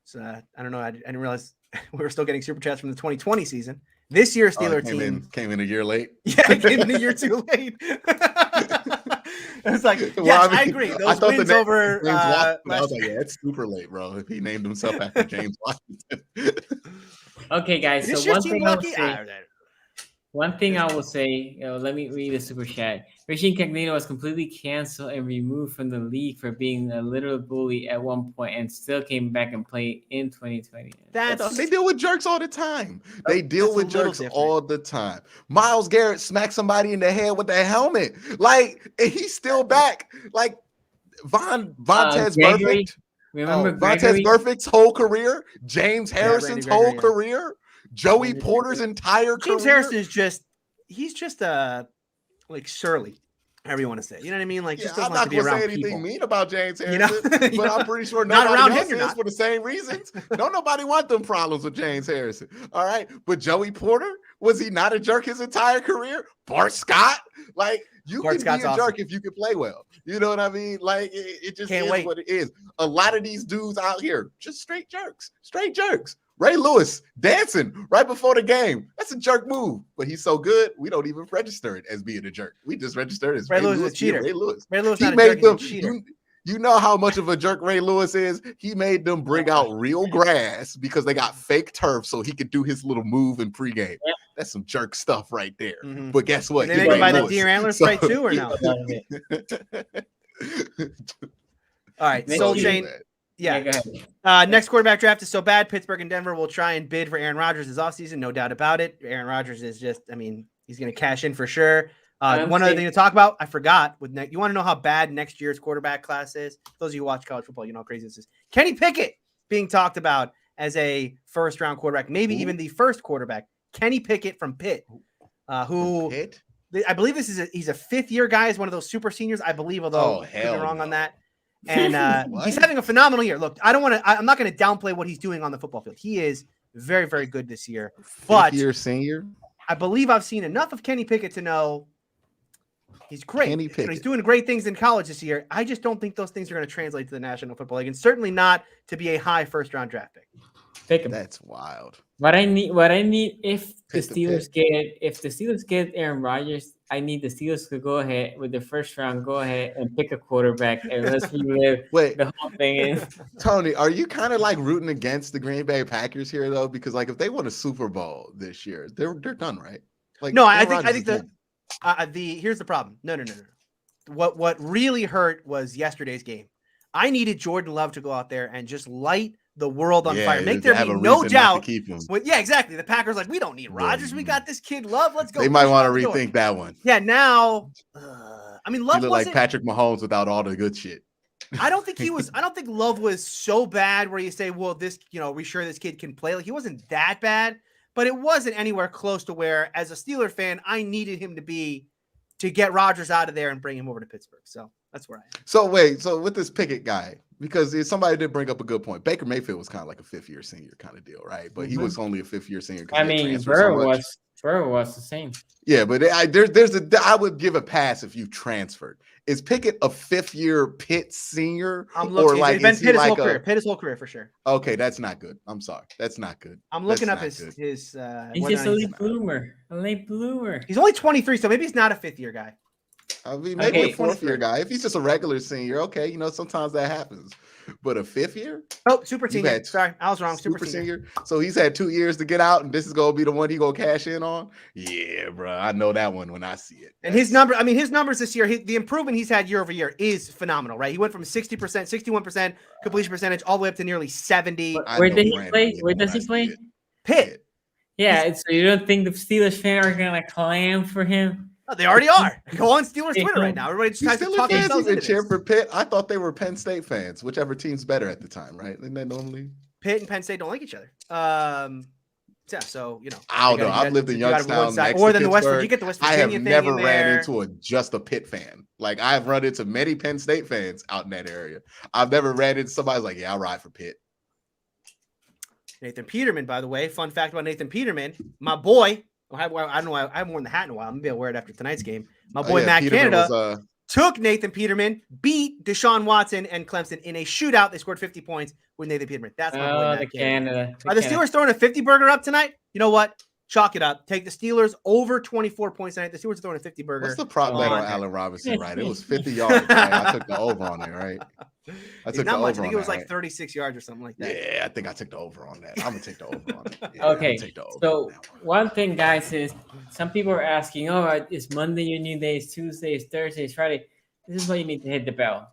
H: So I don't know. I didn't realize we were still getting super chats from the 2020 season. This year's Steelers team
E: came in a year late.
H: Yeah, it came in a year too late. It's like, yes, I agree. Those wins over.
E: I was like, yeah, it's super late, bro. If he named himself after James Washington.
G: Okay, guys.
H: Is
G: so one
H: team
G: thing
H: lucky?
G: I'll say, One thing I will say, let me read the super chat. Richie Incognito was completely canceled and removed from the league for being a literal bully at one point, and still came back and played in 2020.
E: They deal with jerks all the time. They deal
H: That's a
E: with
H: little
E: jerks
H: different.
E: all the time. Myles Garrett smacked somebody in the head with a helmet, like, and he's still back. Like Vontez
G: Gregory.
E: Perfect.
G: Remember
E: Vontez
G: Gregory?
E: Perfect's whole career, James Harrison's
H: Randy
E: whole
H: Gregory,
E: career, Joey Porter's entire
H: James
E: career.
H: Harrison is he's just like surly, however you want to say. You know what I mean? Like, just
E: I'm
H: doesn't like
E: not
H: to be
E: going to
H: around
E: say anything
H: people.
E: mean about James
H: You know?
E: Harrison,
H: You
E: but
H: know?
E: I'm pretty sure
H: Not
E: nobody
H: around
E: else
H: him, you're
E: is
H: not.
E: for the same reasons. Don't nobody want them problems with James Harrison. All right. But Joey Porter, was he not a jerk his entire career? Bart Scott? Like, you
H: Bart
E: can
H: Scott's
E: be a
H: awesome.
E: jerk if you can play well. You know what I mean? Like, it just
H: Can't
E: is
H: wait.
E: what it is. A lot of these dudes out here, just straight jerks. Straight jerks. Ray Lewis dancing right before the game. That's a jerk move, but he's so good, we don't even register it as being a jerk. We just register it as
H: Ray Lewis is a cheater.
E: Ray Lewis.
H: Ray Lewis
E: He
H: not a
E: made
H: jerk, he's
E: them.
H: a cheater.
E: You know how much of a jerk Ray Lewis is? He made them bring out real grass because they got fake turf so he could do his little move in pregame.
G: Yeah.
E: That's some jerk stuff right there.
H: Mhm.
E: But guess what?
H: And they
E: He
H: make him
E: Ray
H: buy the
E: Lewis.
H: deer antlers
E: So-
H: fight too, or no? All right,
G: Make
H: Soul
G: you-
H: Chain. Yeah.
G: go ahead.
H: Next quarterback draft is so bad. Pittsburgh and Denver will try and bid for Aaron Rodgers this offseason, no doubt about it. Aaron Rodgers is just, I mean, he's going to cash in for sure. One other thing to talk about, I forgot. You want to know how bad next year's quarterback class is? Those of you who watch college football, you know how crazy this is. Kenny Pickett being talked about as a first-round quarterback, maybe even the first quarterback. Kenny Pickett from Pitt, who
E: Pitt?
H: I believe he's a fifth-year guy. He's one of those super seniors, I believe, although
E: Oh,
H: I could be
E: hell
H: wrong on
E: no.
H: that. And
E: What?
H: he's having a phenomenal year. Look, I'm not going to downplay what he's doing on the football field. He is very, very good this year. But
E: Fifth-year senior.
H: I believe I've seen enough of Kenny Pickett to know he's great.
E: Kenny
H: You know,
E: Pickett.
H: he's doing great things in college this year. I just don't think those things are going to translate to the National Football League, and certainly not to be a high first-round draft pick.
G: Pick him.
E: That's wild.
G: What I need if the
E: Pick the
G: Steelers get Aaron Rodgers, I need the Steelers to go ahead with the first round, go ahead and pick a quarterback and let's relive
E: Wait,
G: the whole thing.
E: Tony, are you kind of like rooting against the Green Bay Packers here though? Because like if they won a Super Bowl this year, they're done, right? Like
H: No, I
E: Aaron
H: think
E: Rodgers is done.
H: here's the problem. No. What really hurt was yesterday's game. I needed Jordan Love to go out there and just light the world on fire. Make there
E: have
H: be
E: a
H: no
E: reason not
H: doubt.
E: to keep him.
H: Well, yeah, exactly. The Packers like, we don't need Rodgers. We got this kid Love. Let's go.
E: They might
H: push
E: want to
H: Love's door.
E: rethink that one.
H: Yeah, now, I mean,
E: He
H: Love
E: looked like
H: wasn't.
E: Patrick Mahomes without all the good shit.
H: I don't think he was. I don't think Love was so bad where you say, well, this, are we sure this kid can play? Like, he wasn't that bad, but it wasn't anywhere close to where, as a Steeler fan, I needed him to get Rodgers out of there and bring him over to Pittsburgh. So that's where I am.
E: So wait, so with this Pickett guy, because somebody did bring up a good point. Baker Mayfield was kind of like a fifth-year senior kind of deal, right? But he was only a fifth-year senior. 'cause
G: I
E: he had
G: mean,
E: transferred so much.
G: Burrow was the same.
E: Yeah, but I would give a pass if you transferred. Is Pickett a fifth-year Pitt senior?
H: I'm looking.
E: Or
H: He's been
E: is he
H: Pitt his
E: like
H: whole career. Pitt his whole career for sure.
E: Okay, that's not good. I'm sorry, that's not good.
H: I'm looking
E: That's
H: up
E: not
H: his.
E: good.
G: He's
H: whether
G: just
H: or
G: a
H: not
G: late bloomer. A late bloomer.
H: He's only 23, so maybe he's not a fifth-year guy.
E: I mean, maybe
G: Okay.
E: a fourth-year guy. If he's just a regular senior, okay, sometimes that happens. But a fifth year,
H: Oh, super
E: You
H: senior.
E: had
H: Sorry, I was wrong. Super,
E: super
H: senior.
E: senior. So he's had 2 years to get out, and this is gonna be the one he gonna cash in on. Yeah, bro, I know that one when I see it.
H: And his numbers this year, the improvement he's had year over year is phenomenal, right? He went from 60%, 61% completion percentage all the way up to nearly 70.
E: I
G: Where
E: know
G: did he
E: Brandon
G: play?
E: is
G: Where
E: when
G: does
E: I
G: he
E: see
G: play?
E: it.
H: Pitt.
G: Yeah, so you don't think the Steelers fans are gonna clam for him?
H: Oh, they already are. Go on Steelers Twitter right now. Everybody just
E: You
H: tries to
E: still
H: talk
E: fans
H: themselves
E: even
H: into
E: cheer
H: this.
E: for Pitt? I thought they were Penn State fans, whichever team's better at the time, right? Isn't that normally?
H: Pitt and Penn State don't like each other. Yeah, so
E: I don't know. I've lived in Youngstown next to
H: or then the West
E: Pittsburgh.
H: Virginia, get the West
E: I
H: Virginia
E: have
H: thing
E: never
H: in
E: ran
H: there.
E: into just a Pitt fan. Like I've run into many Penn State fans out in that area. I've never ran into somebody like, yeah, I ride for Pitt.
H: Nathan Peterman, by the way, fun fact about Nathan Peterman, my boy. I don't know. I haven't worn the hat in a while. I'm gonna be able to wear it after tonight's game. My boy Matt
E: Peterman
H: Canada
E: was,
H: took Nathan Peterman, beat Deshaun Watson and Clemson in a shootout. They scored 50 points with Nathan Peterman. That's my boy
G: Oh,
H: Matt
G: the
H: Canada.
G: Canada.
H: Are the Steelers throwing a 50 burger up tonight? You know what? Chalk it up. Take the Steelers over 24 points tonight. The Steelers are throwing a 50 burger.
E: What's the prop bet on Allen Robinson, right? It was 50 yards. Right? I took the over on it, right? I took
H: not
E: the
H: much.
E: over
H: I think
E: on
H: it was
E: that,
H: like
E: right?
H: 36 yards or something like that.
E: Yeah, I think I took the over on that. I'm gonna take the over on it. Yeah,
G: Okay,
E: I'm gonna take the over
G: so
E: on that one.
G: one thing, guys, is some people are asking, "Oh, is Monday your new day? Is Tuesday? Is Thursday? Is Friday?" This is why you need to hit the bell.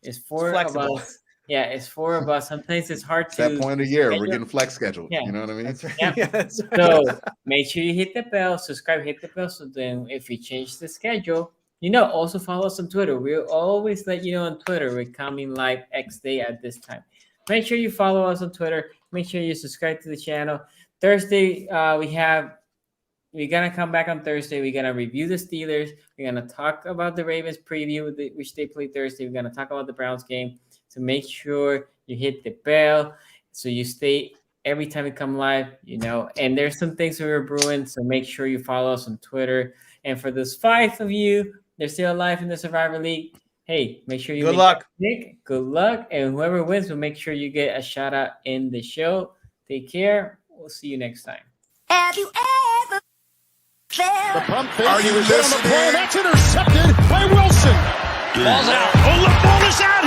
G: It's four of
H: flexible.
G: us. Yeah, it's four of us. Sometimes it's hard
E: It's
G: to.
E: that point of the year, we're
G: schedule.
E: getting flex scheduled.
G: Yeah.
E: You know what I mean?
H: That's right.
G: Yeah.
H: Yeah, that's right.
G: So make sure you hit the bell, subscribe, hit the bell. So then if we change the schedule, also follow us on Twitter. We'll always let you know on Twitter. We're coming live X day at this time. Make sure you follow us on Twitter. Make sure you subscribe to the channel. Thursday, we're going to come back on Thursday. We're going to review the Steelers. We're going to talk about the Ravens preview, which they play Thursday. We're going to talk about the Browns game. So make sure you hit the bell so you stay every time we come live, and there's some things we were brewing. So make sure you follow us on Twitter. And for those 5 of you, they're still alive in the Survivor League. Hey, make sure you
H: Good luck.
G: Good luck. And whoever wins will make sure you get a shout out in the show. Take care. We'll see you next time.
D: Have you ever felt
C: The pump fake. Are you on the play? That's intercepted by Wilson.
A: Ball's out. Oh, look, ball is out.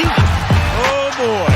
A: Oh, boy.